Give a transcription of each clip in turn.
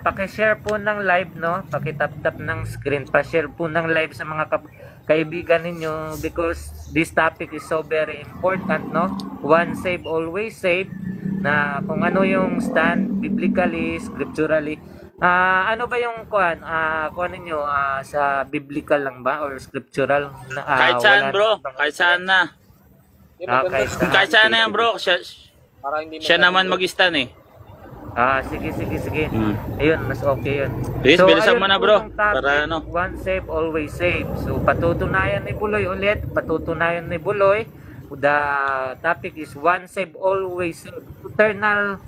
paki-share po ng live, no? Paki-tap-tap ng screen, pa-share po ng live sa mga kaibigan ninyo because this topic is so very important, no? One save, always save, na kung ano yung stand biblically, scripturally. Ano ba yung kuan ninyo, sa biblical lang ba or scriptural na Kahit saan, wala bro. bang Kahit saan na. Kahit saan na yan, bro. Siya naman mag-stand eh. Sige. Ayun, mas okay yun. Please, bilisan ayun mo na, po bro. yung topic, Para ano. one save, always save. So, patutunayan ni Buloy ulit. Patutunayan ni Buloy. The topic is one save, always save. Eternal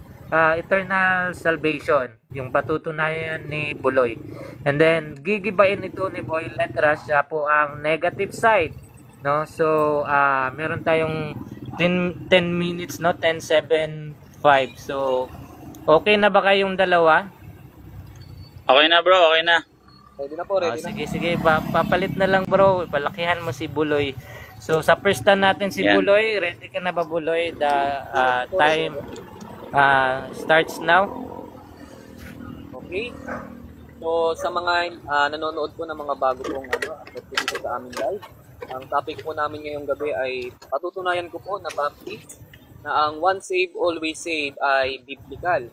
salvation. Yung patutunayan ni Buloy. And then, gigibain ito ni Boy Letras. Siya po ang negative side. No? So, meron tayong 10 minutes, no? 10:07:05. So, okay na ba kayong dalawa? Okay na, bro. Okay na. Ready na po, ready na. Sige. Papalit na lang, bro. Palakihan mo si Buloy. So, sa first stand natin si Yan. Buloy. Ready ka na ba, Buloy? The time starts now. Okay. So, sa mga nanonood po ng mga bago pong upload po dito sa aming live, ang topic po namin ngayong gabi ay patutunayan ko po na baptist na ang one save, always save ay biblical.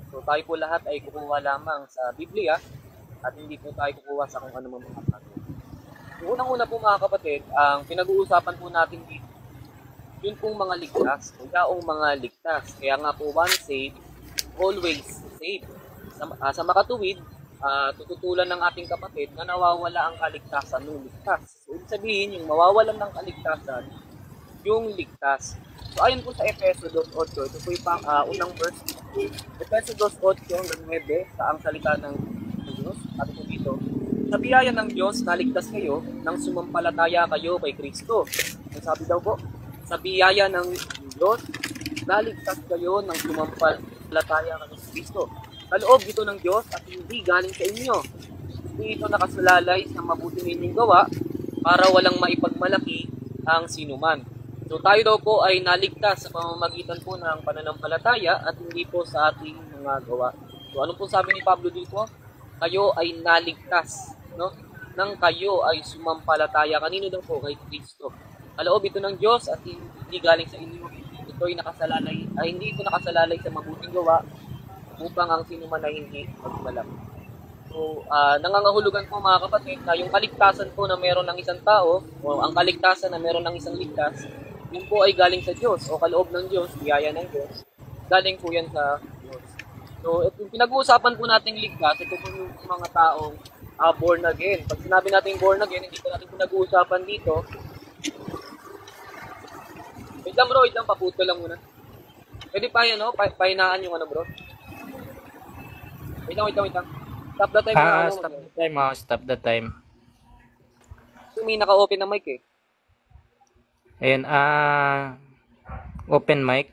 So tayo po lahat ay kukuha lamang sa Biblia at hindi po tayo kukuha sa kung ano mga bagay. So unang-una po mga kapatid, ang pinag-uusapan po natin dito, yun pong mga ligtas, o yaong mga ligtas. Kaya nga po one save, always save. Sa makatuwid, tututulan ng ating kapatid na nawawala ang kaligtasan ng ligtas. So ibig sabihin, yung mawawalan ng kaligtasan, yung ligtas. So ayon po sa Efeso 2:8, ito po yung unang verse. Efeso 2:8 hanggang 9, sa ang salita ng Diyos. At po dito, sa biyaya ng Diyos, naligtas kayo nang sumampalataya kayo kay Kristo. Ang sabi daw po, sa biyaya ng Diyos, naligtas kayo nang sumampalataya kay Kristo. Kaloob ito ng Diyos at hindi galing sa inyo. Hindi ito nakasalalay sa mabuti ninyong gawa para walang maipagmalaki ang sinuman. So tayo daw po ay naligtas sa pamamagitan po ng pananampalataya at hindi po sa ating mga gawa. So ano po sabi ni Pablo dito? Kayo ay naligtas, no? Nang kayo ay sumampalataya. Kanino daw po? Kay Kristo. Kaloob ito ng Diyos at hindi galing sa inyo. Ito ay hindi ito nakasalalay sa mabuting gawa upang ang sinuman ay hindi magmalaki. So, nangangahulugan po mga kapatid na yung kaligtasan po na meron ng isang tao o ang kaligtasan na meron ng isang ligtas, yun po ay galing sa Diyos o kaloob ng Diyos, biyaya ng Diyos. Galing po yan sa Diyos. So, yung pinag-uusapan po nating ligtas, ito po yung mga taong born again. Pag sinabi natin born again, hindi po natin pinag-uusapan dito. Wait lang, paputo lang muna. Pwede pa yan, no? Pahinaan yung bro. Wait lang. Stop the time. Stop the time. So, may naka-open na mic eh. Ayun, open mic.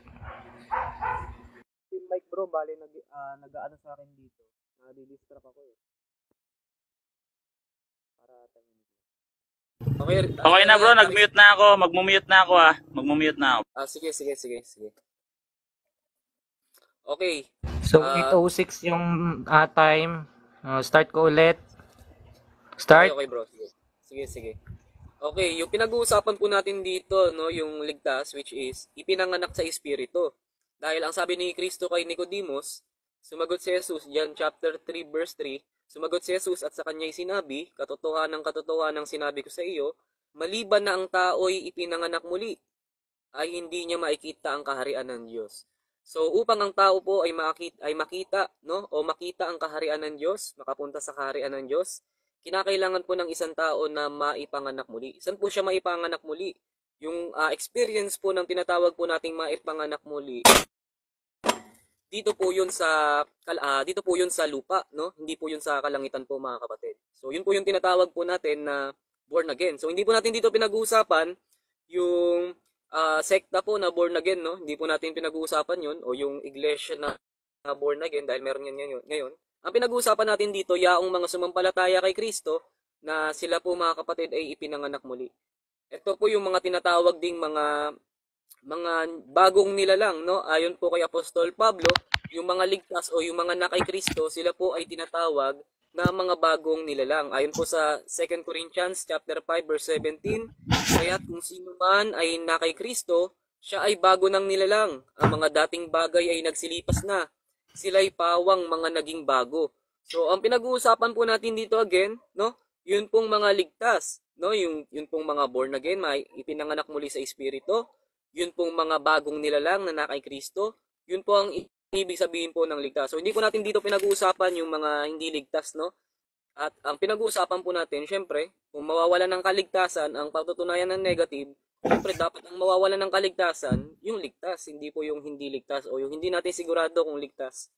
Yung mic bro, bali nag-aano sa akin dito. Nadi-distract ako eh. Okay na, bro. Nag-mute na ako. Mag-mute na ako, ha. Mag-mute na ako. Sige. Okay. So, 8:06 yung time. Start ko ulit. Start. Okay bro. Sige. Okay, yung pinag-uusapan po natin dito, no, yung ligtas, which is ipinanganak sa Espiritu. Dahil ang sabi ni Kristo kay Nicodemus, sumagot si Jesus, John chapter 3 verse 3, sumagot si Jesus at sa kanya'y sinabi, katotohanan sinabi ko sa iyo, maliban na ang tao'y ipinanganak muli, ay hindi niya makikita ang kaharian ng Diyos. So upang ang tao po ay makita, no, o makita ang kaharian ng Diyos, makapunta sa kaharian ng Diyos, kinakailangan po ng isang tao na maipanganak muli. Saan po siya maipanganak muli? Yung experience po ng tinatawag po nating maipanganak muli. Dito po 'yun sa lupa, no? Hindi po 'yun sa kalangitan po mga kapatid. So 'yun po yung tinatawag po natin na born again. So hindi po natin dito pinag-uusapan yung sekta po na born again, no? Hindi po natin pinag-uusapan 'yun o yung iglesia na born again dahil meron yan ngayon. Ang pinag-uusapan natin dito, yaong mga sumampalataya kay Kristo na sila po mga kapatid ay ipinanganak muli. Ito po yung mga tinatawag ding mga bagong nilalang, no? Ayon po kay Apostol Pablo, yung mga ligtas o yung mga na kay Kristo, sila po ay tinatawag na mga bagong nilalang. Ayon po sa 2 Corinthians chapter 5 verse 17, kaya't kung sino man ay na kay Kristo, siya ay bago ng nilalang. Ang mga dating bagay ay nagsilipas na. Sila'y pawang mga naging bago. So, ang pinag-uusapan po natin dito again, no? Yun pong mga ligtas, no? Yun pong mga born again, may ipinanganak muli sa Espiritu. Yun pong mga bagong nilalang na kay Kristo. Yun po ang ibig sabihin po ng ligtas. So, hindi po natin dito pinag-uusapan yung mga hindi ligtas, no? At ang pinag-uusapan po natin, syempre, kung mawawala ng kaligtasan, ang patutunayan ng negative, syempre dapat ang mawawala ng kaligtasan, yung ligtas, hindi po yung hindi ligtas o yung hindi natin sigurado kung ligtas.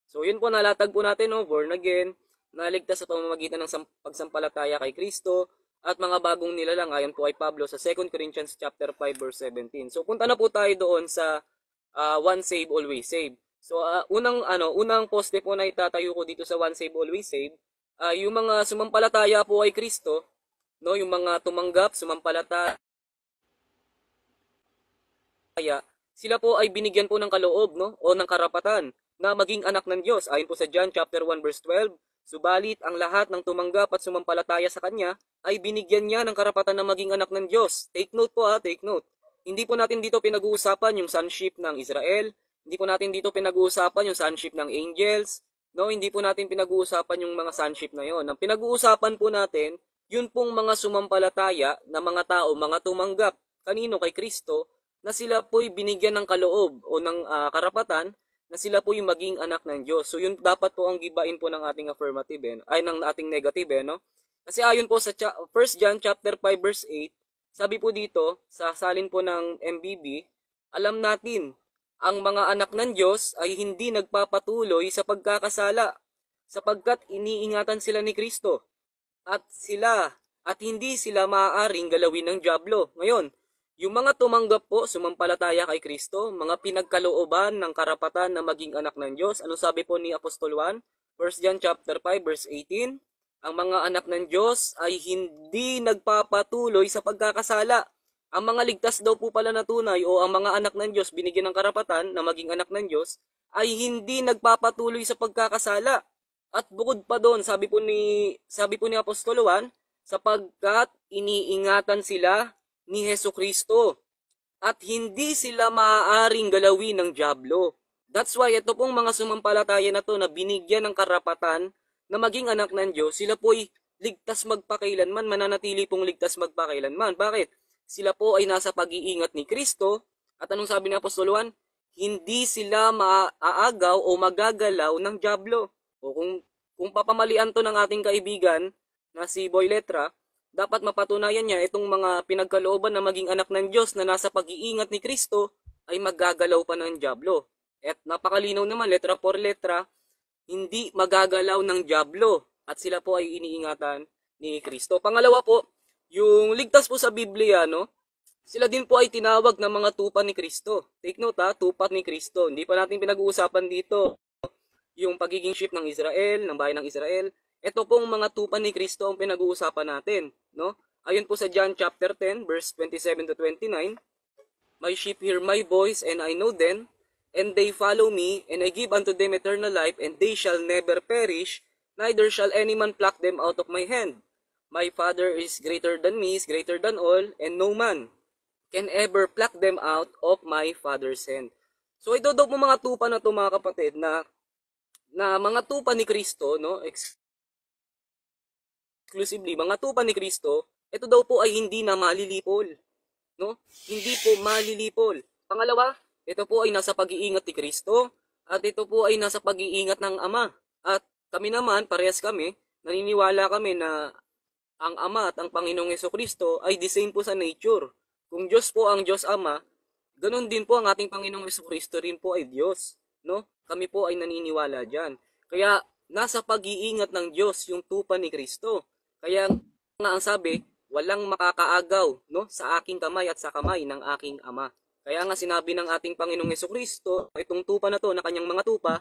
So, yun po, nalatag po natin, no? Born again, naligtas sa pamamagitan ng pagsampalataya kay Kristo, at mga bagong nilalang, ayon po kay Pablo sa 2 Corinthians chapter 5 verse 17. So, punta na po tayo doon sa one save, always save. So, unang poste po na itatayo ko dito sa one save, always save, yung mga sumampalataya po kay Kristo, no, yung mga tumanggap, sumampalataya, sila po ay binigyan po ng kaloob, no, o ng karapatan na maging anak ng Diyos. Ayon po sa John chapter 1 verse 12, subalit ang lahat ng tumanggap at sumampalataya sa Kanya ay binigyan niya ng karapatan na maging anak ng Diyos. Take note po, take note. Hindi po natin dito pinag-uusapan yung sonship ng Israel. Hindi po natin dito pinag-uusapan yung sonship ng angels. No, hindi po natin pinag-uusapan yung mga sonship na yon. Ang pinag-uusapan po natin, yun pong mga sumampalataya na mga tao, mga tumanggap kanino kay Kristo, na sila po'y binigyan ng kaloob o ng karapatan na sila po'y maging anak ng Diyos. So yun dapat po ang gibain po ng ating affirmative, ay ng ating negative, no? Kasi ayon po sa 1 John chapter 5 verse 8, sabi po dito, sa salin po ng MBB, alam natin, ang mga anak ng Diyos ay hindi nagpapatuloy sa pagkakasala, sapagkat iniingatan sila ni Kristo, at hindi sila maaaring galawin ng dyablo. Ngayon, yung mga tumanggap po, sumampalataya kay Kristo, mga pinagkalooban ng karapatan na maging anak ng Diyos, ano sabi po ni Apostol Juan, 1 John chapter 5 verse 18, ang mga anak ng Diyos ay hindi nagpapatuloy sa pagkakasala. Ang mga ligtas daw po pala na tunay o ang mga anak ng Diyos binigyan ng karapatan na maging anak ng Diyos ay hindi nagpapatuloy sa pagkakasala. At bukod pa doon, sabi po ni Apostol Juan, sapagkat iniingatan sila ni Hesukristo at hindi sila maaaring galawin ng dyablo. That's why ito pong mga sumampalataya na to na binigyan ng karapatan na maging anak ng Diyos, sila po'y ligtas magpakailanman, mananatili pong ligtas magpakailanman. Bakit? Sila po ay nasa pag-iingat ni Kristo, at anong sabi ni Apostol Juan? Hindi sila maaagaw o magagalaw ng dyablo. O kung papamalian to ng ating kaibigan na si Boy Letra, dapat mapatunayan niya itong mga pinagkalooban na maging anak ng Diyos na nasa pag-iingat ni Kristo ay magagalaw pa ng dyablo. At napakalinaw naman, letra por letra, hindi magagalaw ng dyablo at sila po ay iniingatan ni Kristo. Pangalawa po, yung ligtas po sa Biblia, no? Sila din po ay tinawag na mga tupa ni Kristo. Take note, tupa ni Kristo. Hindi pa natin pinag-uusapan dito yung pagiging sheep ng Israel, ng bayan ng Israel. Ito pong mga tupa ni Kristo ang pinag-uusapan natin, no? Ayon po sa John chapter 10 verse 27 to 29, my sheep hear my voice and I know them, and they follow me, and I give unto them eternal life, and they shall never perish, neither shall any man pluck them out of my hand. My Father is greater than me, is greater than all, and no man can ever pluck them out of my Father's hand. So ito daw po mga tupa na to, mga kapatid, na mga tupa ni Kristo, no? Exclusively, mga tupa ni Kristo, ito daw po ay hindi na malilipol, no? Hindi po malilipol. Pangalawa, ito po ay nasa pag-iingat ni Kristo, at ito po ay nasa pag-iingat ng Ama. At kami naman, parehas kami, naniniwala kami na ang Ama at ang Panginoong Hesukristo ay the same po sa nature. Kung Diyos po ang Diyos Ama, ganun din po ang ating Panginoong Hesukristo rin po ay Diyos, no? Kami po ay naniniwala diyan. Kaya nasa pag-iingat ng Diyos yung tupa ni Kristo. Kaya nga ang sabi, walang makakaagaw, no, sa aking kamay at sa kamay ng aking Ama. Kaya nga sinabi ng ating Panginoong Hesukristo, itong tupa na to, na kanyang mga tupa,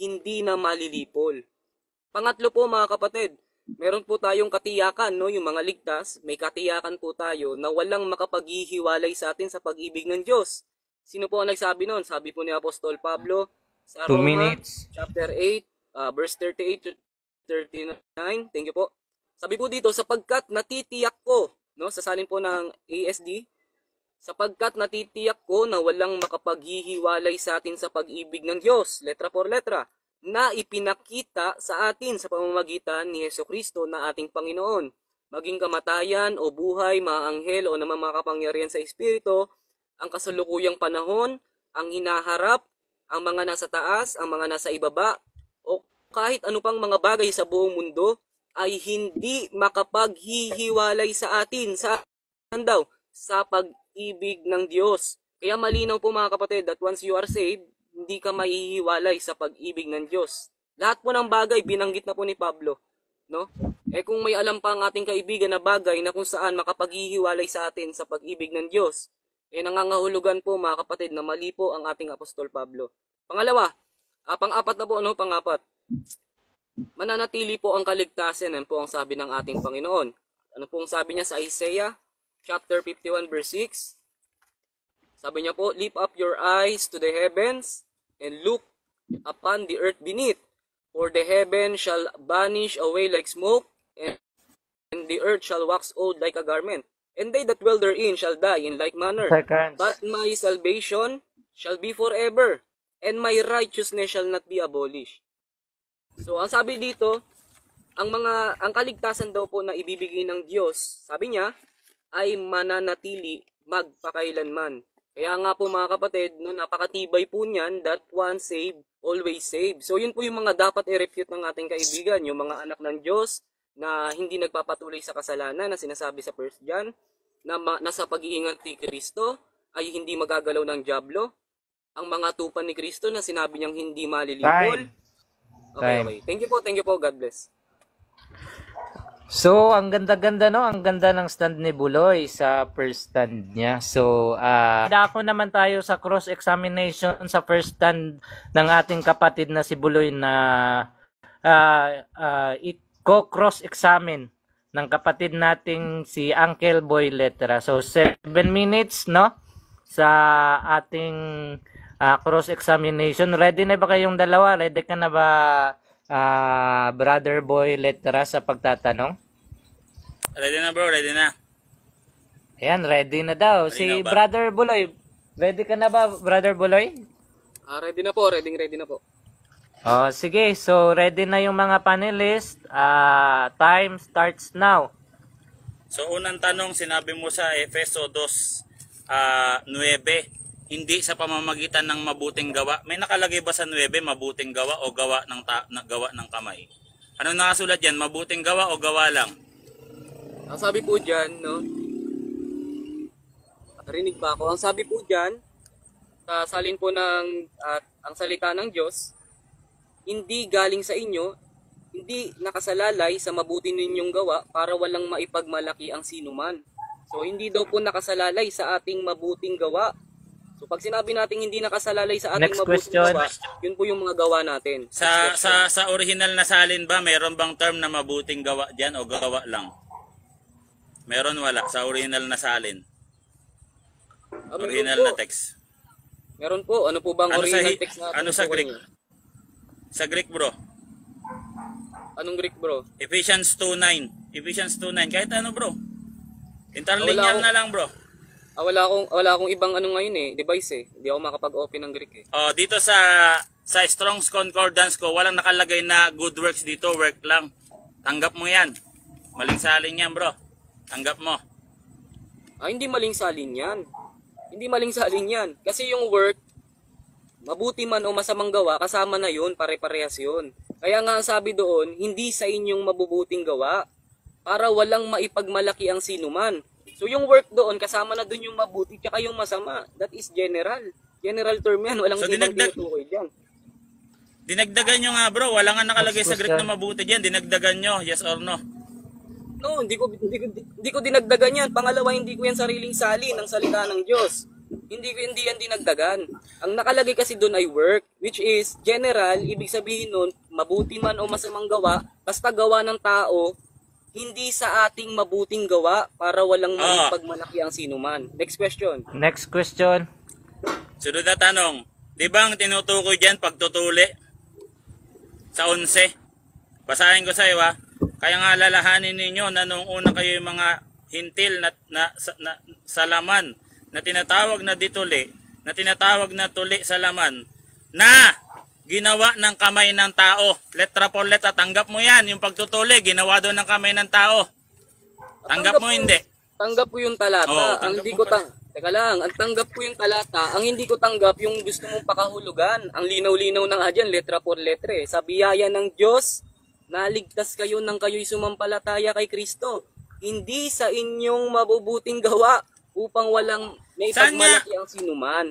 hindi na malilipol. Pangatlo po, mga kapatid, meron po tayong katiyakan, no, yung mga ligtas, may katiyakan po tayo na walang makapaghihiwalay sa atin sa pag-ibig ng Diyos. Sino po ang nagsabi noon? Sabi po ni Apostol Pablo, Sa 2 Roma, minutes. chapter 8, verse 38 to 39. Thank you po. Sabi po dito, sapagkat natitiyak ko, no, sasalin po ng ASD, sapagkat natitiyak ko na walang makapaghihiwalay sa atin sa pag-ibig ng Diyos, letra por letra, na ipinakita sa atin sa pamamagitan ni Hesukristo na ating Panginoon. Maging kamatayan o buhay, mga anghel o naman mga kapangyarihan sa Espiritu, ang kasalukuyang panahon, ang hinaharap, ang mga nasa taas, ang mga nasa ibaba, o kahit ano pang mga bagay sa buong mundo, ay hindi makapaghihiwalay sa atin. Saan daw? Sa pag-ibig ng Diyos. Kaya malinaw po mga kapatid that once you are saved, hindi ka mahihiwalay sa pag-ibig ng Diyos. Lahat po ng bagay binanggit na po ni Pablo, no? Kung may alam pa ang ating kaibigan na bagay na kung saan makapaghihiwalay sa atin sa pag-ibig ng Diyos, nangangahulugan po mga kapatid na mali po ang ating Apostol Pablo. Pangalawa, pang-apat na po, no? Pang-apat. Mananatili po ang kaligtasan, yan po ang sabi ng ating Panginoon. Ano pong sabi niya sa Isaiah chapter 51 verse 6? Sabi niya po, lift up your eyes to the heavens and look upon the earth beneath. For the heaven shall vanish away like smoke, and the earth shall wax old like a garment. And they that dwell therein shall die in like manner. Seconds. But my salvation shall be forever, and my righteousness shall not be abolished. So, ang sabi dito, ang kaligtasan daw po na ibibigay ng Diyos, sabi niya, ay mananatili magpakailanman. Kaya nga po mga kapatid, no, napakatibay po niyan, that once saved, always saved. So yun po yung mga dapat i-refute ng ating kaibigan, yung mga anak ng Diyos na hindi nagpapatuloy sa kasalanan na sinasabi sa 1 John, na nasa pag-iingat ni Kristo ay hindi magagalaw ng dyablo. Ang mga tupan ni Kristo na sinabi niyang hindi malilipol. Okay. Thank you po. God bless. So, ang ganda-ganda, no? Ang ganda ng stand ni Buloy sa first stand niya. So, dako naman tayo sa cross-examination sa first stand ng ating kapatid na si Buloy na cross-examine ng kapatid nating si Uncle Boy Letra. So, 7 minutes, no? Sa ating cross-examination. Ready na ba kayong dalawa? Ready ka na ba, Brother Boy Letra, sa pagtatanong? Ready na bro, ready na. Ayan, ready na daw. Ready Si na ba? Brother Buloy, ready ka na ba, Brother Buloy? Ready na po, ready na po. Oh, sige. So, ready na yung mga panelists. Time starts now. So unang tanong, sinabi mo sa Efeso 2:9, hindi sa pamamagitan ng mabuting gawa. May nakalagay ba sa 9 mabuting gawa o gawa ng kamay? Ano nakasulat diyan? Mabuting gawa o gawa lang? Ang sabi po dyan, no? Rinig ba ako? Ang sabi po dyan, sa salin po ng ang salita ng Diyos, hindi galing sa inyo, hindi nakasalalay sa mabuti ninyong gawa para walang maipagmalaki ang sinuman. So hindi daw po nakasalalay sa ating mabuting gawa. So pag sinabi natin hindi nakasalalay sa ating Next mabuting question. gawa, yun po yung mga gawa natin. Sa original na salin ba, meron bang term na mabuting gawa diyan o gawa lang? Meron, wala sa original na salin. Original na text. Meron po. Ano po bang original text natin? Ano sa Greek? Sa Greek bro. Anong Greek bro? Ephesians 2:9. Ephesians 2:9. Kahit ano bro. Interlinear na lang bro. Wala akong ibang ano ngayon device Hindi ako makapag-open ng Greek Dito sa Strong's Concordance ko, walang nakalagay na good works dito, work lang. Tanggap mo 'yan. Maling salin 'yan, bro. Tanggap mo. Hindi maling salin 'yan. Hindi maling salin 'yan. Kasi yung work, mabuti man o masamang gawa, kasama na 'yun, pare-parehas 'yun. Kaya nga ang sabi doon, hindi sa inyong mabubuting gawa para walang maipagmalaki ang sinuman. So yung work doon, kasama na doon yung mabuti tsaka yung masama. That is general. General term yan. Walang ibang tinutukoy dyan. Dinagdagan nyo nga bro. Wala nga nakalagay sa Greek na mabuti dyan. Dinagdagan nyo. Yes or no? No, hindi ko dinagdagan yan. Pangalawa, hindi ko yan sariling salin ng salita ng Diyos. Hindi yan dinagdagan. Ang nakalagay kasi doon ay work, which is general. Ibig sabihin nun, mabuti man o masamang gawa, basta gawa ng tao, hindi sa ating mabuting gawa para walang maipagmalaki ang sinuman. Next question. Next question. Sunod na tanong. Di ba ang tinutukoy dyan, pagtutuli? Sa 11. Basahin ko sa iyo ha. Kaya nga lalahanin ninyo na noong una kayo yung mga hintil na sa laman, na tinatawag na dituli, na tinatawag na tuli sa laman, na ginawa ng kamay ng tao. Letra por letra, tanggap mo yan. Yung pagtutuli, ginawa doon ng kamay ng tao. Tanggap mo hindi? Tanggap ko yung talata. Oo, Ang tanggap hindi mo ko pala. Teka lang, ang tanggap ko yung talata. Ang hindi ko tanggap yung gusto mong pakahulugan. Ang linaw-linaw na nga dyan, letra por letra. Sa biyaya ng Diyos, naligtas kayo nang kayo'y sumampalataya kay Kristo. Hindi sa inyong mabubuting gawa upang walang may Saan nga? pagmalaki ang sinuman.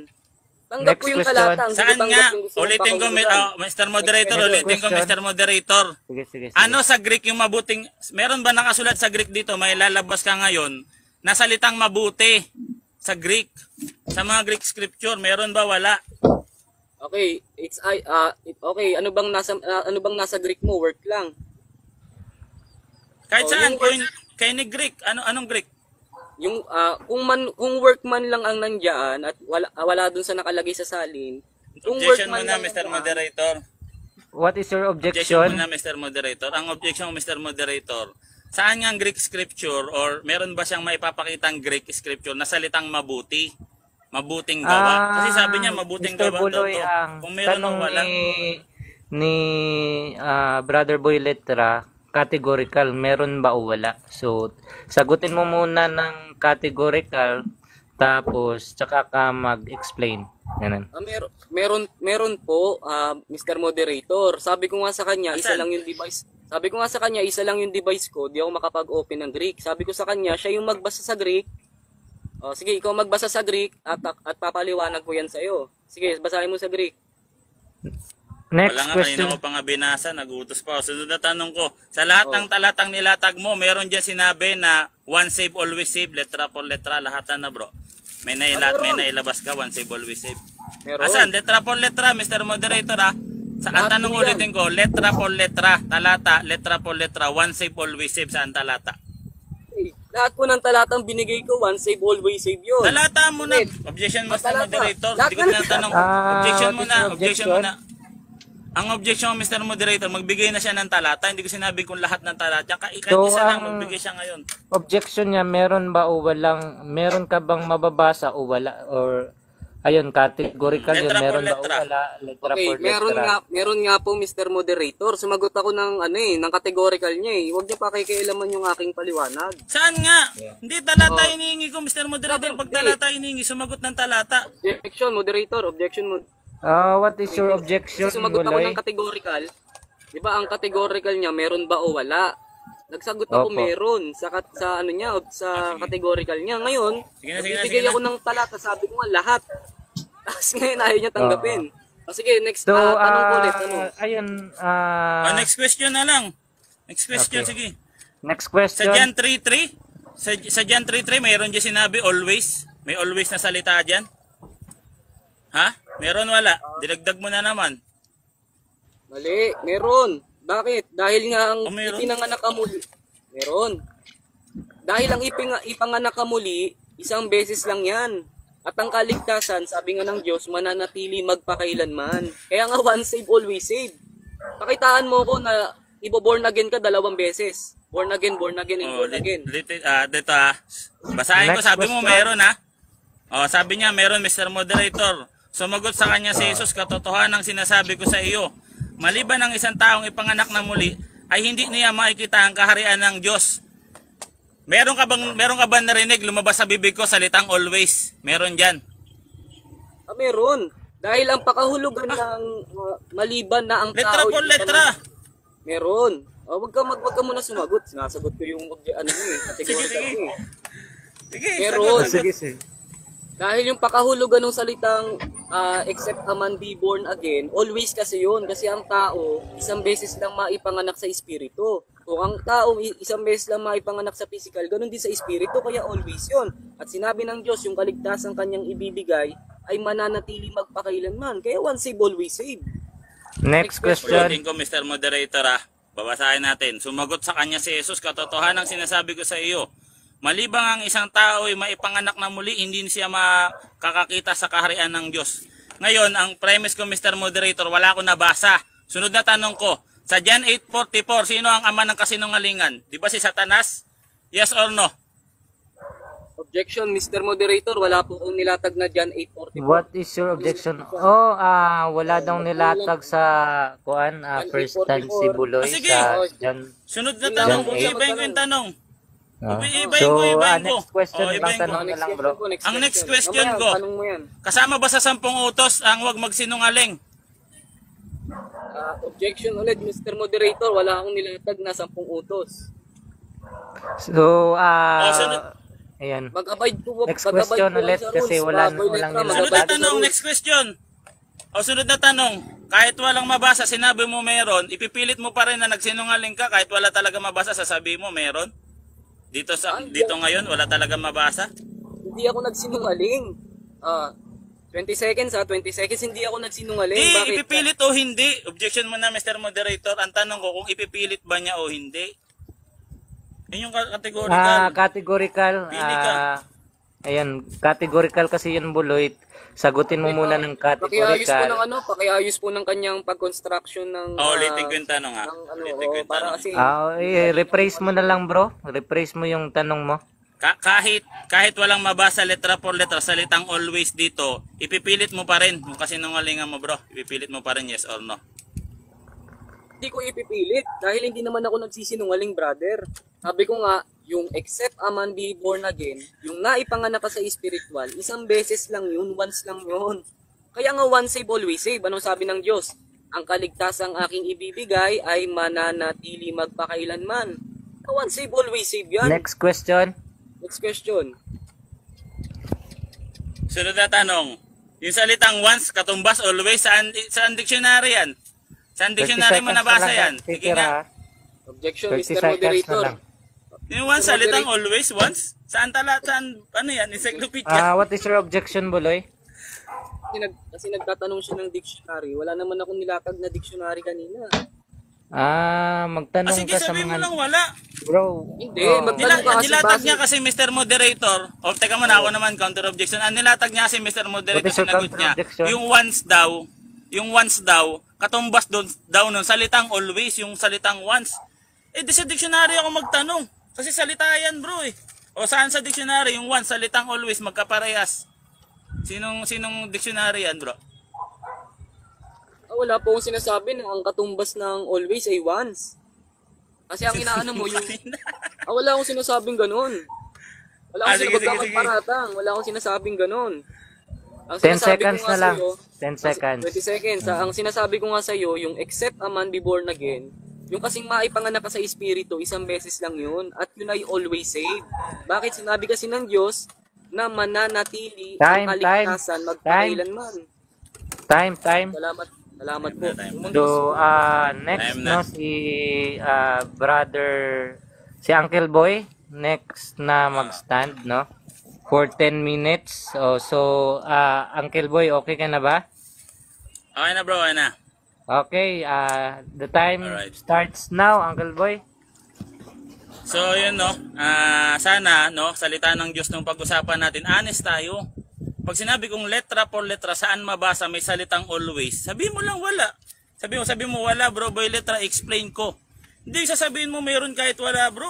Tanggap ko Next yung question. talata. Ang hindi ko Saan tanggap nga? yung gusto mong Ulitin ko, pakahulugan. Mr. Moderator, Next ulitin ko, question. Mr. Moderator. Sige, sige, sige. Ano sa Greek yung mabuting, meron ba nakasulat sa Greek dito, may lalabas ka ngayon, na salitang mabuti sa Greek? Sa mga Greek scripture, meron ba? Wala. Okay, okay, ano bang nasa Greek mo? Work lang. Kahit Oh, saan, yung kay ni Greek, anong Greek? Yung kung workman lang ang nandiyan at wala dun sa nakalagay sa salin. Kung Objection workman muna, lang Mr. nandiyan, Moderator. What is your Objection objection? muna, Mr. Moderator. Ang objection, Mr. Moderator, saan nga ang Greek scripture or meron ba siyang maipapakitang Greek scripture na salitang mabuti? Mabuting gawa? Kasi sabi niya mabuting Mr. gawa Buloy, daw to. ang Kung meron o tanong wala. ni Brother Boy Letra, categorical, meron ba o wala? So, sagutin mo muna ng categorical, tapos tsaka ka mag-explain. Ganun. meron po, Mr. Moderator. Sabi ko nga sa kanya, isa Asan? lang yung device. Sabi ko nga sa kanya, isa lang yung device ko, di ako makapag-open ng Greek. Sabi ko sa kanya, siya yung magbasa sa Greek. O, sige, ikaw magbasa sa Greek at papaliwanag ko yan sa iyo. Sige, basahin mo sa Greek. Next Wala nga, question. kanina ko pa nga binasa, nagutos pa ako. Sunod na tanong ko, sa lahat ng talatang nilatag mo, meron dyan sinabi na one save, always save, letra por letra, lahatan na bro. May nailabas ka, one save, always save. Meron. Asan? Letra por letra, Mr. Moderator ha? Ang Lahat tanong po yan. ulitin ko, letra por letra, talata, letra por letra, one save, always save, saan talata? Lahat po ng talatang binigay ko, one save, always save yun. Talata mo na. Ulit. Objection, Mr. Talata. Moderator. Lahat Hindi ko na- tinatanong. Ah, Objection mo na. objection. Objection mo na. Ang objection mo, Mr. Moderator, magbigay na siya ng talata. Hindi ko sinabi kung lahat ng talata. Kahit So, isa lang, ang- magbigay siya ngayon. Objection niya, meron ba o walang, meron ka bang mababasa o wala? Or, ayun, categorical yun, Letra por meron ba o letra. wala? Letra Okay, por meron nga po Mr. Moderator. Sumagot ako ng categorical niya eh. Huwag niyo pa kikialaman yung aking paliwanag. Saan nga? Hindi talata Oh. inihingi ko, Mr. Moderator. Pag Hindi. talata inihingi, sumagot ng talata. Objection, Moderator. Objection mo. What is your objection, Sumagot ako Buloy? ng categorical. Di ba ang categorical niya, meron ba o wala? Nagsagot ako Opo. meron sa ano niya, sa categorical niya. Ngayon, Sige na, sige na, nagbibigay sige na. ako ng talata, sabi ko nga lahat. Tapos ngayon ayaw niya tanggapin. O sige, next So, tanong ko ulit. Ano? ayun, Next question na lang. Next question, Okay. sige. next Sa question. John 3.3, sa John 3.3, mayroon dyan sinabi always. May always na salita dyan. Ha? Meron wala? Dinagdag mo na naman. Mali, meron. Bakit? Dahil nga ang Meron? ipinanganak ka muli. Meron. Dahil ang ipanganak ka muli, isang beses lang yan. At ang kaligtasan, sabi nga ng Diyos, mananatili magpakailanman. Kaya nga one save, always save. Pakitaan mo ko na ibo-born again ka 2 beses. Born again, and born again. Dito basahin ko, Next sabi mo question. meron ha. Sabi niya meron, Mr. Moderator. Sumagot sa kanya si Jesus, katotohanan ang sinasabi ko sa iyo. Maliban ang isang taong ipanganak na muli, ay hindi niya makikita ang kaharian ng Diyos. Meron ka bang narinig lumabas sa bibig ko salitang always? Meron diyan. Meron. Dahil ang pakahulugan ng maliban na ang Letra tao... por letra. Meron. Wag ka muna sumagot. Sinasagot ko yung categorical sige. mo eh. Sige, Meron. sagot. Sige, sige. Dahil yung pakahulugan ng salitang except a man be born again, always kasi yun. Kasi ang tao, isang beses lang maipanganak sa espiritu. Kung ang tao, isang beses lang maipanganak sa physical, ganun din sa espiritu, kaya always yun. At sinabi ng Diyos, yung kaligtasan kanyang ibibigay, ay mananatili magpakailanman. Kaya one save, always save. Next question. Ulitin ko, Mr. Moderator ha. Babasahin natin. Sumagot sa kanya si Jesus, katotohanan ang sinasabi ko sa iyo. Malibang ang isang tao ay maipanganak na muli, hindi siya makakakita sa kaharian ng Diyos. Ngayon, ang premise ko, Mr. Moderator, wala akong nabasa. Sunod na tanong ko, sa John 8:44, sino ang ama ng kasinungalingan? Di ba si Satanas? Yes or no? Objection, Mr. Moderator, wala po akong nilatag na John 8:44. What is your objection? Oh, wala daw nilatag sa first time si Buloy Sige. sa Jan. Sunod na tanong ko, John 8. ibahin ko yung tanong. Ibahin So, ko, ibahin ko. next question lang, ibahin ko. tanong na lang, bro. Ang next question Mamaya, ko. tanong mo yan. Kasama ba sa 10 utos ang huwag magsinungaling? Objection ulit, Mr. Moderator, wala akong nilatag na 10 utos. So, sunod. ayan. Mag-abide po. Next question ulit kasi walang Sunod na tanong, next question. Sunod na tanong. Kahit walang mabasa, sinabi mo meron, ipipilit mo pa rin na nagsinungaling ka kahit wala talaga mabasa, sasabihin mo meron? Dito ngayon, wala talaga mabasa? Hindi ako nagsinungaling. 20 seconds 20 seconds, hindi ako nagsinungaling. Di, Bakit? ipipilit o hindi? Objection mo na, Mr. Moderator. Ang tanong ko kung ipipilit ba niya o hindi. Yun yung categorical. Categorical. Pili ka. Ayan, categorical kasi yun, Buloy. Sagutin mo muna ng categorical. Pakiayos po ng kanyang pag-construction ng Ulitin ko yung tanong ha. Ulitin ko yung para tanong. kasi Rephrase mo na lang, bro. Rephrase mo yung tanong mo. Kahit walang mabasa letra por letra, salitang always dito, ipipilit mo pa rin kung kasinungalingan mo, bro. Ipipilit mo pa rin, yes or no? hindi ko ipipilit dahil hindi naman ako nagsisinungaling, brother. Sabi ko nga, yung except a man be born again, yung naipanganak ka sa spiritual, isang beses lang yun, once lang yun. Kaya nga once save, always save. Anong sabi ng Diyos? Ang kaligtasang aking ibibigay ay mananatili magpakailanman. Once save, always save yan. Next question. Next question. Sunod na tanong. Yung salitang once, katumbas, always, saan dictionary yan? Saan dictionary mo nabasa yan? Sige nga. Objection, 30 Mr. seconds na Moderator. lang. Yung once, salitang always, once? Saan ano yan? Encyclopedia? What is your objection, Buloy? Kasi nagtatanong siya ng dictionary. Wala naman akong nilatag na dictionary kanina. Magtanong Sige, ka sa sabihin mo mga... lang wala. Bro. Hindi, magtanong ka kasi Nilatag base. niya kasi Mr. Moderator. Teka muna, ako naman, counter objection. Nilatag niya kasi Mr. Moderator, What is your sinagot niya. counter-objection? Yung once daw, katumbas daw nun, salitang always, yung salitang once. Di sa dictionary ako magtanong. Kasi salita yan, bro eh. O saan sa dictionary, yung once, salitang always, magkaparehas. Sinong dictionary yan, bro? Wala po akong sinasabi na ang katumbas ng always ay once. Kasi ang inaano mo yung... wala akong sinasabing ganun. Wala akong sige. paratang. Wala akong sinasabing ganun. Ang 10 sinasabi seconds ko nga na lang. sa'yo, 10 seconds. 20 seconds. Ang sinasabi ko nga sa iyo, yung except a man be born again, yung kasing maipanganak ka sa espiritu, isang beses lang yun. At yun ay always saved. Bakit? Sinabi kasi ng Diyos na mananatili ang kaligtasan magpakailanman. Time. Salamat po. So, next Time na. si brother, si Uncle Boy, next na mag-stand, no? For 10 minutes. So, Uncle Boy, okay ka na ba? Okay na, bro, okay na. Okay, the time Alright. starts now, Uncle Boy. So, yun, no? Sana, no, salita ng Diyos nung pag-usapan natin, honest tayo. Pag sinabi kong letra por letra, saan mabasa may salitang always, sabi mo lang wala. Sabi mo wala, bro, by letra, explain ko. Hindi sasabihin mo mayroon kahit wala, bro.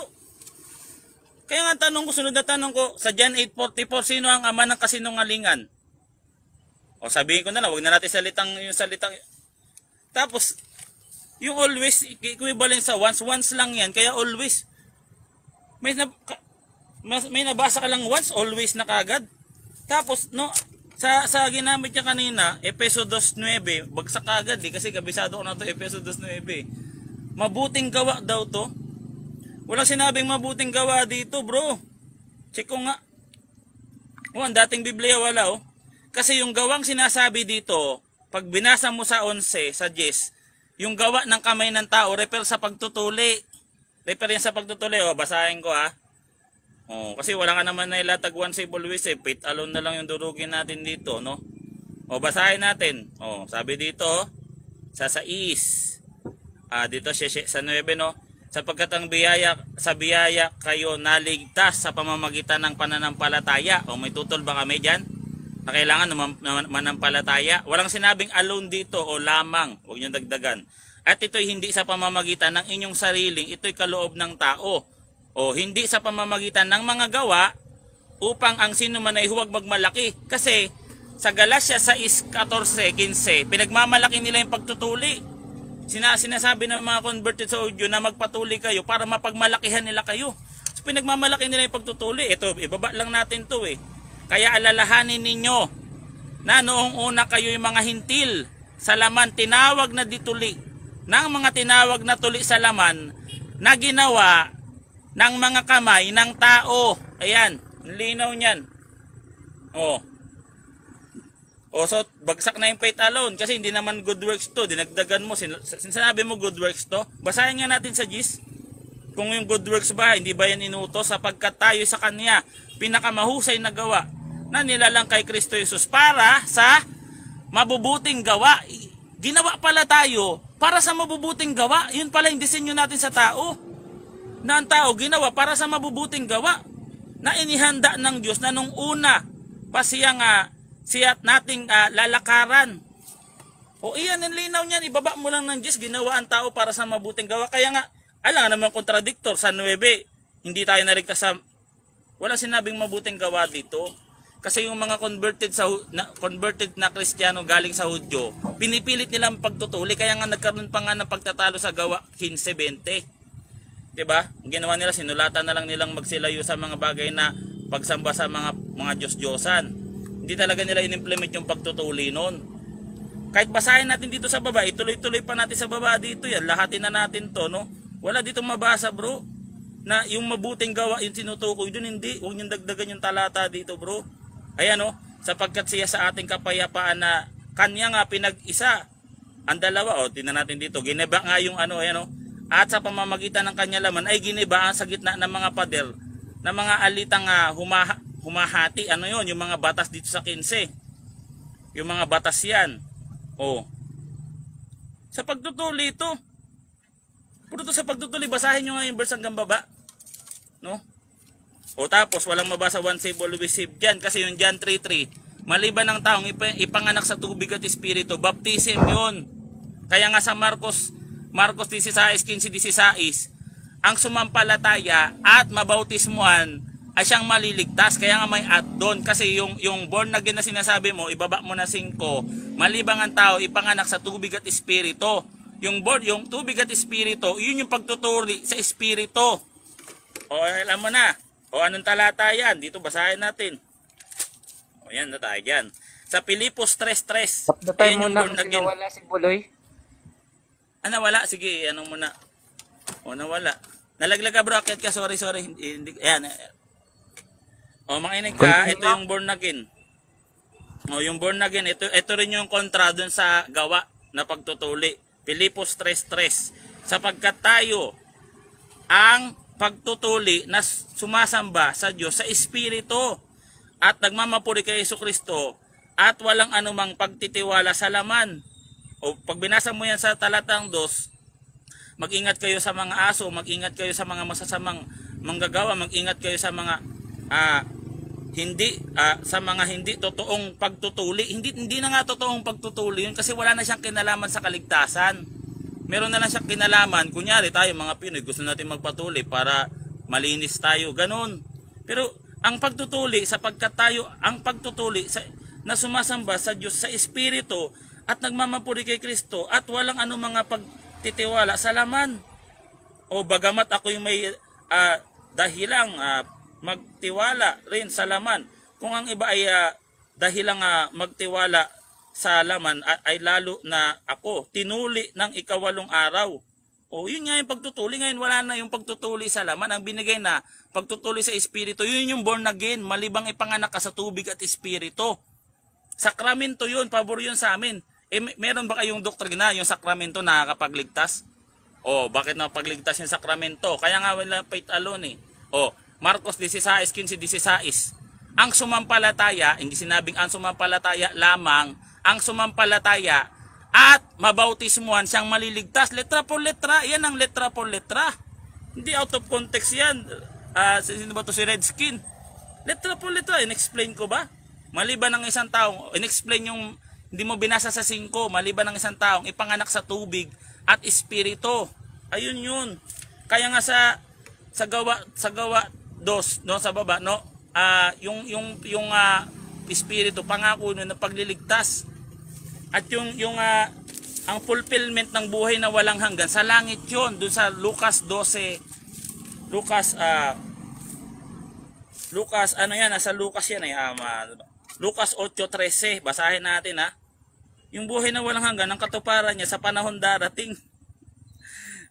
Kaya nga sunod na tanong ko, sa John 8:44, sino ang ama ng kasinungalingan? Sabihin ko na lang, wag na natin yung salitang. Tapos, yung always, equivalent sa once lang yan, kaya always. May nabasa ka lang once, always na kagad. Tapos, no, sa ginamit niya kanina, Efeso 2:9, bagsak agad kasi kabisado ko na to, Efeso 2:9. Mabuting gawa daw to. Walang sinabing mabuting gawa dito, bro. Check ko nga. Ang dating Biblia wala, Kasi yung gawang sinasabi dito, pag binasa mo sa 11, sa 10, yung gawa ng kamay ng tao, refer sa pagtutuli. Refer yan sa pagtutuli, basahin ko kasi wala ka naman na ilatag one save always save. Faith alone na lang yung durugin natin dito, no? Basahin natin. Sabi dito, sa 6. Dito sa 9, no? Sapagkat sa biyaya kayo naligtas sa pamamagitan ng pananampalataya. May tutol ba kami dyan? na kailangan manampalataya. Walang sinabing alone dito o lamang. Huwag niyong dagdagan. At ito'y hindi sa pamamagitan ng inyong sariling, ito'y kaloob ng tao. O hindi sa pamamagitan ng mga gawa upang ang sino man ay huwag magmalaki. Kasi sa Galatia 6:14-15, pinagmamalaki nila yung pagtutuli. Sinasabi ng mga converted sa audio na magpatuli kayo para mapagmalakihan nila kayo. So pinagmamalaki nila yung pagtutuli. Ito, ibaba lang natin to eh. Kaya alalahanin ninyo na noong una kayo yung mga hintil sa laman tinawag na dituli ng mga tinawag na tuli sa laman na ginawa ng mga kamay ng tao. Ayan, linaw niyan. Oh. O so, bagsak na yung faith alone kasi hindi naman good works to. Dinagdagan mo, sinabi mo good works to. Basahin nga natin sa GIS. Kung yung good works ba, hindi ba yan inutos sapagkat tayo sa Kanya pinakamahusay na gawa na nilalang kay Kristo Jesus para sa mabubuting gawa. Ginawa pala tayo para sa mabubuting gawa. Yun pala yung disenyo natin sa tao. Na ang tao ginawa para sa mabubuting gawa. Na inihanda ng Diyos na nung una pa siya nating lalakaran. O iyan ang linaw niyan. Ibaba mo lang ng Diyos. Ginawa ang tao para sa mabuting gawa. Kaya nga, alam naman kontradiktor sa 9. Hindi tayo narigtas sa... Walang sinabing mabuting gawa dito. Kasi yung mga converted na Kristiyano galing sa Hudyo, pinipilit nilang pagtutuli, kaya nga nagkaroon pa nga ng pagtatalo sa gawa 15-20. Diba? Ang ginawa nila, sinulatan na lang nilang magsilayo sa mga bagay na pagsamba sa mga Diyos-Diyosan. Hindi talaga nila in-implement yung pagtutuli noon. Kahit basahin natin dito sa baba, ituloy-tuloy pa natin sa baba dito yan, lahatin na natin to, no? Wala dito mabasa, bro, na yung mabuting gawa, yung tinutukoy doon, hindi. Huwag niyong dagdagan yung talata dito, bro. Ayan o, sapagkat siya sa ating kapayapaan na kanya nga pinag-isa. Ang dalawa, o, tingnan natin dito, giniba nga yung ano, ayan o. At sa pamamagitan ng kanya laman ay ginibaan sa gitna ng mga pader, ng mga alitang humahati. Ano yon? Yung mga batas dito sa 15. Yung mga batas yan. O. Sa pagtutuli ito. Puro to sa pagtutuli, basahin nyo nga yung verse hanggang baba. No? O tapos walang mabasa one save always save dyan kasi yung John 3:3 maliban ng taong ipanganak sa tubig at espiritu, baptism yun. Kaya nga sa Marcos 16:15-16, ang sumampalataya at mabautismuhan ay siyang maliligtas. Kaya nga may at doon kasi yung born again na sinasabi mo, ibaba mo na 5, malibang ang tao ipanganak sa tubig at espiritu. Yung tubig at espiritu, yun yung pagtuturi sa espiritu. O alam mo na. O anong talata yan? Dito basahin natin. O yan na tayo dyan. Sa Pilipos 3:3. Tapdatay mo na kasi nawala si Buloy. Nawala? Sige, anong muna. O nawala. Nalaglag ka bro, akit ka. Sorry. Hindi, ayan. O makinig ka, ito yung born again. O yung born again, ito rin yung kontra dun sa gawa na pagtutuli. Pilipos 3:3. Sapagkat tayo ang pagtutuli na sumasamba sa Diyos sa Espiritu at nagmamapuri kay Jesucristo at walang anumang pagtitiwala sa laman. O pag binasa mo yan sa talatang 2, mag-ingat kayo sa mga aso, mag-ingat kayo sa mga masasamang manggagawa, mag-ingat kayo sa mga hindi totoong pagtutuli. Hindi na nga totoong pagtutuli yun kasi wala na siyang kinalaman sa kaligtasan. Meron na lang siyang kinalaman, kunyari tayo mga Pinoy, gusto natin magpatuli para malinis tayo, ganun. Pero ang pagtutuli, sapagkat tayo ang pagtutuli na sumasamba sa Diyos sa Espiritu at nagmamapuri kay Kristo at walang anumang pagtitiwala sa laman. O bagamat ako'y may dahilang magtiwala rin sa laman. Kung ang iba ay dahilang magtiwala sa laman ay lalo na ako tinuli ng 8 araw. O yun nga yung pagtutuli. Ngayon wala na yung pagtutuli sa laman. Ang binigay na pagtutuli sa espiritu, yun yung born again, malibang ipanganak ka sa tubig at espiritu. Sakramento yun, pabor yun sa amin. Meron ba kayong doktrina yung sakramento nakakapagligtas? O bakit nakapagligtas yung sakramento? Kaya nga wala faith alone eh. O Marcos 16:15-16, ang sumampalataya, hindi sinabing ang sumampalataya lamang, ang sumampalataya at mabautismuhan siyang maliligtas. Letra por letra, yan ang letra por letra. Hindi out of context yan. Sino ba to si Redskin? Letra por letra, in-explain ko ba? Maliban ng isang taong, in-explain yung hindi mo binasa sa 5, maliban ng isang taong ipanganak sa tubig at espiritu. Ayun yun. Kaya nga sa gawa 2 no, sa baba no, yung espiritu pangako nun na pagliligtas. At yung ang fulfillment ng buhay na walang hanggan sa langit yun, doon sa Lucas 12, Lucas ano yan, nasa Lucas yan Lucas 8:13, basahin natin yung buhay na walang hanggan, ang katuparan niya sa panahon darating.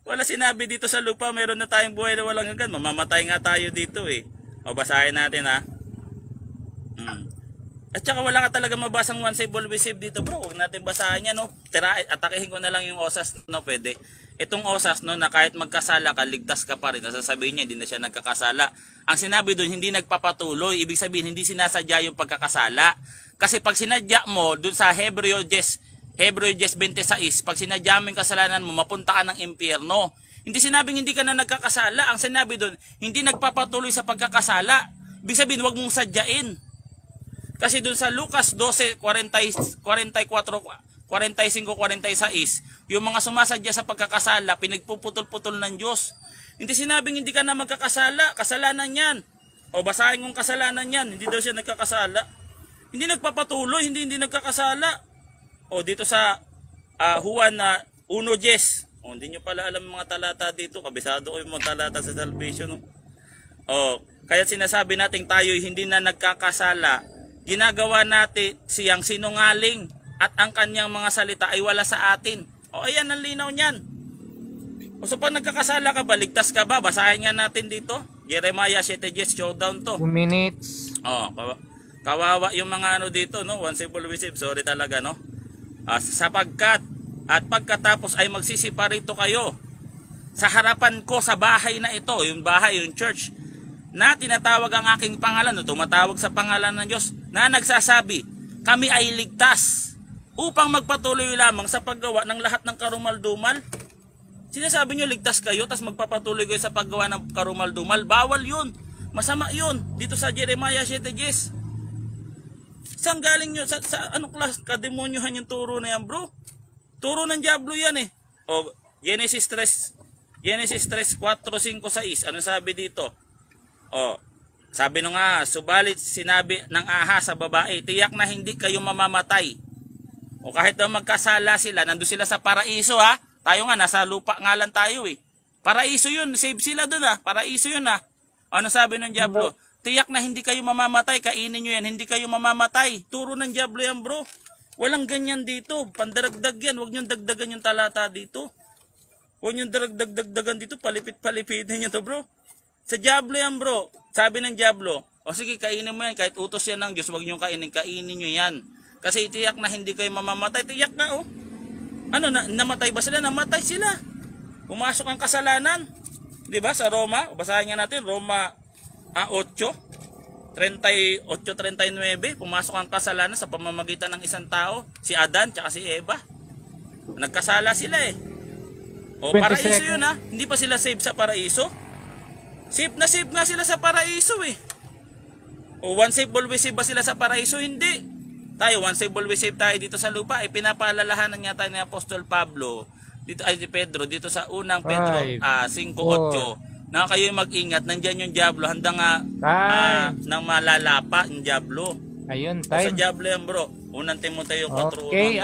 Wala sinabi dito sa lupa, meron na tayong buhay na walang hanggan, mamamatay nga tayo dito O basahin natin At saka wala ka talaga mabasang one save always save dito bro. Huwag natin basahin yan atakihin ko na lang yung osas pwede. Itong osas na kahit magkasala ka, ligtas ka pa rin. Nasasabihin niya hindi na siya nagkakasala. Ang sinabi doon hindi nagpapatuloy. Ibig sabihin hindi sinasadya yung pagkakasala. Kasi pag sinadya mo doon sa Hebreo 10:26, pag sinadya mo yung kasalanan mo, mapunta ka ng impyerno. Hindi sinabing hindi ka na nagkakasala. Ang sinabi doon hindi nagpapatuloy sa pagkakasala. Ibig sabihin huwag mong sadyain. Kasi dun sa Lucas 12:45-46, yung mga sumasadya sa pagkakasala, pinagpuputol-putol ng Diyos. Hindi sinabing hindi ka na magkakasala, kasalanan yan. O basahin kong kasalanan yan, hindi daw siya nagkakasala. Hindi nagpapatuloy, hindi nagkakasala. O dito sa Juan 1:10, hindi nyo pala alam mga talata dito, kabisado ko yung mga talata sa salvation. Kaya sinasabi natin tayo'y hindi na nagkakasala, ginagawa natin siyang sinungaling at ang kanyang mga salita ay wala sa atin. Ayan ang linaw niyan. So pag nagkakasala ka ba, ligtas ka ba? Basahin nga natin dito. Jeremiah 7:10, showdown to. 2 minutes. Kawawa yung mga dito, no? One save always save. Sorry talaga, no? Sapagkat at pagkatapos ay magsisiparito kayo sa harapan ko sa bahay na ito, yung bahay, yung church, na tinatawag ang aking pangalan, tumatawag sa pangalan ng Diyos, na nagsasabi, kami ay ligtas upang magpatuloy lamang sa paggawa ng lahat ng karumal-dumal. Sinasabi nyo ligtas kayo, tas magpapatuloy kayo sa paggawa ng karumal-dumal. Bawal yun. Masama yun. Dito sa Jeremiah 7:10. Saan galing nyo? Sa anong klas? Kademonyohan yung turo na yan, bro. Turo ng Diablo yan Genesis 3:4-5-6. Ano sabi dito? Sabi subalit sinabi ng ahas sa babae, tiyak na hindi kayo mamamatay. Kahit na magkasala sila, nandun sila sa paraiso Tayo nga, nasa lupa nga lang tayo Paraiso yun, save sila dun Paraiso yun Ano sabi ng Diablo? Tiyak na hindi kayo mamamatay, kainin nyo yan, hindi kayo mamamatay. Turo ng Diablo yan bro. Walang ganyan dito, pandaragdag yan, huwag nyo dagdagan yung talata dito. Huwag nyo dagdagan dito, palipit-palipitin nyo to bro. Sa Diablo yan bro. Sabi ng Diablo, sige kainin mo yan, kahit utos yan ng Diyos, huwag nyo kainin nyo yan. Kasi tiyak na hindi kayo mamamatay, tiyak na namatay ba sila? Namatay sila. Pumasok ang kasalanan. Diba sa Roma, basahin nga natin, Roma 8:38-39, pumasok ang kasalanan sa pamamagitan ng isang tao, si Adan tsaka si Eva. Nagkasala sila paraiso yun hindi pa sila save sa paraiso. Save na sila sa paraiso one save always save ba sila sa paraiso? Hindi. Tayo one save always save tayo dito sa lupa. Pinapaalalahanan niya tayo ni Apostol Pablo dito ay Pedro dito sa unang Pedro 5:8 na kayo mag-ingat, nandiyan yung Diablo handang nang malalapa yung Diablo. Ayun, sa Diablo yan bro. Unang Timoteo 4:1 okay,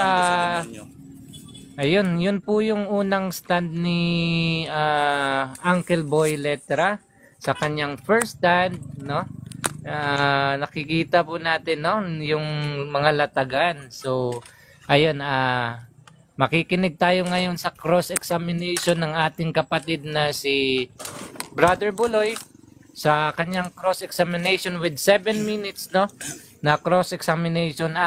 ayun, yun po yung unang stand ni Uncle Boy Letra sa kanyang first stand, no? Nakikita po natin, no, yung mga latagan. So, ayun, makikinig tayo ngayon sa cross-examination ng ating kapatid na si Brother Buloy sa kanyang cross-examination with 7 minutes, no? Na cross-examination.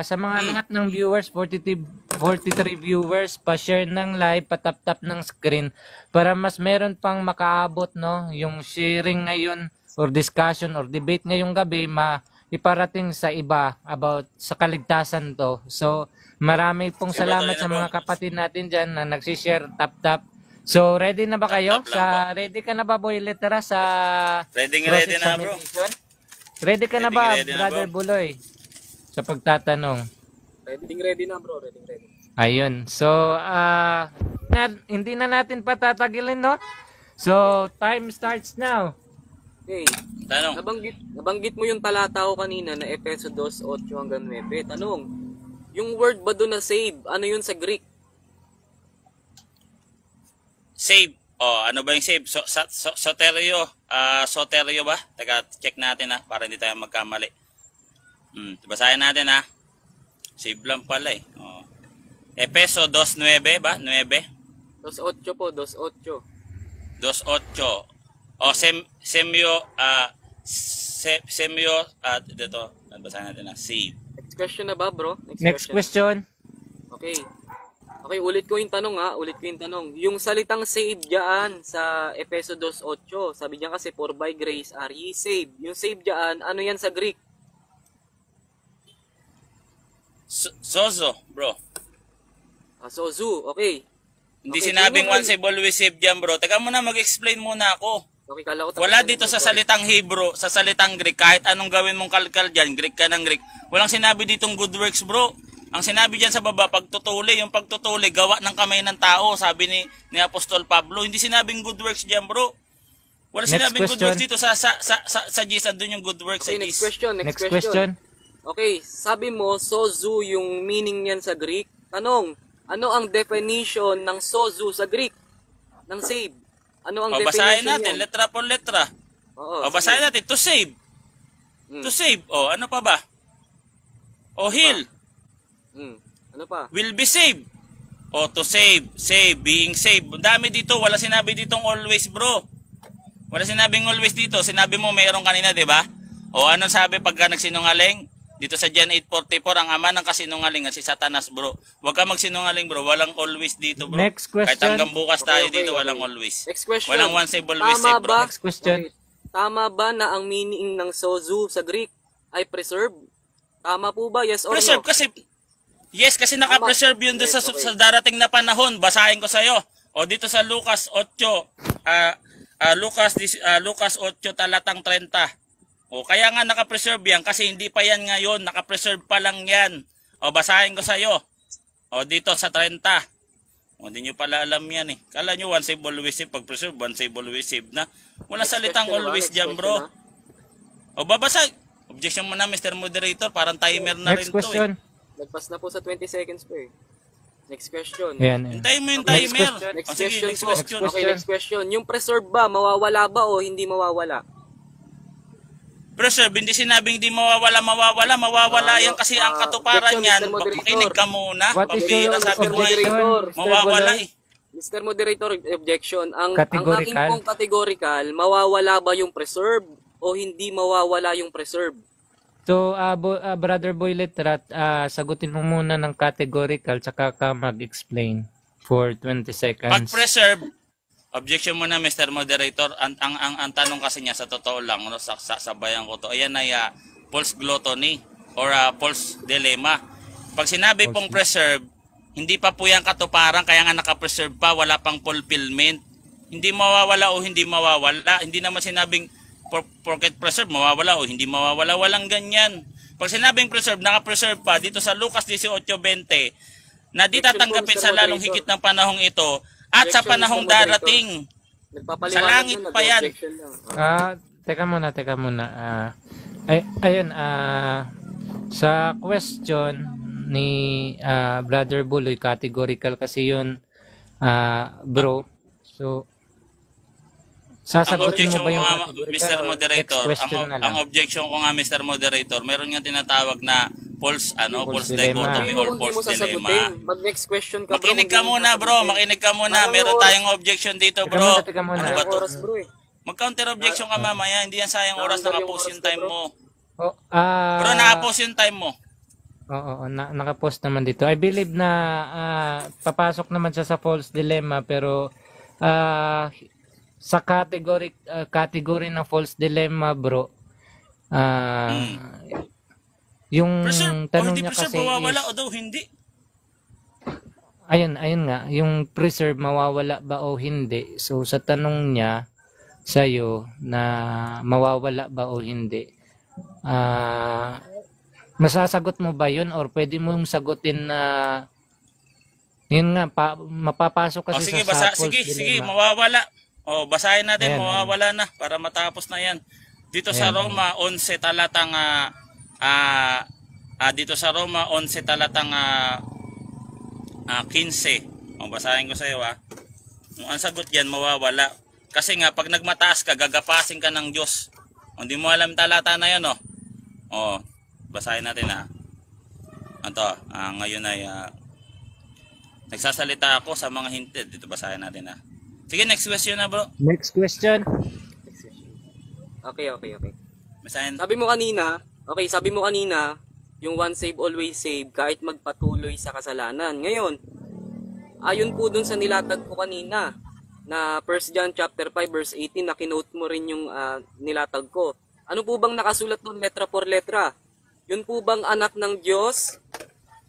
Sa mga lahat ng viewers, 43 viewers, pa-share ng live, patap-tap ng screen para mas meron pang makaabot, no? Yung sharing ngayon or discussion or debate ngayong gabi iparating sa iba about sa kaligtasan to. So, marami pong salamat sa mga kapatid natin dyan na nagsishare, tap-tap. So, ready na ba kayo? Ready ka na ba, Boy Letra, sa ready na bro. Ready ka na ba, Ready na, Brother bro? Buloy? Sa pagtatanong. Ready na bro, ready. Ayun. So, hindi na natin patatagilin, no? So, time starts now. Okay. Tanong. Nabanggit mo yung talata ko kanina na Efeso 2:8 hanggang 9. Tanong, yung word ba doon na save, ano yun sa Greek? Save. Oh, ano ba yung save? Soterio. Soterio ba? Teka, check natin para hindi tayo magkamali. Basahin natin Save lang pala eh. Oh. Efeso 2:9 ba? 9. 2:8 po, 2:8. 2:8. O semyo dito. Basahin natin save. Next question na ba, bro? Next question. Okay. Okay, ulit ko yung tanong Yung salitang save diyan sa Efeso 2:8, sabi diyan kasi for by grace are ye saved. Yung save diyan, ano yan sa Greek? Sozo, bro. Sozo, okay. Hindi Okay, sinabing sino- one save always save diyan, bro. Teka muna, mag-explain muna ako. Okay, kala ko Wala tapos dito na sa yung salitang Hebrew, sa salitang Greek, kahit anong gawin mong kalkal dyan, Greek ka ng Greek. Walang sinabi ditong good works, bro. Ang sinabi dyan sa baba, pagtutuli, yung pagtutuli, gawa ng kamay ng tao, sabi ni Apostol Pablo. Hindi sinabing good works dyan, bro. Wala Next sinabing good question. works dito sa Jesus, doon yung good works Okay, sa next Jesus. question. Next question. Okay, sabi mo, sozo yung meaning niyan sa Greek. Tanong, ano ang definition ng sozo sa Greek? Ng save. Ano ang O, definition basahin natin, niyan? letra por letra. Oo, O, basahin natin, to save. Mm. To save. O, ano pa ba? O, heal. Ano pa? Will be saved. O, to save, being saved. Ang dami dito, wala sinabi ditong always, bro. Wala sinabing always dito. Sinabi mo mayroong kanina, di ba? O, anong sabi pagka nagsinungaling? Dito sa John 8:44, ang ama ng kasinungalingan si Satanas, bro. Huwag ka magsinungaling, bro. Walang always dito, bro. Next question. Kahit hanggang bukas tayo Okay, dito, okay. walang always. Next question. Walang one save, always save, bro. Next question. Okay. Tama ba na ang meaning ng sozo sa Greek ay preserve? Tama po ba? Yes or Preserve no? kasi, yes, kasi naka-preserve yun doon Yes, sa, okay. sa darating na panahon. Basahin ko sa'yo. O, dito sa Lucas 8, Lucas 8 talatang 30. O, kaya nga naka-preserve yan kasi hindi pa yan ngayon, naka-preserve pa lang yan. O, basahin ko sa'yo. O, dito sa 30. O, hindi nyo pala alam yan eh. Kala nyo one save always save, pag preserve, one save always save na. Wala Next salitang question na ba? always Next dyan, question bro. na. O, babasa. Objection mo na, Mr. Moderator. Parang timer na Next rin to eh. question. Lagpas na po sa 20 seconds po eh. Next question. Ayan. Hintayin mo yung Next timer. question. Next O, sige, question next po. question. Okay, next question. Yung preserve ba, mawawala ba o hindi mawawala? Preserve, hindi sinabing di mawawala yan kasi ang katuparan objection, yan, Mr. Moderator. makinig ka muna. What is Pambira, your sabi ko nga, objection, Mr. mawawala Buloy? Mr. Moderator, objection. Ang Categorical? aking pong categorical, mawawala ba yung preserve o hindi mawawala yung preserve? So, Brother Boy Letrat, sagutin mo muna ng categorical tsaka ka mag-explain for 20 Pag seconds. preserve, objection muna Mr. Moderator, ang tanong kasi niya sa totoo lang, no, sabayan ko to, ayan ay false gluttony or false dilemma. Pag sinabi pong preserve, hindi pa po yan katuparan, kaya nga naka-preserve pa, wala pang fulfillment. Hindi mawawala o hindi mawawala. Hindi naman sinabing porket preserve, mawawala o hindi mawawala. Walang ganyan. Pag sinabing preserve, naka-preserve pa dito sa Lucas 18:20 na di tatanggapin sa lalong higit ng panahong ito at sa panahong darating. Sa langit pa yan. Teka muna. Ayun, sa question ni Brother Buloy, categorical kasi yun, bro. So, Ang sasagutin objection mo ba ko yung nga, categorical? Mr. Moderator, Next question na lang. ang objection ko nga, Mr. Moderator, meron nga tinatawag na false False dichotomy dilemma. or false dilemma. Mag next question ka, bro. Makinig ka muna, bro. Makinig ka muna. Meron tayong objection dito, bro. Teka muna. Ano ba to? Oras, bro, eh. Mag-counter objection ka mamaya. Hindi yan sayang oras. Nakapost yung time mo. Oh, Bro, nakapost yung time mo. Oo, nakapost naman dito. I believe na papasok naman siya sa false dilemma, pero sa category ng false dilemma, bro, yung Preserve. O tanong hindi niya preserve, kasi mawawala is, o daw hindi. ayun nga, yung preserve mawawala ba o hindi. So sa tanong niya sa'yo na mawawala ba o hindi, Masasagot mo ba yun or pwede mong sagutin na yun nga, mapapasok O kasi sige, sa sige, false sige, dilemma. mawawala. O basahin natin, Ayan, mawawala na para matapos na 'yan. Dito sa Ayan. Roma 11 talatang dito sa Roma 11 talatang 15. O basahin ko sa iyo ang sagot diyan mawawala. Kasi nga pag nagmataas ka, gagapasin ka ng Diyos. O, hindi mo alam talata na 'yon, O, basahin natin Ito, ngayon ay nagsasalita ako sa mga hinted. Dito basahin natin Sige, next question na bro. Next question. Okay. Basahin. Sabi mo kanina, yung once save, always save, kahit magpatuloy sa kasalanan. Ngayon, ayon po dun sa nilatag ko kanina, na 1 John chapter 5 verse 18, na kinote mo rin yung nilatag ko. Ano po bang nakasulat dun letra por letra? Yun po bang anak ng Diyos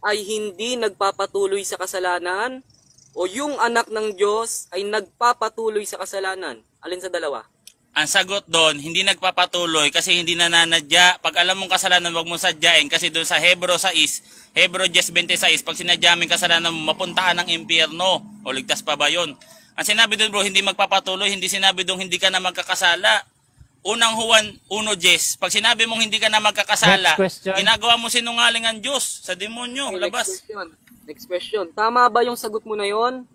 ay hindi nagpapatuloy sa kasalanan? O yung anak ng Diyos ay nagpapatuloy sa kasalanan? Alin sa dalawa? Ang sagot doon, hindi nagpapatuloy kasi hindi nananadya. Pag alam mong kasalanan, wag mong sadyain kasi doon sa Hebro 10:26, pag sinadya mo yung kasalanan mo, mapunta ka ng impyerno. O ligtas pa ba yun? Ang sinabi doon bro, hindi magpapatuloy, hindi sinabi doon hindi ka na magkakasala. Unang Juan 1:10, pag sinabi mong hindi ka na magkakasala, Next question. ginagawa mo sinungaling ang Diyos sa demonyo, Okay, labas. Next question. Tama ba yung sagot mo na yon?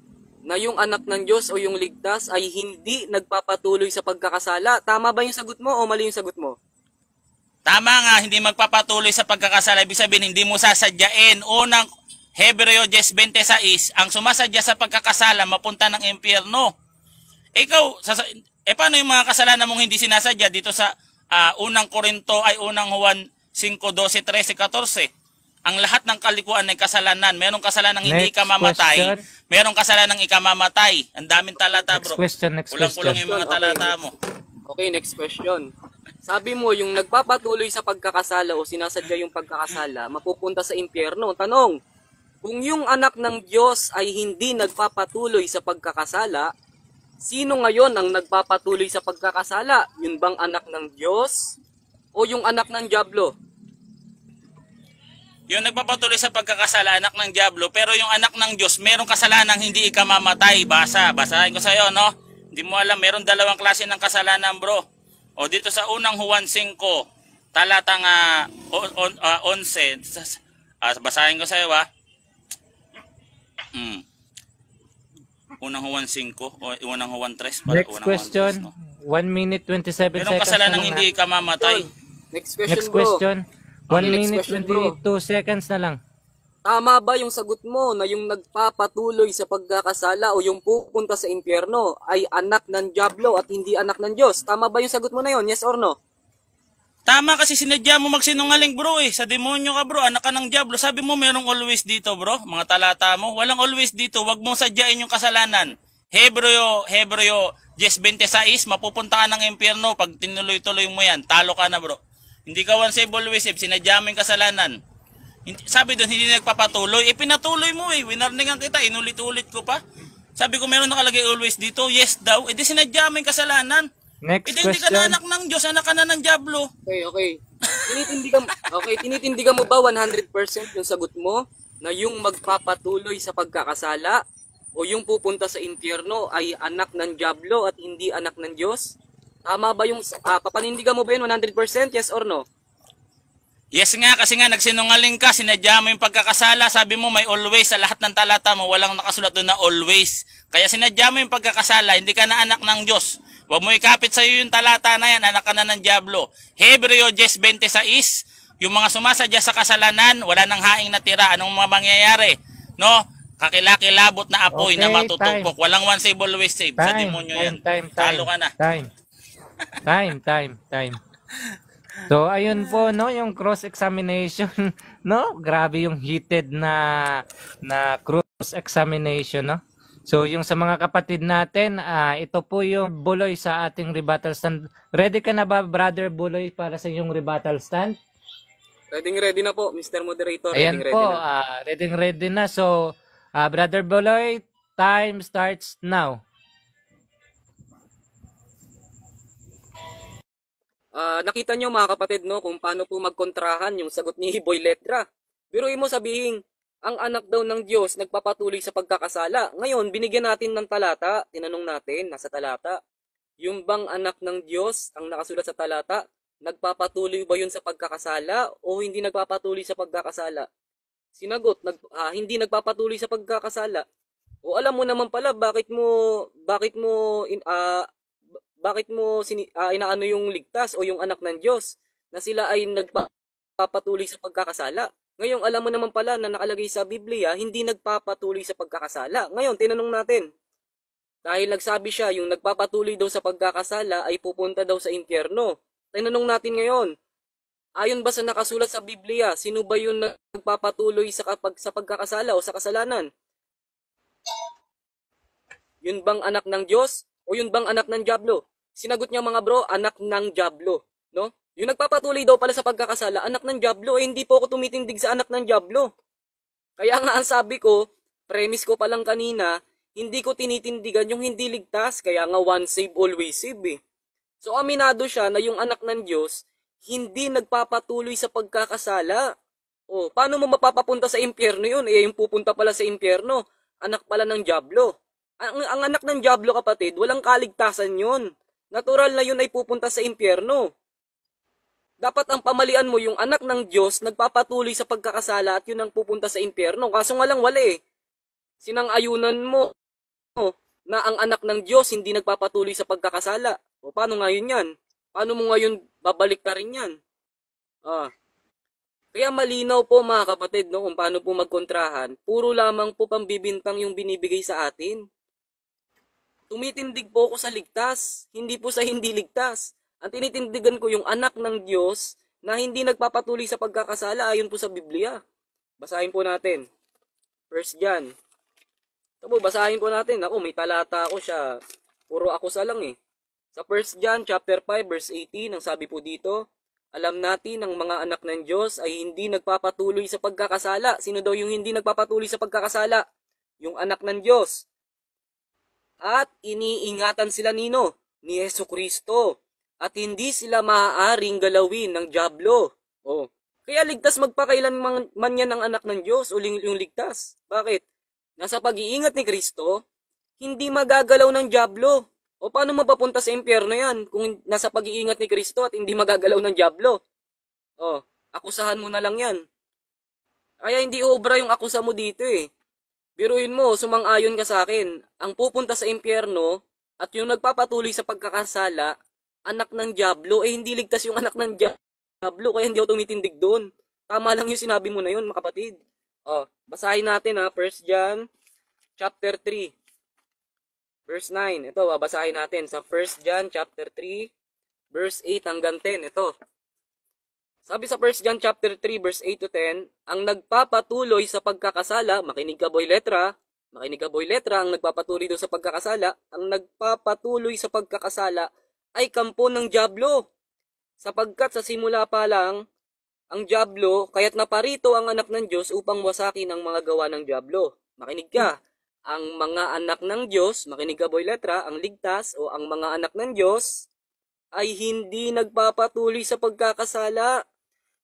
Na yung anak ng Diyos o yung ligtas ay hindi nagpapatuloy sa pagkakasala? Tama ba yung sagot mo o mali yung sagot mo? Tama nga, hindi magpapatuloy sa pagkakasala. Ibig sabihin, hindi mo sasadyain. Unang Hebreo 10:26, ang sumasadya sa pagkakasala, mapunta ng impyerno. Ikaw, paano yung mga kasalanan mong hindi sinasadya dito sa unang Korinto ay unang Juan 5:12, 13, 14? Ang lahat ng kalikuan ay kasalanan. Merong kasalanan hindi Next ka mamatay. question. Merong kasalanan ikamamatay. Ang daming talata, Next bro. question. Kulang-kulang yung mga talata mo. Okay, next question. Sabi mo, yung nagpapatuloy sa pagkakasala o sinasadya yung pagkakasala, mapupunta sa impyerno. Tanong, kung yung anak ng Diyos ay hindi nagpapatuloy sa pagkakasala, sino ngayon ang nagpapatuloy sa pagkakasala? Yun bang anak ng Diyos o yung anak ng Diablo? Yung nagpapatuloy sa pagkakasala, anak ng Diablo, pero yung anak ng Diyos, merong kasalanang hindi ikamamatay. Basahin ko sa'yo, no? Hindi mo alam, meron dalawang klase ng kasalanan, bro. O dito sa unang Juan 5, talatang 11, basahin ko sa'yo, Unang Juan 5, o unang Juan 3. Next Unang question. Juan 3, no? 1 minute 27 Merong seconds kasalanang na lang, hindi ikamamatay. Next question, Next bro. question. 1 Next minute question, bro. 22 seconds na lang. Tama ba yung sagot mo na yung nagpapatuloy sa pagkakasala o yung pupunta sa impyerno ay anak ng Diablo at hindi anak ng Diyos? Tama ba yung sagot mo na yon? Yes or no? Tama kasi sinadya mo magsinungaling bro sa demonyo ka bro, anak ka ng Diablo. Sabi mo merong always dito bro, mga talata mo. Walang always dito, wag mong sadyain yung kasalanan. Hebreo 10:26, mapupunta ka ng impyerno pag tinuloy-tuloy mo yan. Talo ka na bro. Hindi ka once save always save, sinadya mo yung kasalanan. Sabi doon, hindi nagpapatuloy. Pinatuloy mo winarningan kita, inulit-ulit ko pa. Sabi ko, meron nakalagay always dito. Yes daw. Di sinadya mo yung kasalanan. Next Hindi ka na question. anak ng Diyos, anak ka na ng Diablo. Okay. Tinitindigan mo ba 100% yung sagot mo na yung magpapatuloy sa pagkakasala o yung pupunta sa impyerno ay anak ng Diablo at hindi anak ng Diyos? Tama ba yung papanindigan mo ba yun 100%? Yes or no? Yes nga, kasi nga nagsinungaling ka, sinadya mo yung pagkakasala, sabi mo may always, sa lahat ng talata mo, walang nakasulat doon na always. Kaya sinadya mo yung pagkakasala, hindi ka na anak ng Diyos. Huwag mo ikapit sa iyo yung talata na yan, anak ka na ng Diablo. Hebreo 10:26, yung mga sumasadya sa kasalanan, wala nang haing natira. Anong mga mangyayari? No? Kakilakilabot na apoy na matutupok. Walang one save, always save. Sa demonyo yan. Talo ka na. Time. So, ayun po, no, yung cross-examination, no? Grabe yung heated na cross-examination, no? So, yung sa mga kapatid natin, ito po yung Buloy sa ating rebuttal stand. Ready ka na ba, Brother Buloy, para sa yung rebuttal stand? Ready na po, Mr. Moderator. Ayan Ready po, na. ready na. So, Brother Buloy, time starts now. Nakita nyo mga kapatid, no, kung paano po magkontrahan yung sagot ni Boy Letra. Biruin mo sabihin, ang anak daw ng Diyos nagpapatuloy sa pagkakasala. Ngayon, binigyan natin ng talata, tinanong natin, nasa talata, yung bang anak ng Diyos, ang nakasulat sa talata, nagpapatuloy ba yun sa pagkakasala o hindi nagpapatuloy sa pagkakasala? Sinagot, hindi nagpapatuloy sa pagkakasala. O alam mo naman pala inaano yung ligtas o yung anak ng Diyos na sila ay nagpapatuloy sa pagkakasala. Ngayon, alam mo naman pala na nakalagay sa Biblia, hindi nagpapatuloy sa pagkakasala. Ngayon, tinanong natin, dahil nagsabi siya, yung nagpapatuloy daw sa pagkakasala ay pupunta daw sa impyerno. Tinanong natin ngayon, ayon ba sa nakasulat sa Biblia, sino ba yung nagpapatuloy sa pagkakasala o sa kasalanan? Yun bang anak ng Diyos o yun bang anak ng Diablo? Sinagot niya mga bro, anak ng Diablo, no? Yung nagpapatuloy daw pala sa pagkakasala, anak ng Diablo, hindi po ako tumitindig sa anak ng Diablo. Kaya nga ang sabi ko, premise ko pa lang kanina, hindi ko tinitindigan yung hindi ligtas, kaya nga once save, always save eh. So aminado siya na yung anak ng Diyos, hindi nagpapatuloy sa pagkakasala. O, paano mo mapapapunta sa impyerno yun? Eh, yung pupunta pala sa impyerno, anak pala ng Diablo. Ang anak ng Diablo, kapatid, walang kaligtasan yun. Natural na yun ay pupunta sa impyerno. Dapat ang pamalian mo yung anak ng Diyos nagpapatuloy sa pagkakasala at yun ang pupunta sa impyerno. Kaso nga lang wala eh. Sinang-ayunan mo na ang anak ng Diyos hindi nagpapatuloy sa pagkakasala. O paano ngayon yan? Paano mo ngayon babalik ka rin yan? Kaya malinaw po mga kapatid, no, kung paano po magkontrahan. Puro lamang po pambibintang yung binibigay sa atin. Tumitindig po ako sa ligtas, hindi po sa hindi ligtas. Ang tinitindigan ko yung anak ng Diyos na hindi nagpapatuloy sa pagkakasala ayon po sa Biblia. Basahin po natin. 1 John. Ito po, basahin po natin. Ako, may talata ako siya. Puro ako sa lang eh. Sa 1 John chapter 5 verse 18, ang sabi po dito, alam natin ang mga anak ng Diyos ay hindi nagpapatuloy sa pagkakasala. Sino daw yung hindi nagpapatuloy sa pagkakasala? Yung anak ng Diyos. At iniingatan sila nino? Ni Jesucristo. At hindi sila maaaring galawin ng Diablo. Oh. Kaya ligtas magpakailan man yan ang anak ng Diyos o yung ligtas. Bakit? Nasa pag-iingat ni Kristo, hindi magagalaw ng Diablo. O paano mapapunta sa impyerno yan kung nasa pag-iingat ni Kristo at hindi magagalaw ng Diablo? Oh, akusahan mo na lang yan. Kaya hindi obra yung akusa mo dito eh. Biruin mo, sumang-ayon ka sa akin. Ang pupunta sa impyerno at yung nagpapatuloy sa pagkakasala, anak ng Diablo, eh hindi ligtas yung anak ng Diablo, kaya hindi ako tumitindig doon. Tama lang yung sinabi mo na yun, mga kapatid. Basahin natin 1 John chapter 3 verse 9. Ito, basahin natin sa 1 John chapter 3 verse 8 hanggang 10. Ito. Sabi sa 1 John chapter 3 verse 8 to 10, ang nagpapatuloy sa pagkakasala, makinig ka boy letra, ang nagpapatuloy doon sa pagkakasala, ang nagpapatuloy sa pagkakasala ay kampo ng Diablo. Sapagkat sa simula pa lang, ang Diablo, kaya't naparito ang anak ng Diyos upang wasakin ang mga gawa ng Diablo. Makinig ka. Ang mga anak ng Diyos, makinig ka boy letra, ang ligtas o ang mga anak ng Diyos ay hindi nagpapatuloy sa pagkakasala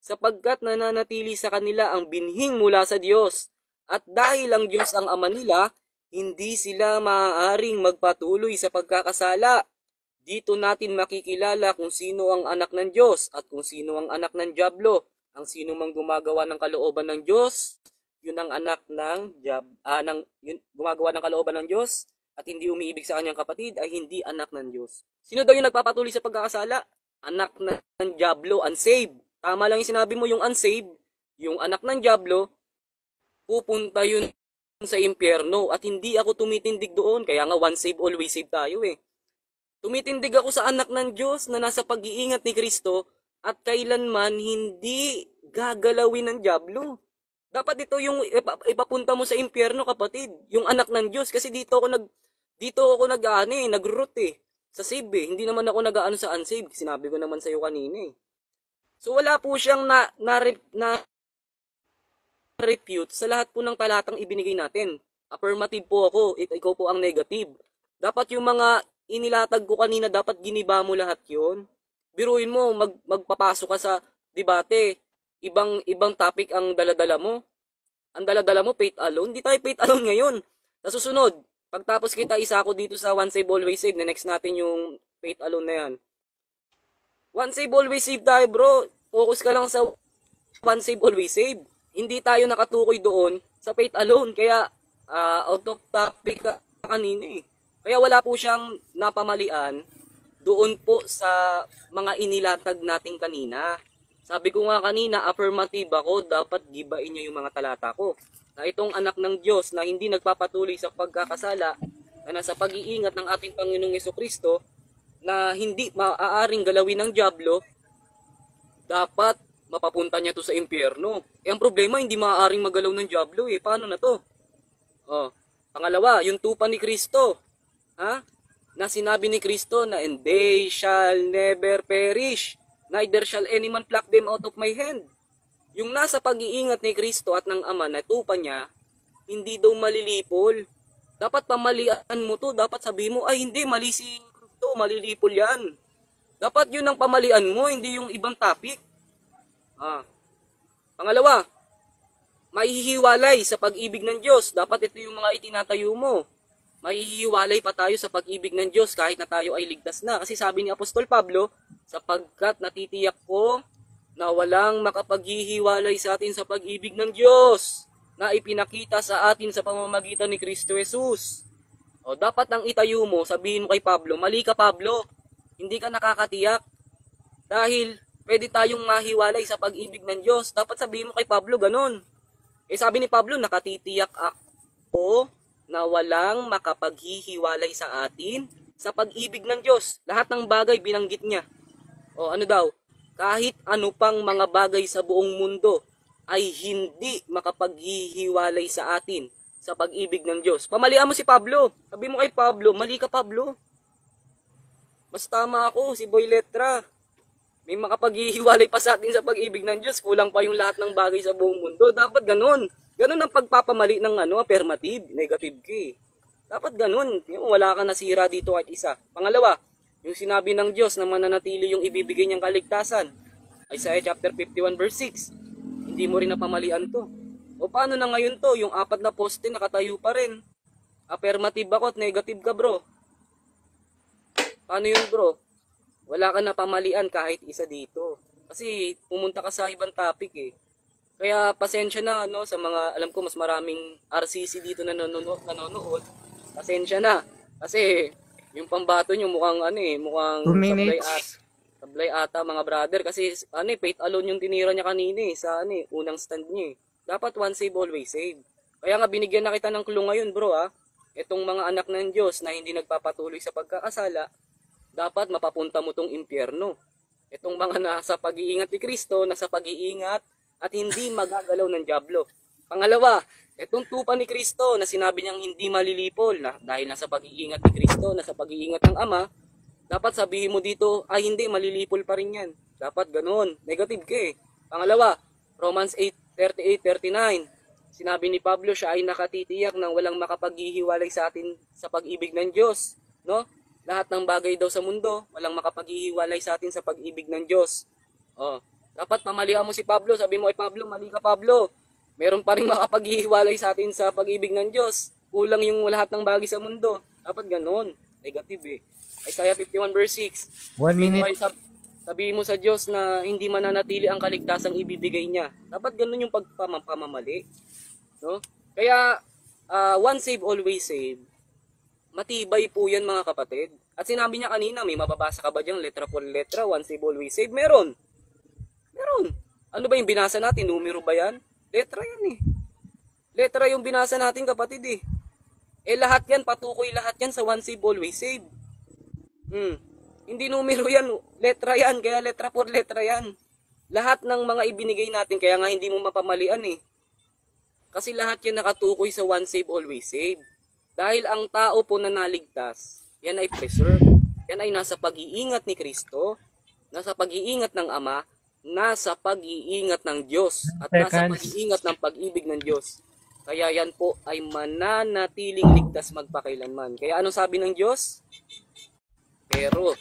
sapagkat nananatili sa kanila ang binhing mula sa Diyos. At dahil ang Diyos ang ama nila, hindi sila maaaring magpatuloy sa pagkakasala. Dito natin makikilala kung sino ang anak ng Diyos at kung sino ang anak ng Diablo. Ang sino mang gumagawa ng kalooban ng Diyos, yun ang anak ng gumagawa ng kalooban ng Diyos at hindi umiibig sa kanyang kapatid ay hindi anak ng Diyos. Sino daw yung nagpapatuloy sa pagkakasala? Anak ng Diablo, unsaved. Tama lang yung sinabi mo, yung unsaved, yung anak ng Diablo, pupunta yun sa impyerno at hindi ako tumitindig doon. Kaya nga once saved, always saved tayo eh. Tumitindig ako sa anak ng Diyos na nasa pag-iingat ni Kristo at kailanman hindi gagalawin ng Diablo. Dapat ito yung ipapunta mo sa impyerno, kapatid. Yung anak ng Diyos. Kasi dito ako nag-root eh. Sa save eh. Hindi naman ako nag-aano sa unsave. Sinabi ko naman sa'yo kanina eh. So wala po siyang na-refute sa lahat po ng talatang ibinigay natin. Affirmative po ako. Ikaw po ang negative. Dapat yung mga inilatag ko kanina, dapat giniba mo lahat yun. Biruin mo, magpapasok ka sa debate. Ibang topic ang daladala mo. Ang daladala mo, faith alone. Hindi tayo faith alone ngayon. Sa susunod, pagtapos kita, isa ako dito sa One Save Always Save. Next natin yung faith alone na yan. One Save Always Save tayo, bro. Focus ka lang sa One Save Always Save. Hindi tayo nakatukoy doon sa faith alone. Kaya, out of topic ka kanina eh. Kaya wala po siyang napamalian doon po sa mga inilatag natin kanina. Sabi ko nga kanina, affirmative ako, dapat gibain niya yung mga talata ko. Na itong anak ng Diyos na hindi nagpapatuloy sa pagkakasala, na nasa pag-iingat ng ating Panginoong Jesucristo, na hindi maaaring galawin ng dyablo, dapat mapapunta niya to sa impyerno. Eh, ang problema, hindi maaaring magalaw ng dyablo eh. Paano na to? Pangalawa, yung tupa ni Kristo. Na sinabi ni Kristo na, and they shall never perish, neither shall any man pluck them out of my hand. Yung nasa pag-iingat ni Kristo at ng Ama na tupa niya, hindi daw malilipol. Dapat pamalian mo to. Dapat sabihin mo, ay hindi, mali si Kristo, malilipol yan. Dapat yun ang pamalian mo, hindi yung ibang topic. Pangalawa, mahihiwalay sa pag-ibig ng Diyos. Dapat ito yung mga itinatayo mo. Mahihiwalay pa tayo sa pag-ibig ng Diyos kahit na tayo ay ligtas na. Kasi sabi ni Apostol Pablo, sapagkat natitiyak ko na walang makapaghihiwalay sa atin sa pag-ibig ng Diyos na ipinakita sa atin sa pamamagitan ni Kristo Jesus. Dapat ang itayo mo, sabihin mo kay Pablo, mali ka Pablo, hindi ka nakakatiyak. Dahil pwede tayong mahiwalay sa pag-ibig ng Diyos. Dapat sabihin mo kay Pablo, ganon. Sabi ni Pablo, nakatitiyak ako na walang makapaghihiwalay sa atin sa pag-ibig ng Diyos. Lahat ng bagay binanggit niya. Ano daw? Kahit ano pang mga bagay sa buong mundo ay hindi makapaghihiwalay sa atin sa pag-ibig ng Diyos. Pamalian mo si Pablo. Sabi mo kay Pablo, mali ka Pablo. Mas tama ako, si Boy Letra. May makapaghihiwalay pa sa atin sa pag-ibig ng Diyos. Kulang pa yung lahat ng bagay sa buong mundo. Dapat ganun. Ganun ang pagpapamali ng affirmative, negative key. Dapat ganun. Wala ka nasira dito at isa. Pangalawa, yung sinabi ng Diyos na mananatili yung ibibigay niyang kaligtasan. Isaiah chapter 51 verse 6. Hindi mo rin napamalian to. Paano na ngayon to? Yung 4 na poste nakatayo pa rin. Affirmative ako at negative ka bro. Paano yun bro? Wala ka napamalian kahit isa dito. Kasi pumunta ka sa ibang topic eh. Kaya pasensya na sa mga, alam ko mas maraming RCC dito na nanonood. Pasensya na. Kasi yung pambato nyo mukhang mukhang 2 minutes. sablay ata mga brother. Kasi faith alone yung tinira niya kanina sa unang stand niya eh. Dapat one save always save. Kaya nga binigyan na kita ng clue ngayon bro Itong mga anak ng Diyos na hindi nagpapatuloy sa pagkakasala, dapat mapapunta mo tong impyerno. Itong mga nasa pag-iingat ni Kristo, nasa pag-iingat at hindi magagalaw ng dyablo. Pangalawa, itong tupa ni Kristo na sinabi niyang hindi malilipol na dahil nasa pag-iingat ni Kristo, nasa pag-iingat ng Ama, dapat sabihin mo dito, ay hindi, malilipol pa rin yan. Dapat ganun. Negative ka eh. Pangalawa, Romans 8:38-39. Sinabi ni Pablo, siya ay nakatitiyak ng walang makapaghihiwalay sa atin sa pag-ibig ng Diyos. Lahat ng bagay daw sa mundo, walang makapaghihiwalay sa atin sa pag-ibig ng Diyos. Dapat pamalihan mo si Pablo. Sabi mo, Pablo, mali ka Pablo. Meron pa rin makapaghihiwalay sa atin sa pag-ibig ng Diyos. Kulang yung lahat ng bagay sa mundo. Dapat ganon. Negative eh. Isaiah 51 verse 6. 1 minute. Sabihin mo sa Diyos na hindi mananatili ang kaligtasang ibibigay niya. Dapat ganon yung pagpamamali. Kaya, one save, always save. Matibay po yan mga kapatid. At sinabi niya kanina, may mababasa ka ba dyan, letra por letra, one save, always save? Meron. Ano ba yung binasa natin? Numero ba yan? Letra yan eh. Letra yung binasa natin kapatid eh. Lahat yan, patukoy lahat yan sa one save, always save. Hindi numero yan, letra yan, kaya letra por letra yan. Lahat ng mga ibinigay natin, kaya nga hindi mo mapamalian eh. Kasi lahat yan nakatukoy sa one save, always save. Dahil ang tao po na naligtas, yan ay preserved. Yan ay nasa pag-iingat ni Kristo, nasa pag-iingat ng Ama, nasa pag-iingat ng Diyos, at nasa pag-iingat ng pag-ibig ng Diyos. Kaya yan po ay mananatiling ligtas magpakailanman. Kaya anong sabi ng Diyos? Pero,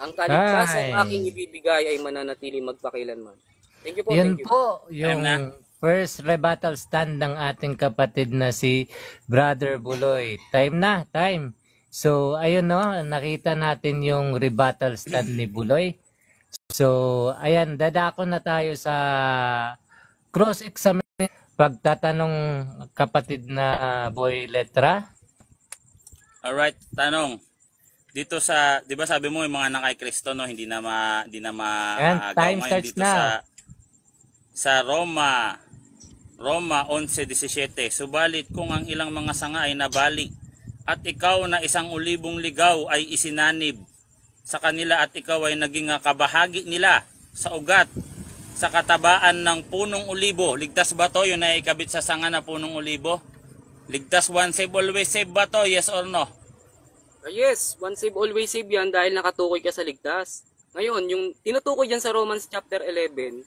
ang kaligtasan Ay. aking ibibigay ay mananatili magpakilanman. Thank you po, Yun thank you. po yung Ayun na. first rebuttal stand ng ating kapatid na si Brother Buloy. Time na, time. So, ayun no, nakita natin yung rebuttal stand ni Buloy. So, ayan, dadako na tayo sa cross-examination. Pagtatanong kapatid na Boy Letra. Alright, tanong. Dito sa, 'di ba sabi mo yung mga anak kay Kristo no, hindi na And time ngayon starts dito now. sa Roma 11:17. Subalit kung ang ilang mga sanga ay nabali at ikaw na isang ulibong ligaw ay isinanib sa kanila at ikaw ay naging kabahagi nila sa ugat sa katabaan ng punong ulibo. Ligtas ba to yun na ikabit sa sanga na punong ulibo? Ligtas, one save always save ba to? Yes or no? Yes, one save always save yan dahil nakatukoy ka sa ligtas. Ngayon, yung tinutukoy dyan sa Romans chapter 11,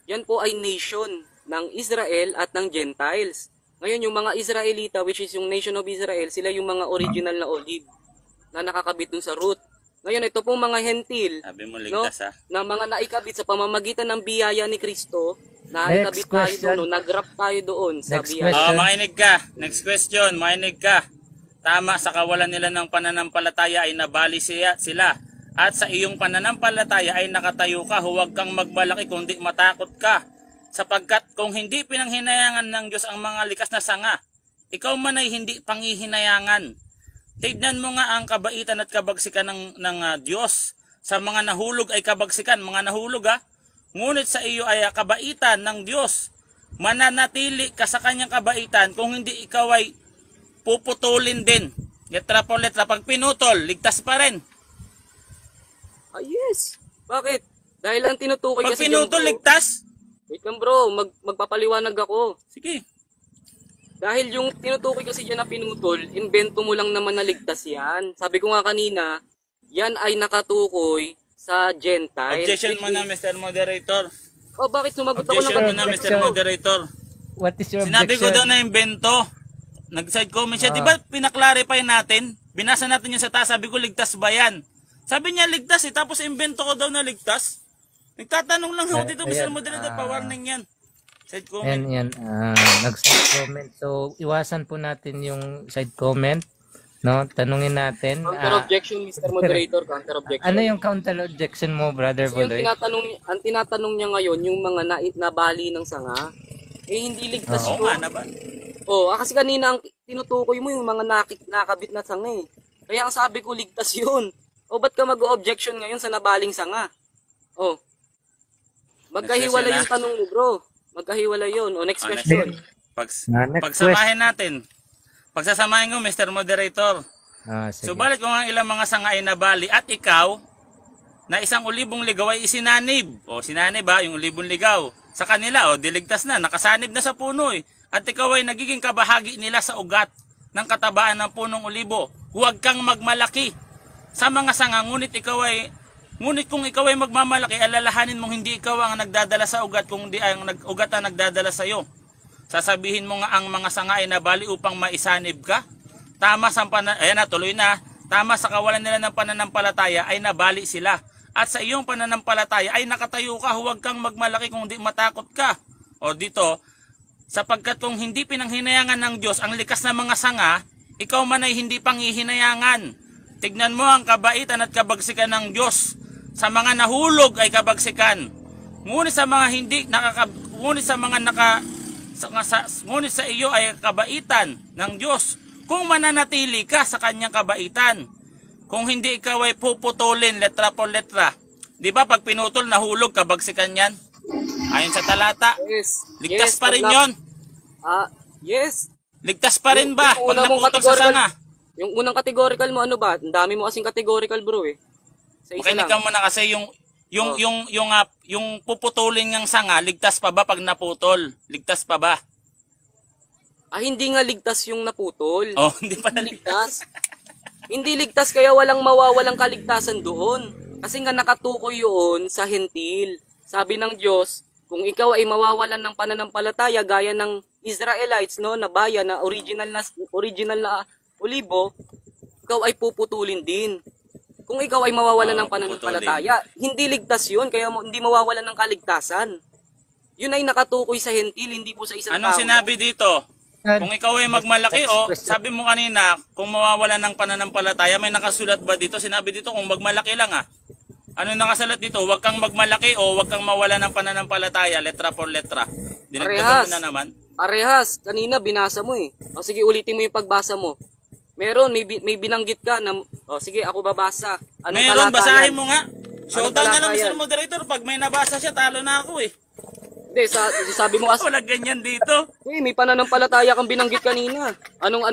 yan po ay nation ng Israel at ng Gentiles. Ngayon, yung mga Israelita, which is yung nation of Israel, sila yung mga original na olive na nakakabit dun sa root. Ngayon, ito pong mga hentil, Sabi mo no, ligtas ha? na mga naikabit sa pamamagitan ng biyaya ni Kristo, Next naikabit tayo question. doon, nag-wrap tayo doon sa Next biyaya. question. Makinig ka. Next question, makinig ka. Tama, sa kawalan nila ng pananampalataya ay nabali sila. At sa iyong pananampalataya ay nakatayo ka, huwag kang magmalaki kundi matakot ka. Sapagkat kung hindi pinanghinayangan ng Diyos ang mga likas na sanga, ikaw man ay hindi panghihinayangan. Tignan mo nga ang kabaitan at kabagsikan ng Diyos. Sa mga nahulog ay kabagsikan, mga nahulog ha. Ngunit sa iyo ay kabaitan ng Diyos. Mananatili ka sa kanyang kabaitan kung hindi ikaw ay puputulin din. Letra po letra. Pag pinutol, ligtas pa rin. Ah, yes. Bakit? Dahil ang tinutukoy Pag kasi pinutol, dyan, bro, ligtas. wait lang bro, magpapaliwanag ako. Sige. Dahil yung tinutukoy kasi dyan na pinutol, invento mo lang naman na ligtas yan. Sabi ko nga kanina, yan ay nakatukoy sa Gentiles. Objection mo na, Mr. Moderator. Oh, bakit sumagot ako Objection mo ng na, Mr. Objection. Moderator. What is your Sinabi ko objection? daw na invento. Nag-side comment siya. Di ba pinaklarify natin? Binasa natin yung sa taas. Sabi ko, ligtas ba yan? Sabi niya, ligtas eh. Tapos invento ko daw na ligtas. Nagtatanong lang ako dito, Mr. Ayan, Moderator. Pa-warning yan. Side comment. Yan. Nag-side comment. So, iwasan po natin yung side comment. No? Tanungin natin. counter-objection, Mr. Moderator, counter-objection. Ano yung counter objection mo, Brother Kasi Buloy? ang tinatanong niya ngayon, yung mga nabali ng sanga, eh hindi ligtas Oo yun. nga naman. Oh, kasi kanina ang tinutukoy mo yung mga nakabit na sanga eh. Kaya ang sabi ko, ligtas yun. O ba't ka mag-objection ngayon sa nabaling sanga? Oh. Magkahiwalay yung tanong mo, bro. Magkahiwalay yun. O, next question. Next Pagsamahin natin. Pagsasamahin ko, Mr. Moderator. Sige. Subalit kung ang ilang mga sanga ay nabali at ikaw, na isang ulibong ligaw ay isinanib. O, sinanib ha, yung ulibong ligaw. Sa kanila, o, diligtas na, nakasanib na sa puno eh. At ikaw ay nagiging kabahagi nila sa ugat ng katabaan ng punong ulibo. Huwag kang magmalaki sa mga sanga, ngunit kung ikaw ay magmamalaki, alalahanin mong hindi ikaw ang nagdadala sa ugat, kung di ang ugat ang nagdadala sa iyo. Sasabihin mo nga ang mga sanga ay nabali upang maisanib ka. Tama sa tuloy na. Tama sa kawalan nila ng pananampalataya ay nabali sila. At sa iyong pananampalataya ay nakatayo ka, huwag kang magmalaki kung di matakot ka. O dito, sapagkat kung hindi pinanghinayangan ng Diyos ang likas na mga sanga, ikaw man ay hindi panghihinayangan. Tignan mo ang kabaitan at kabagsikan ng Diyos. Sa mga nahulog ay kabagsikan. Ngunit sa mga hindi ngunit sa iyo ay kabaitan ng Diyos. Kung mananatili ka sa kanyang kabaitan. Kung hindi ikaw ay puputulin letra por letra. Di ba pag pinutol nahulog kabagsikan yan? Ayon sa talata. Yes. Ligtas Yes, pa rin pag na- yon. Yes. Ligtas pa rin ba? Yung Pag una mong naputol sa categorical- sanga. Yung unang categorical mo, ano ba? Ang dami mo kasing categorical, bro eh. Sa isa Makinig lang. ka muna kasi yung puputulin ng sanga, ligtas pa ba pag naputol? Ligtas pa ba? Hindi nga ligtas yung naputol. Oh, hindi pa naligtas. Ligtas. Hindi ligtas kaya walang mawawalang kaligtasan doon. Kasi nga nakatukoy yun sa hentil. Sabi ng Diyos, kung ikaw ay mawawalan ng pananampalataya gaya ng Israelites, no, na bayan na original na olibo, ikaw ay puputulin din. kung ikaw ay mawawalan ng pananampalataya, hindi ligtas yun, kaya hindi mawawalan ng kaligtasan. Yun ay nakatukoy sa hentil, hindi po sa isang Anong tao. sinabi dito? Kung ikaw ay magmalaki, o sabi mo kanina, kung mawawalan ng pananampalataya, may nakasulat ba dito? Sinabi dito kung magmalaki lang ah. Ano nakasalat dito? Huwag kang magmalaki o huwag kang mawala ng pananampalataya, letra por letra. Dinagdagan mo na naman. Parehas, kanina binasa mo eh. O sige, ulitin mo yung pagbasa mo. Meron, may binanggit ka na, o sige, ako babasa. Anong Meron, talata basahin yan? mo nga. Showdown na lang, talata Mr. yan? Moderator. Pag may nabasa siya, talo na ako eh. Hindi, sabi mo Wala ganyan dito. may pananampalataya kang binanggit kanina. Anong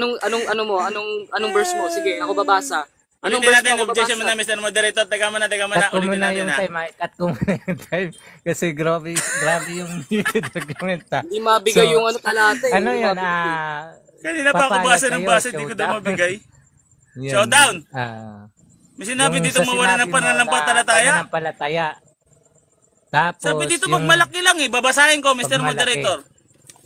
verse mo? Sige, ako babasa. Anong Ulitin verse natin, mo ako objection mo babasa? na, Mr. Moderator. Teka muna. Cut ko Ulitin muna natin yung ha. time. Cut ko muna yung time. Kasi grabe yung document ha. Hindi mabigay So, yung talata eh. Ano Hindi yun? mabigay. Kanina pa ako Papayag basa ng kayo, basa, hindi ko na showdown. mabigay. Yun. Showdown. May sinabi Yung dito sa mawala ng sinabi mo na pananampalataya. pananampalataya. Tapos, Sabi dito yung magmalaki lang eh. Babasahin ko, Mr. Pagmalaki. Moderator.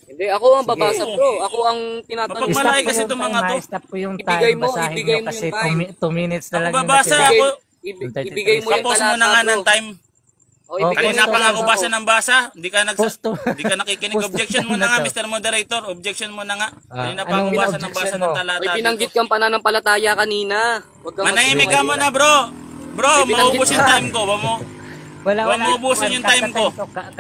Hindi, ako ang babasa Sige. bro. Ako ang tinatanong. Mapagmalaki Stop kasi po yung itong mga time, to. ha? Stop po yung Ibigay time. mo, Basahin ibigay nyo mo kasi yung time. 2 minutes na Ako lang yung babasa, natira. ako. Ibigay mo yung Tapos mo na nga ng time. ibigay Kanina mo pa nga yung ako basa ng basa. Hindi ka Posto. hindi ka nakikinig. Posto Objection mo na na nga, to. Mr. Moderator. Objection mo na nga. Kanina pa anong ako basa ng objection basa mo? ng talata. May binanggit dito. kang pananampalataya kanina. Huwag kang Manahimik ka muna, bro. Bro, May binanggit maubos yung ka. time ko. Wala, Huwag mo ubusin yung time ko.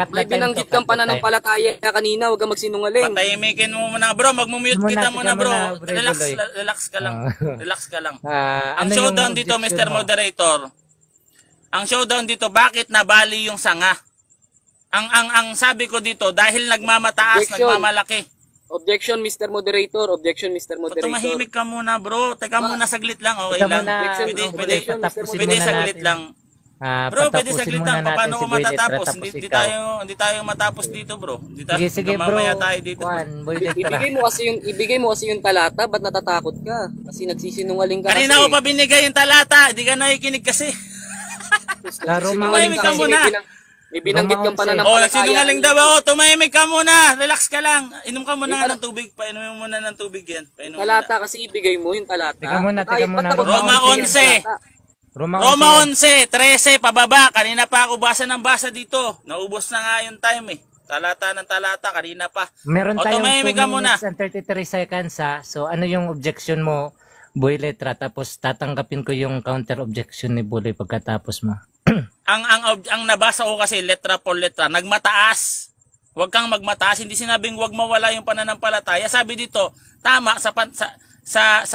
May binanggit kang pananampalataya kanina. Huwag kang magsinungaling. Patahimikin mo muna, bro. Magmumute kita muna, bro. Relax, Buloy. relax ka lang. Relax ka lang. Ano Ang showdown dito, Mr. Moderator. Ang showdown dito, bakit nabali yung sanga? Ang sabi ko dito, dahil nagmamataas, Objection. nagmamalaki. Objection, Mr. Moderator. Objection, Mr. Moderator. Tumahimik ka muna, bro. Teka muna saglit lang, okay Teka lang. muna, Pwede tapusin pwede muna saglit natin. lang. Bro, pwede Patapusin saglit muna lang. natin Paano si ko Boy Letra, matatapos? tapos Hindi ikaw. hindi tayo matapos dito, bro. Sige bro. Mamaya tayo dito. Juan, Boy Letra. Ibigay mo kasi yung talata, ba't natatakot ka? Kasi nagsisinungaling ka Kanina ko pa binigay yung talata. Hindi ka nakikinig kasi. Tumahimik ka muna. May binanggit kang Oh, pananampalataya. nagsinungaling daw ako. Tumahimik ka muna. Relax ka lang. Inom ka muna nga ng tubig. Painumin mo muna ng tubig yan. Painumin mo na. Talata kasi ibigay mo yung talata. Teka muna. Roma 11. Roma 11, 13, pababa. Kanina pa ako basa ng basa dito. Naubos na nga yung time eh. Talata ng talata, kanina pa. Meron O, tayong 2 tumahimik ka muna. minutes and 33 seconds ha. So ano yung objection mo, Boy Letra? Tapos tatanggapin ko yung counter objection ni Boy pagkatapos mo. Ang nabasa ko kasi letra por letra, nagmataas. Huwag kang magmataas, hindi sinabing huwag mawala yung pananampalataya. Sabi dito, tama sa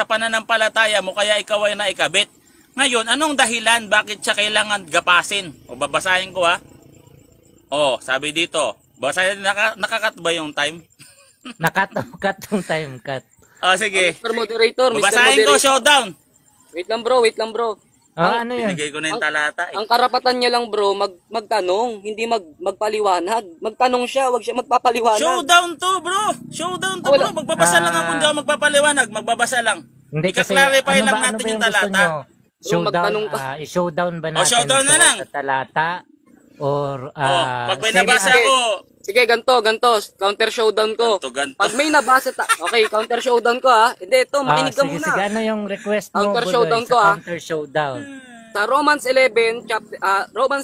pananampalataya mo kaya ikaw ay naikabit. Ngayon, anong dahilan bakit siya kailangan gapasin? O babasahin ko ha. O, sabi dito, basahin nakakat ba yung time? Cut yung time, cut. O sige. Mr. Moderator, Mr. Babasahin ko, Moderator. showdown. Wait lang bro. Ano yun? Binigay ko na yung talata eh. Ang karapatan niya lang bro, magtanong, hindi magpaliwanag. Magtanong siya, wag siya magpapaliwanag. Showdown to, bro. Showdown to, Wala. bro. Magbabasa lang ako, hindi ako magpapaliwanag. Magbabasa lang. Hindi kasi Ika-clarify lang ano natin ba yung gusto talata. nyo? Showdown, magtanong ka. i-showdown ba natin showdown na ito lang. sa talata? Or, Pag may nabasa Sige. ko, Sige, ganto, counter showdown ko. Ganto. Pag may nabasa okay, counter showdown ko ha. Hindi, ito, makinig ka sige, muna. sige, ano yung request mo, Counter Buloy, showdown sa ko, counter showdown? Sa Romans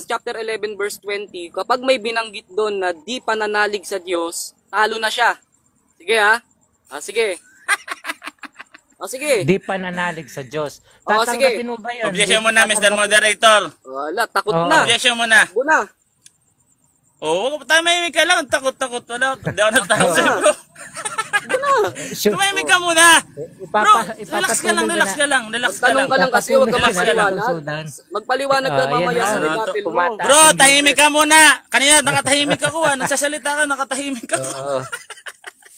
chapter 11 verse 20, kapag may binanggit doon na di pananalig sa Diyos, talo na siya. Sige ha. Sige. Sige. Di pa nanalig sa Diyos. Oo, sige. Tatanggapin mo ba yun? objection mo na, Mr. Moderator. Wala, takot Oo. na. Objection mo na. Buna. Oo, tumahimik ka lang. Takot-takot. Wala. Hindi ako natakot sa'yo, bro. Tumahimik ka muna. Bro, relax ka lang. Relax ka lang. Tanong ka lang kasi huwag ka Relax ka lang. magpaliwanag. Magpaliwanag ka Yan mamaya na, sa rebuttal mo. tumataas. Bro, tahimik ka muna. Kanina nakatahimik ako. Nagsasalita ka, nakatahimik ako.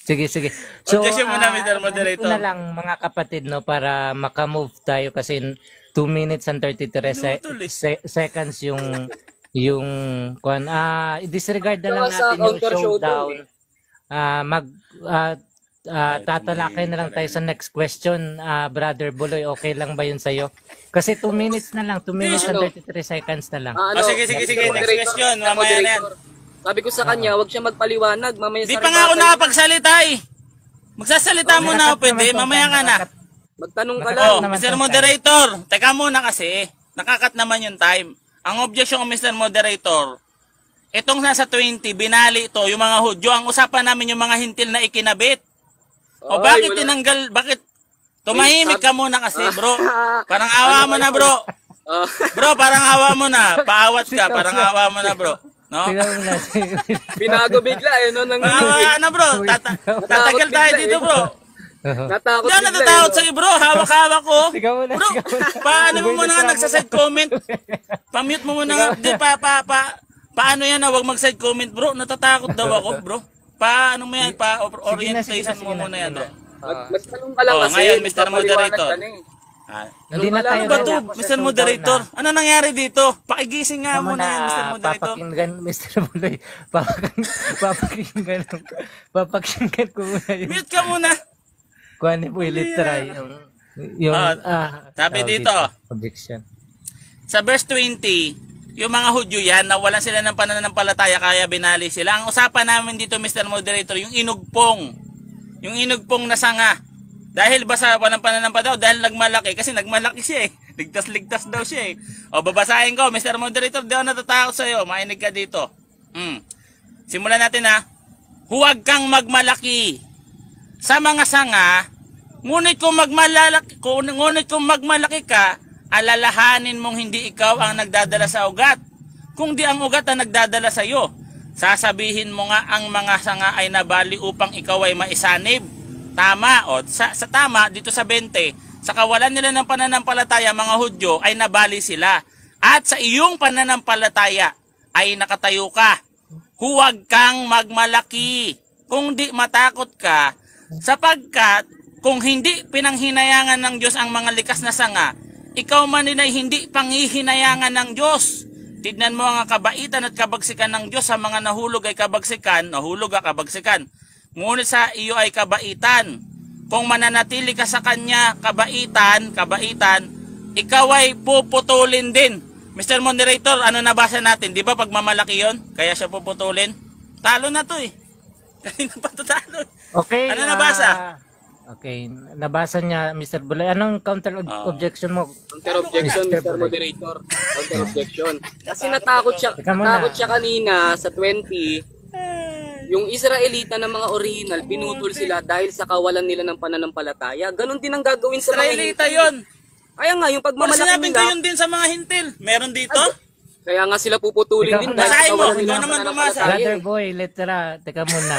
Sige. Objection muna, Mr. Ito Moderator. na lang mga kapatid no para makamove tayo kasi 2 minutes and 33 seconds yung kuan i-disregard na lang Sa natin yung counter showdown. showdown, Tatalakay na lang tayo sa next question, Brother Buloy. Okay lang ba yun sa'yo? Kasi 2 minutes na lang, 2 minutes and 33 seconds na lang. Sige. Next question. Mamaya na yan. Sabi ko sa kanya, huwag siya magpaliwanag. Mamaya Di sa pa nga ako rebuttal, nakapagsalita eh. Magsasalita muna ako pwede. Mamaya ka na. magtanong ka Baka- lang. Oh, Mr. Moderator. Teka muna kasi. Nakakat naman yung time. Ang objection ko, Mr. Moderator, itong nasa 20, binali ito, yung mga Hudyo. Ang usapan namin yung mga hintil na ikinabit. O bakit tinanggal, bakit? Tumahimik ka muna kasi, bro. Parang awa mo na, bro. Bro, parang awa mo na. Paawat ka, parang awa mo na, bro. No? Binago bigla eh, no? Awa na, bro. Tatagal tayo dito, bro. Natakot Hindi ako natatakot sa'yo, bro. Hawak-hawak ko. Bro, paano mo muna nga nagsaside comment? Pa-mute mo muna nga. Di, paano yan na wag mag-side comment, bro? Natatakot daw ako, bro. Paano mo yan? Pa-orientation mo muna yan, bro. Magtanong ka lang kasi. Ngayon, Mr. Moderator. Hindi na tayo Ano ba to, Mr. Moderator? Ano nangyari dito? Pakigising nga muna yan, Mr. Moderator. Papakinggan, Mr. Buloy. Papakinggan ko muna yun. Mute ka muna. Kuha ni po ilitry yung sabi dito, objection. sa verse 20, yung mga Hudyo yan, nawalan sila ng pananampalataya kaya binali sila. Ang usapan namin dito, Mr. Moderator, yung inugpong. Yung inugpong na sanga. Dahil ba sa walang pananampalataya? Dahil nagmalaki. Kasi nagmalaki siya eh. Ligtas-ligtas daw siya eh. O babasahin ko, Mr. Moderator, di ako natatakot sa'yo. Mainig ka dito. Simulan natin ha. Huwag kang magmalaki sa mga sanga, ngunit kung magmalaki ka, alalahanin mong hindi ikaw ang nagdadala sa ugat, kung di ang ugat ang nagdadala sa iyo. Sasabihin mo nga ang mga sanga ay nabali upang ikaw ay maisanib. Tama, o sa tama dito sa 20, sa kawalan nila ng pananampalataya, mga Hudyo ay nabali sila. At sa iyong pananampalataya ay nakatayo ka. Huwag kang magmalaki, kung di matakot ka, sapagkat kung hindi pinanghinayangan ng Diyos ang mga likas na sanga, ikaw man din ay hindi panghihinayangan ng Diyos. Tignan mo ang kabaitan at kabagsikan ng Diyos. Sa mga nahulog ay kabagsikan, nahulog ang kabagsikan. Ngunit sa iyo ay kabaitan. Kung mananatili ka sa Kanya, kabaitan, ikaw ay puputulin din. Mr. Moderator, ano nabasa natin? Di ba pagmamalaki yon? Kaya siya puputulin? Talo na to eh. Kanina pa to talo. Okay. Ano nabasa? Okay, nabasa niya, Mr. Buloy. Anong counter objection mo? Counter objection, Mr. Moderator. Counter objection. Kasi natakot siya kanina sa 20. Yung Israelita na mga original, pinutol sila dahil sa kawalan nila ng pananampalataya. Ganon din ang gagawin sa mga Israelita yon. Kaya nga, yung pagmamalaki Sinabing ko nila, yun din sa mga hintil. Meron dito? kaya nga sila puputulin din. Basahin mo, kawalan ikaw nila ng naman pananampalataya. Brother Boy, litera. Teka muna,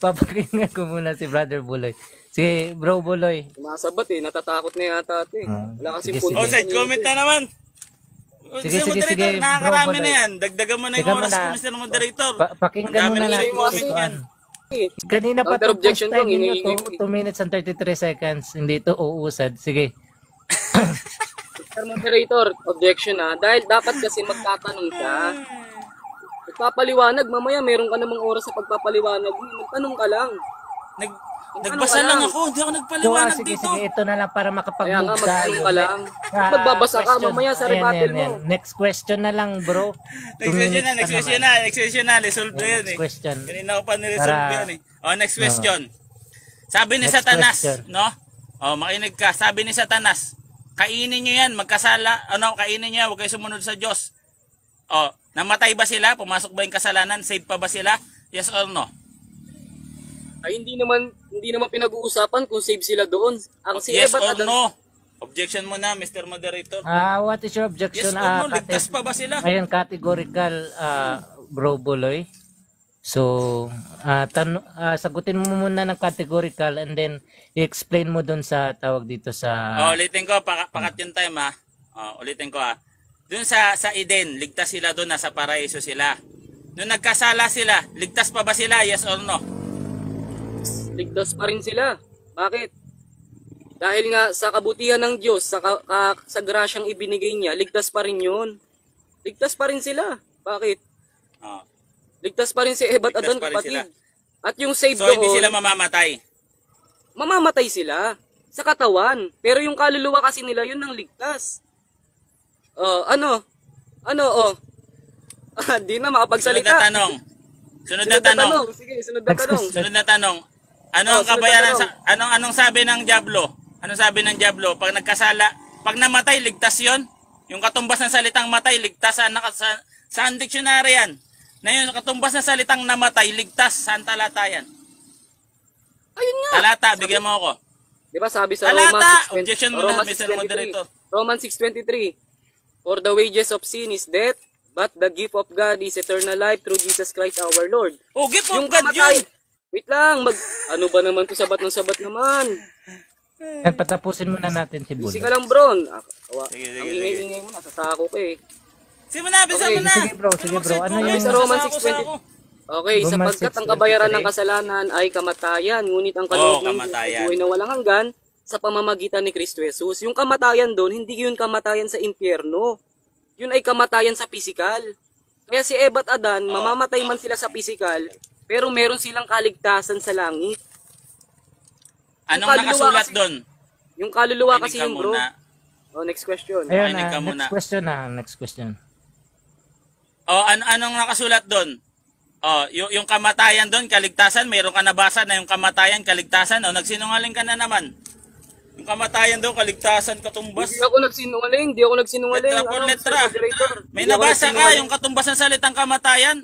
papakinggan ko muna si Brother Buloy. Si Bro Buloy. Sumasabat eh, natatakot na yata ate. Wala kasing Sige, punto. O, side comment na naman. Sige, Moderator, sige, nakakarami bro, na yan. Dagdagan mo na yung Teka oras muna. ko, Mr. Moderator. Pakinggan Ang muna dami na. na comment yan. Kanina pa Counter itong objection post time to, ninyo, hinihingi. 2 minutes and 33 seconds. Hindi ito uusad. Sige. Mr. Moderator, objection dahil dapat kasi magtatanong ka. Magpapaliwanag, mamaya meron ka namang oras sa pagpapaliwanag. Magtanong ka lang. Nagbasa ka lang lang? ako, hindi ako nagpaliwanag sige, dito. sige. Ito na lang para Kaya nga, makapag-move magtanong ka lang. Magbabasa ka mamaya sa rebuttal mo. Next question na lang, bro. Next question na. Resolve na yan eh. Next question. Kanina ko pa niresolve Para- yan eh. O, next question. Sabi ni Next Satanas, question. no? O, makinig ka. Sabi ni Satanas, kainin nyo yan, kainin nyo yan, huwag kayo sumunod sa Diyos. O, namatay ba sila? Pumasok ba yung kasalanan? Save pa ba sila? Yes or no? Ay hindi naman pinag-uusapan kung save sila doon. Ang si Yes Eva or at no? Objection mo na, Mr. Moderator. What is your objection? Yes or no? Ligtas pa ba sila? Ayun, categorical, Bro Buloy. So, sagutin mo muna ng categorical and then i-explain mo dun sa tawag dito sa... Ulitin ko, pakat yung time ha. Ulitin ko ha. Dun sa Eden, ligtas sila dun, nasa paraiso sila. Nung nagkasala sila, ligtas pa ba sila? Yes or no? ligtas pa rin sila. Bakit? Dahil nga sa kabutihan ng Diyos, sa grasyang ibinigay niya, ligtas pa rin yun. Ligtas pa rin sila. Bakit? Ligtas pa rin si Eva at Ligtas Adan, pa rin kapatid. sila. At yung save So doon, hindi sila mamamatay. mamamatay sila sa katawan. Pero yung kaluluwa kasi nila, yun ang ligtas. Di na makapagsalita. Sunod na tanong. Sunod na tanong. Sige, sunod na tanong. Sunod na tanong. Ano ang sunod na kabayaran tanong. anong sabi ng Diablo? Anong sabi ng Diablo? Pag nagkasala, Pag namatay, ligtas yon. Yung katumbas ng salitang matay, ligtas. Saan dictionary yan? Na yung katumbas ng salitang namatay, ligtas. Saan talata yan? Ayun nga. Talata, bigyan mo ako. Di ba sabi sa Talata! Romans 6:20 Objection mo na, Mr. Moderator. Romans 6:23. For the wages of sin is death, but the gift of God is eternal life through Jesus Christ our Lord. Oh, gift of Yung God kamatay. yun! Wait lang, ano ba naman to, sabat ng sabat naman. Yan, patapusin muna natin si Busy Buloy. ka lang, bro. Sige, Ang sige. ingay-ingay mo, nasasako ka eh. Sige mo na, bisa Okay, mo na. sige, bro, sige, bro. Ano Okay, yung- sa Romans Sasako, 6:20. sako. Okay, Romans sapagkat ang 6:23. kabayaran ng kasalanan ay kamatayan, ngunit ang kaloob ng Diyos ay kamatayan. buhay na walang hanggan sa pamamagitan ni Kristo Jesus. Yung kamatayan doon, hindi yun kamatayan sa impyerno. Yun ay kamatayan sa pisikal. Kaya si Eva at Adan, mamamatay man sila sa pisikal, pero meron silang kaligtasan sa langit. Anong kaluluwa nakasulat kasi- doon? Yung kaluluwa Kinig kasi ka yun, bro. muna. Oh, next question. Ayun Makinig ka na, muna. next question na, next question. Oh, anong nakasulat doon? Oh, yung kamatayan doon, kaligtasan, mayroon ka nabasa na yung kamatayan, kaligtasan, o nagsinungaling ka na naman. Yung kamatayan doon, kaligtasan, katumbas. Hindi ako nagsinungaling. Letra por letra. Mr. Moderator? May Hindi ako nabasa ka, nagsinungaling. yung katumbas ng salitang kamatayan.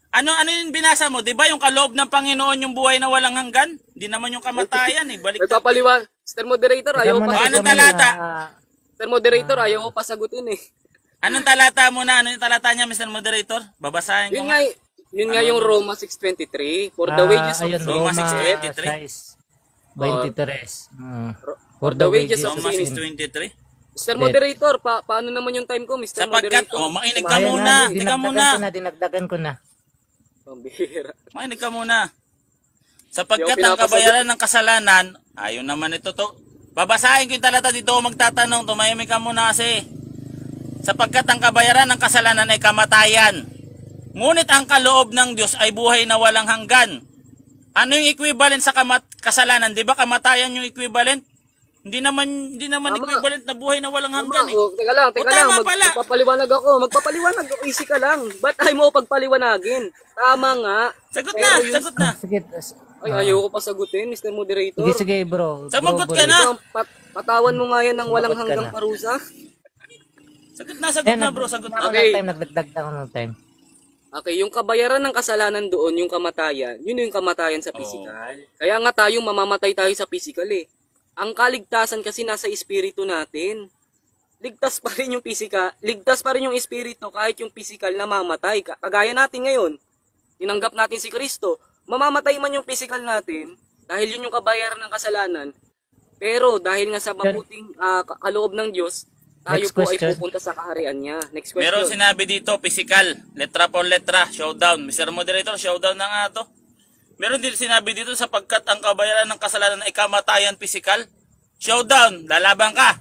Ano yung binasa mo? 'Di ba yung kaloob ng Panginoon yung buhay na walang hanggan? Hindi naman yung kamatayan eh. Balik. Nagpapaliwan. Mr. Moderator, ayaw Teka pa. muna, Ano teka talata? muna, Mr. Moderator, ayaw ko pa sagutin eh. Anong talata mo na? Ano yung talata niya, Mr. Moderator? Babasahin ko. Yun nga yung Roma 6:23. For the wages of ayun, sin Roma is 6:23. 23. For the wages of Roma sin. 6:23. Mr. Moderator, paano naman yung time ko, Mr. Sapagkat, Moderator? makinig ka muna. Tika muna. Dinagdagan ko na. Pambihira. Makinig ka muna. Sapagkat Hindi ang ako kabayaran ng kasalanan, ayun naman ito to. Babasahin ko yung talata dito ako magtatanong, tumahimik ka muna kasi. Sapagkat ang kabayaran ng kasalanan ay kamatayan. Ngunit ang kaloob ng Diyos ay buhay na walang hanggan. Ano yung equivalent sa kasalanan? Di ba kamatayan yung equivalent? Hindi naman Tama. equivalent na buhay na walang hanggan eh. Teka lang. tama pala. Magpapaliwanag ako. Easy ka lang. Ba't ayaw mo ako pagpaliwanagin? Tama nga. Sagot Pero na, yung- sagot na. Sige, Ay, ayaw ko pa sagutin, Mr. Moderator. sige, bro. Sabagot Bro, ka Buloy. na. Patawan mo nga yan ng walang Sumagot ka hanggang na. parusa. Sagot na bro, sagot na. Okay. Nagdagdag ako ng time. Okay, yung kabayaran ng kasalanan doon, yung kamatayan, yun yung kamatayan sa pisikal. Kaya nga tayong mamamatay tayo sa pisikal eh. Ang kaligtasan kasi nasa espiritu natin. Ligtas pa rin yung pisikal, ligtas pa rin yung espiritu kahit yung pisikal namamatay. Kagaya natin ngayon, tinanggap natin si Kristo. Mamamatay man yung pisikal natin dahil yun yung kabayaran ng kasalanan. Pero dahil nga sa mabuting kaloob ng Diyos, tayo Next po ay question. pupunta sa kaharian niya. Next question. Meron sinabi dito, physical, letra por letra, showdown. Mr. Moderator, showdown na nga to. Meron din sinabi dito, sapagkat ang kabayaran ng kasalanan ay kamatayan physical. Showdown, lalaban ka.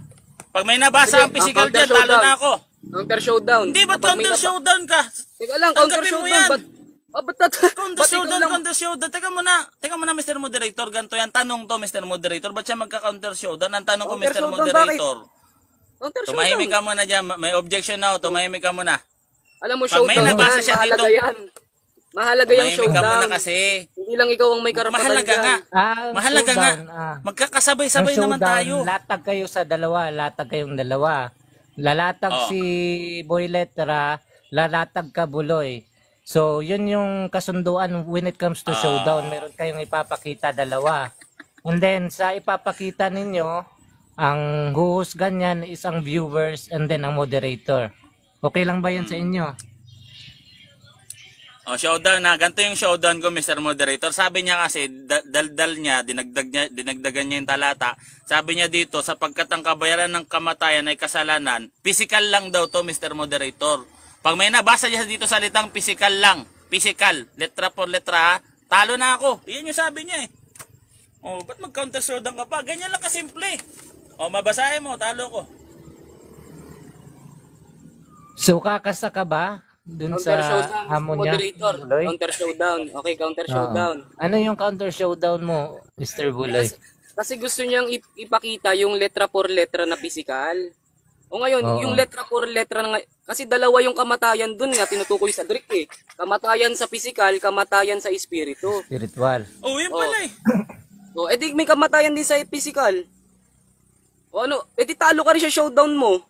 Pag may nabasa ang physical counter dyan, talo showdown. na ako. Counter showdown. Hindi, ba't Kapag may counter showdown ka? Teka lang, counter Tanggapin mo showdown. yan. Ba't Counter showdown, counter showdown. Teka muna, Mr. Moderator. Ganito yan. Tanong to, Mr. Moderator. Ba't siya magka-counter showdown? Ang tanong ko, Counter Mr. showdown, Moderator. Counter Tumahimik showdown. ka muna dyan. May objection na ako. Tumahimik ka muna. Alam mo, Pag may showdown nabasa yan. siya Mahalaga dito. yan. Mahalaga yung Tumahimik ka muna showdown. kasi. Hindi lang ikaw ang may karapatan Mahalaga dyan. nga. Ang Mahalaga nga. showdown, Magkakasabay-sabay ang naman showdown, tayo. latag kayo sa dalawa, latag kayong dalawa. Lalatag Oh. si Boy Letra, lalatag ka Buloy. So, yun yung kasunduan when it comes to showdown. Meron kayong ipapakita dalawa. And then, sa ipapakita ninyo, ang huhusgan yan is ang viewers and then ang moderator. Okay lang ba yan sa inyo? Showdown na. Ganito yung showdown ko, Mr. Moderator. Sabi niya kasi, daldal niya, dinagdagan niya yung talata. Sabi niya dito, sapagkat ang kabayaran ng kamatayan ay kasalanan, physical lang daw to, Mr. Moderator. Pag may nabasa niya dito salitang physical lang, physical, letra por letra, talo na ako. Iyan yung sabi niya eh. Ba't mag-counter showdown ka pa? Ganyan lang kasimple. Mabasahin mo, talo ko. So, kakasa ka ba? Dun sa Counter showdown, hamon niya? moderator. Buloy? Counter showdown. Okay, counter showdown. Ano yung counter showdown mo, Mr. Buloy? Kasi gusto niyang ipakita yung letra por letra na physical. O ngayon, Oo. yung letra por letra na kasi dalawa yung kamatayan dun nga tinutukoy sa Greek eh. Kamatayan sa physical, kamatayan sa espiritu. Spiritual. Yun pala eh. So, edi may kamatayan din sa physical. O ano, edi talo ka rin sa showdown mo.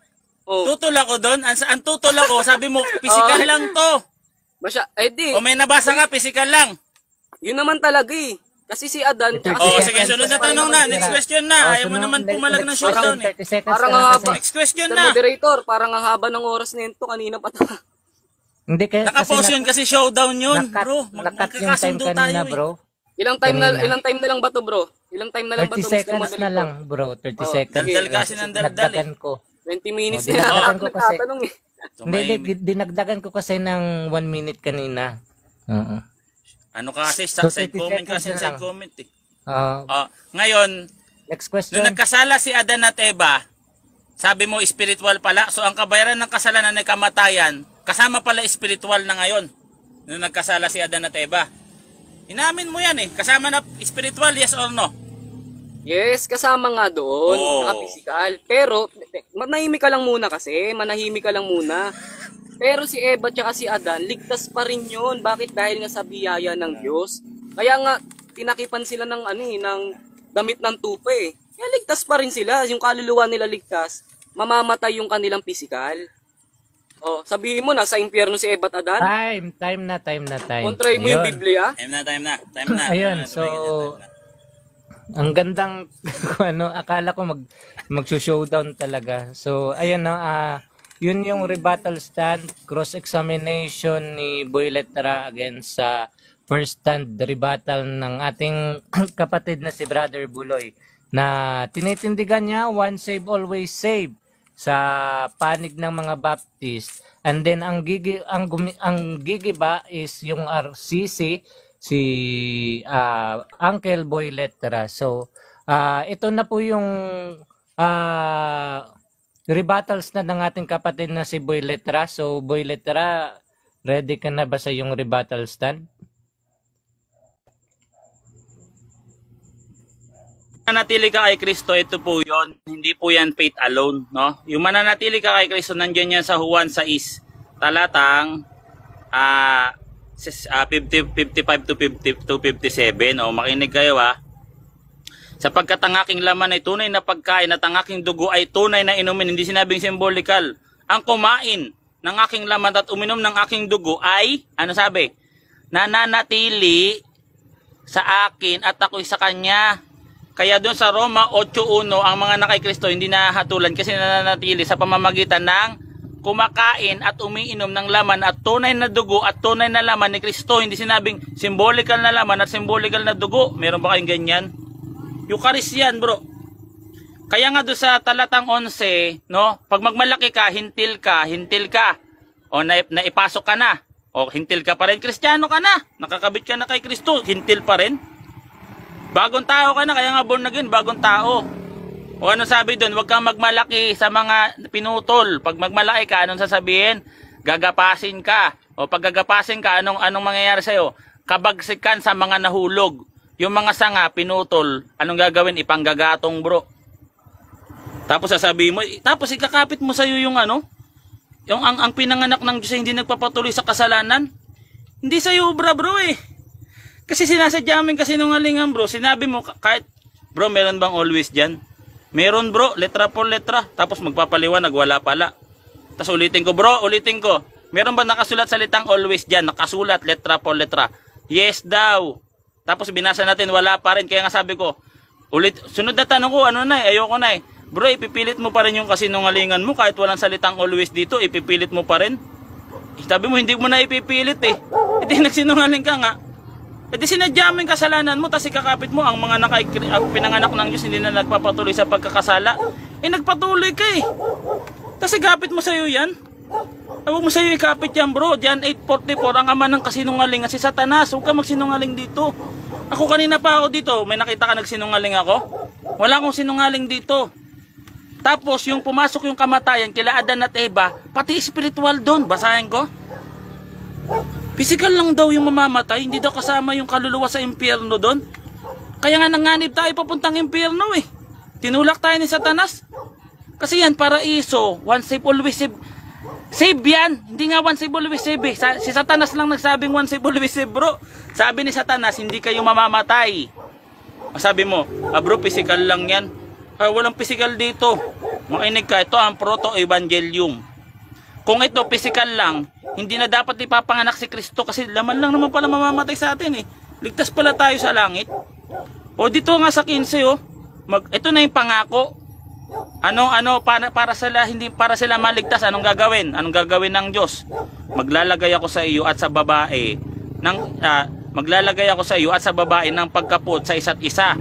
O, Tutol ako doon. Ang tutol ako, sabi mo, physical lang to. edi, O may nabasa ka, physical lang. yun naman talaga eh. Kasi si Adan, tsaka O si sige, sunod na tanong na. Next question na. Ayaw mo naman pumalag ng showdown eh. 30 seconds Parang na lang nga kasi. ba? Next question Mr. na. Moderator, parang ang haba ng oras nito kanina pa to. Hindi kaya Nakapost yun kasi showdown yun, bro. Nakat yung time Magkakasundo kanina, tayo eh. bro. Ilang time na lang ba to, bro? Ilang time na lang ba 30 to, Mr. seconds na Moderator? lang, bro. 30 Oh, seconds. daldal kasi ng daldal eh. Dinagdagan ko. 20 minutes Oh, na dinagdagan ako ko kasi. nagtatanong eh. Hindi, dinagdagan ko kasi ng 1 minute kanina. Oo. Ano kasi, So, side 30 comment seconds kasi, na side lang. comment eh. Ngayon, Next question. nung nagkasala si Adan at Eva, sabi mo spiritual pala. So ang kabayaran ng kasalanan ay kamatayan, kasama pala spiritual na ngayon. Nung nagkasala si Adan at Eva. Inamin mo yan eh. Kasama na spiritual, yes or no? Yes, kasama nga doon, Oo. naka-physical. Pero, manahimik ka lang muna kasi, manahimik ka lang muna. Pero si Eva at si Adan, ligtas pa rin yun. Bakit? Dahil nga sa biyaya ng Diyos. Kaya nga, tinakipan sila ng ng damit ng tupa eh. Kaya ligtas pa rin sila. Yung kaluluwa nila ligtas, mamamatay yung kanilang physical. Oh, sabihin mo na sa impyerno si Eva at Adan. Time na. Kontray mo yung Ayun. Biblia. Time na. Ayun, so ang gandang akala ko magso-showdown talaga. So ayun yun yung rebuttal stand, cross-examination ni Boy Letra against sa first stand rebuttal ng ating kapatid na si Brother Buloy na tinitindigan niya one save always save sa panig ng mga Baptist. And then ang gigiba is yung RCC, si Uncle Boy Letra. So ito na po yung rebuttals na ng ating kapatid na si Boy Letra. So Boy Letra, ready ka na ba sa yung rebuttal stand? Mananatili ka kay Kristo, ito po yon. Hindi po yan faith alone, no? Yung mananatili ka kay Kristo, nandiyan yan sa Juan 6, talatang 55 to 57. O, makinig kayo Sapagkat ang aking laman ay tunay na pagkain at ang aking dugo ay tunay na inumin. Hindi sinabing symbolikal. Ang kumain ng aking laman at uminom ng aking dugo ay, ano sabi? Nananatili sa akin at ako'y sa kanya. Kaya doon sa Roma 8:1, ang mga nakay Kristo hindi nahatulan kasi nananatili sa pamamagitan ng kumakain at umiinom ng laman at tunay na dugo at tunay na laman ni Kristo. Hindi sinabing symbolical na laman at symbolical na dugo. Meron ba kayong ganyan? Eucharist yan, bro. Kaya nga doon sa talatang 11, no? Pag magmalaki ka, hintil ka. O naipasok ka na. O hintil ka pa rin, Kristiyano ka na. Nakakabit ka na kay Kristo, hintil pa rin. Bagong tao ka na, kaya nga born again, bagong tao. O ano sabi doon, huwag kang magmalaki sa mga pinutol. Pag magmalaki ka, anong sasabihin? Gagapasin ka. O pag gagapasin ka, anong mangyayari sa'yo? Kabagsikan sa mga nahulog. Yung mga sanga, pinutol, anong gagawin? Ipanggagatong, bro. Tapos sasabihin mo, tapos ikakapit mo sa'yo yung yung ang pinanganak ng Diyos hindi nagpapatuloy sa kasalanan. Hindi sa'yo obra, bro eh. Kasi sinasadya amin kasi nungalingan, bro. Sinabi mo, kahit, bro, meron bang always dyan? Meron, bro, letra por letra. Tapos magpapaliwanag, wala pala. Tapos ulitin ko, bro, meron ba nakasulat salitang always dyan? Nakasulat, letra por letra. Yes daw. Tapos binasa natin, wala pa rin. Kaya nga sabi ko, sunod na tanong ko, ayoko na eh. Bro, ipipilit mo pa rin yung kasinungalingan mo kahit walang salitang always dito, ipipilit mo pa rin. Sabi mo, hindi mo na ipipilit eh. Hindi nagsinungaling ka nga. E di sinadya mo yung kasalanan mo, tapos ikakapit mo ang mga pinanganak ng Diyos hindi na nagpapatuloy sa pagkakasala. Eh nagpatuloy ka eh. Tapos ikapit mo sa'yo yan. Huwag mo sa'yo ikapit yan, bro. Diyan 8:44, ang ama ng kasinungalingan si Satanas. Huwag ka magsinungaling dito. Ako kanina pa ako dito, may nakita ka nagsinungaling ako? Wala akong sinungaling dito. Tapos yung pumasok yung kamatayan kila Adan at Eva, pati spiritual doon. Basahin ko. Physical lang daw yung mamamatay, hindi daw kasama yung kaluluwa sa impyerno doon. Kaya nga nanganib tayo papuntang impyerno eh. Tinulak tayo ni Satanas. Kasi yan, paraiso, one save always save. Save yan, hindi nga one save always save eh. Si Satanas lang nagsabing one save always save, bro. Sabi ni Satanas, hindi kayo mamamatay. Sabi mo, bro, physical lang yan. Walang physical dito. Makinig ka, ito ang proto-evangelium. Kung ito physical lang, hindi na dapat ipapanganak si Kristo kasi laman lang naman pala mamamatay sa atin eh. Ligtas pala tayo sa langit. O dito nga sa 15 oh. Ito na yung pangako. Para sila hindi para sila maligtas, anong gagawin? Anong gagawin ng Diyos? Maglalagay ako sa iyo at sa babae ng pagkaput sa isa't isa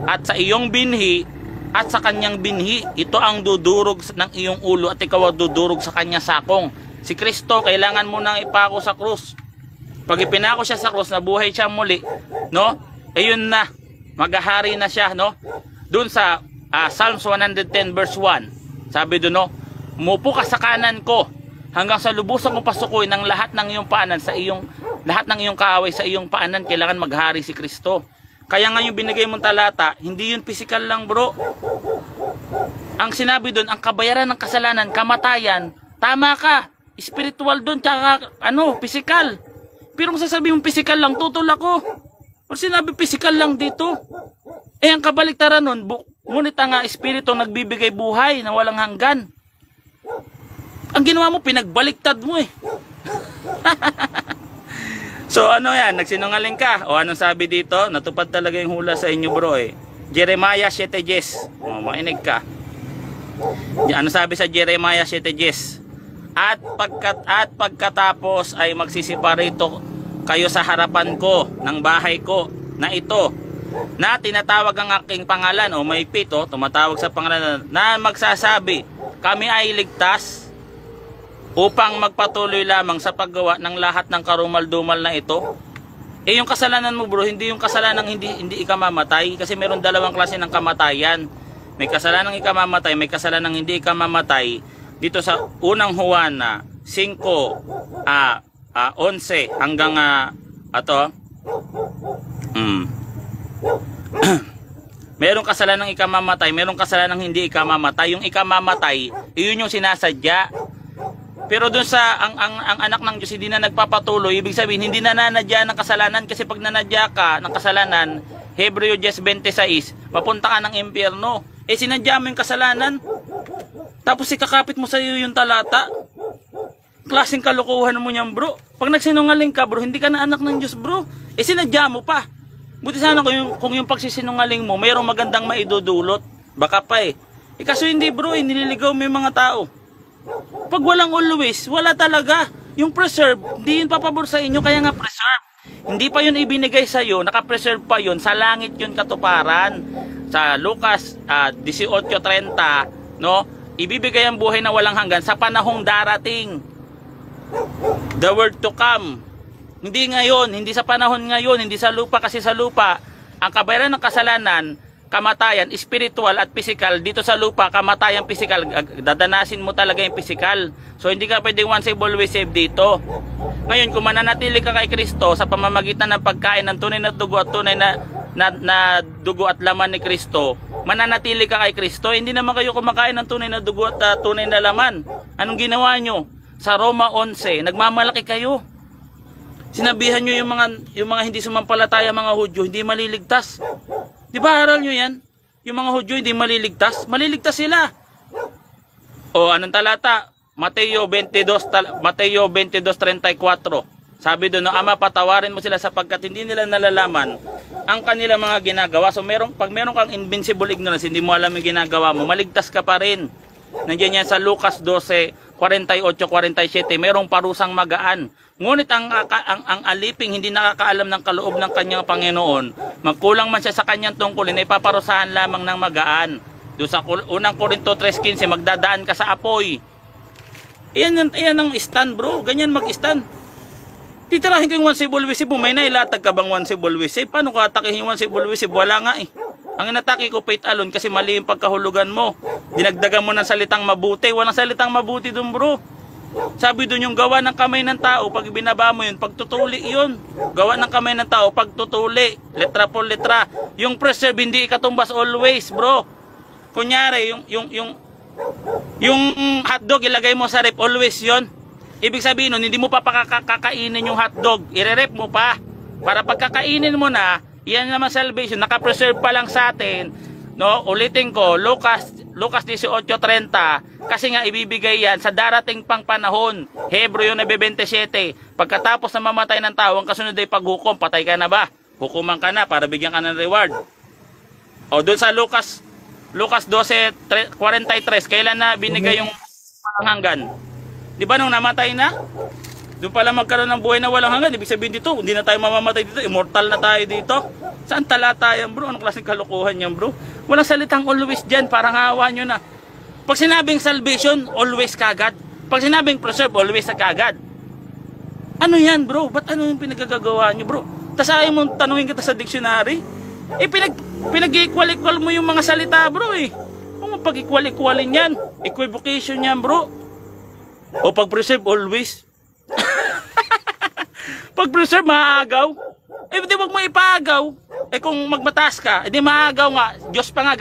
at sa iyong binhi at sa kanyang binhi. Ito ang dudurog ng iyong ulo at ikaw ang dudurog sa kanya sakong. Si Kristo kailangan mo nang ipako sa krus. Pag ipinako siya sa krus, nabuhay siya muli, no? Ayun na, maghahari na siya, no? Doon sa Psalms 110 verse 1, sabi doon, no, umupo ka sa kanan ko hanggang sa lubusan ko pasukuin ng lahat ng iyong paanan lahat ng iyong kaaway sa iyong paanan. Kailangan maghari si Kristo. Kaya nga yung binigay mong talata, hindi yun physical lang, bro. Ang sinabi doon, ang kabayaran ng kasalanan, kamatayan. Tama ka, spiritual doon, tsaka physical. Pero kung sasabihin mong physical lang, tutol ako. O sinabi physical lang dito. Ang kabaliktaran nun, ngunit ang espiritu nagbibigay buhay na walang hanggan. Ang ginawa mo, pinagbaliktad mo eh. So yan, nagsinungaling ka. O anong sabi dito? Natupad talaga yung hula sa inyo, bro eh. Jeremiah 7:10. Mainig ka. Ano sabi sa Jeremiah 7:10? At pagkatapos ay magsisiparito kayo sa harapan ko ng bahay ko na ito, na tinatawag ang aking pangalan, o may pito, tumatawag sa pangalan na magsasabi, kami ay ligtas, upang magpatuloy lamang sa paggawa ng lahat ng karumal-dumal na ito. Yung kasalanan mo, bro, hindi yung kasalanan hindi ikamamatay, kasi meron dalawang klase ng kamatayan. May kasalanang ikamamatay, may kasalanang hindi ikamamatay. Dito sa unang Juan 5:11 hanggang merong kasalanang ikamamatay, merong kasalanang hindi ikamamatay. Yung ikamamatay, iyon yung sinasadya. Pero dun sa ang anak ng Diyos hindi na nagpapatuloy, ibig sabihin hindi na nanadya ng kasalanan, kasi pag nanadya ka ng kasalanan, Hebreo 10:26, mapunta ka ng impyerno. Sinadya mo yung kasalanan, tapos ikakapit mo sa iyo yung talata. Klaseng kalokohan mo niyan, bro. Pag nagsinungaling ka, bro, hindi ka na anak ng Diyos, bro. Sinadya mo pa. Buti sana kung yung pagsisinungaling mo mayroong magandang maidudulot. Baka pa kaso hindi, bro, nililigaw mo yung mga tao. Pag walang always, wala talaga. Yung preserve, hindi yun papabor sa inyo, kaya nga preserve. Hindi pa yun ibinigay sa iyo, naka-preserve pa yun, sa langit yun katuparan. Sa Lucas 18:30, no? Ibibigay ang buhay na walang hanggan sa panahong darating. The word to come. Hindi ngayon, hindi sa panahon ngayon, hindi sa lupa, kasi sa lupa, ang kabayaran ng kasalanan, kamatayan, spiritual at physical. Dito sa lupa, kamatayan, physical, dadanasin mo talaga yung physical. So hindi ka pwedeng once save, always save dito. Ngayon, kung mananatili ka kay Kristo sa pamamagitan ng pagkain ng tunay na dugo at tunay na dugo at laman ni Kristo, mananatili ka kay Kristo. Hindi naman kayo kumakain ng tunay na dugo at tunay na laman. Anong ginawa nyo? Sa Roma 11, nagmamalaki kayo. Sinabihan nyo yung mga hindi sumampalataya, mga Hudyo, hindi maliligtas. Di ba aral nyo yan? Yung mga Hudyo hindi maliligtas. Maliligtas sila. O anong talata? Mateo 22:34. Sabi doon, Ama, patawarin mo sila sapagkat hindi nila nalalaman ang kanilang mga ginagawa. So pag meron kang invincible ignorance, hindi mo alam yung ginagawa mo, maligtas ka pa rin. Nandiyan yan sa Lucas 12:48-47, merong parusang magaan. Ngunit ang aliping hindi nakakaalam ng kaloob ng kanyang Panginoon, magkulang man siya sa kanyang tungkulin, ay paparusahan lamang ng magaan. Doon sa unang Korinto 3:15, magdadaan ka sa apoy. Iyan ang stand, bro. Ganyan mag-stand. Titirahin ko yung one save always save. May nailatag ka bang one save always save? Paano ka atakihin yung one save always save? Wala nga eh. Ang inatake ko, faith alone, kasi mali yung pagkahulugan mo. Dinagdagan mo ng salitang mabuti. Walang salitang mabuti dun, bro. Sabi dun, yung gawa ng kamay ng tao, pag binaba mo yun, pagtutuli yun. Gawa ng kamay ng tao, pagtutuli. Letra po letra. Yung preserve, hindi ikatumbas always, bro. Kunyari, yung hotdog, ilagay mo sa rep, always yun. Ibig sabihin nun, hindi mo pa kakainin yung hotdog. Ire-rep mo pa. Para pagkakainin mo na, yan naman salvation, nakapreserve pa lang sa atin. No, ulitin ko, Lucas 18:30 kasi nga ibibigay yan sa darating pang panahon. Hebreo 9:27. Pagkatapos na mamatay ng tao, ang kasunod ay paghukom. Patay ka na ba? Hukuman ka na para bigyan ka ng reward. O doon sa Lucas 12:43, kailan na binigay yung hanggan? Di ba nung namatay na? Doon pala magkaroon ng buhay na walang hanggan. Ibig sabihin dito, hindi na tayo mamamatay dito. Immortal na tayo dito. Saan talata yan, bro? Anong klaseng kalokohan yan, bro? Walang salitang always dyan. Parang hawa nyo na. Pag sinabing salvation, always kagad. Pag sinabing preserve, always na kagad. Ano yan, bro? Ba't ano yung pinagagagawa nyo, bro? Tas ayaw mong tanungin kita sa dictionary? Pinag-equal-equal mo yung mga salita, bro, eh. Kung pag-equal-equalin yan, equivocation yan, bro. O pag-preserve, always. Pag preserve, maagaw. Di wag mo ipaagaw. Kung magmataas ka, di maagaw nga. Diyos pa nga,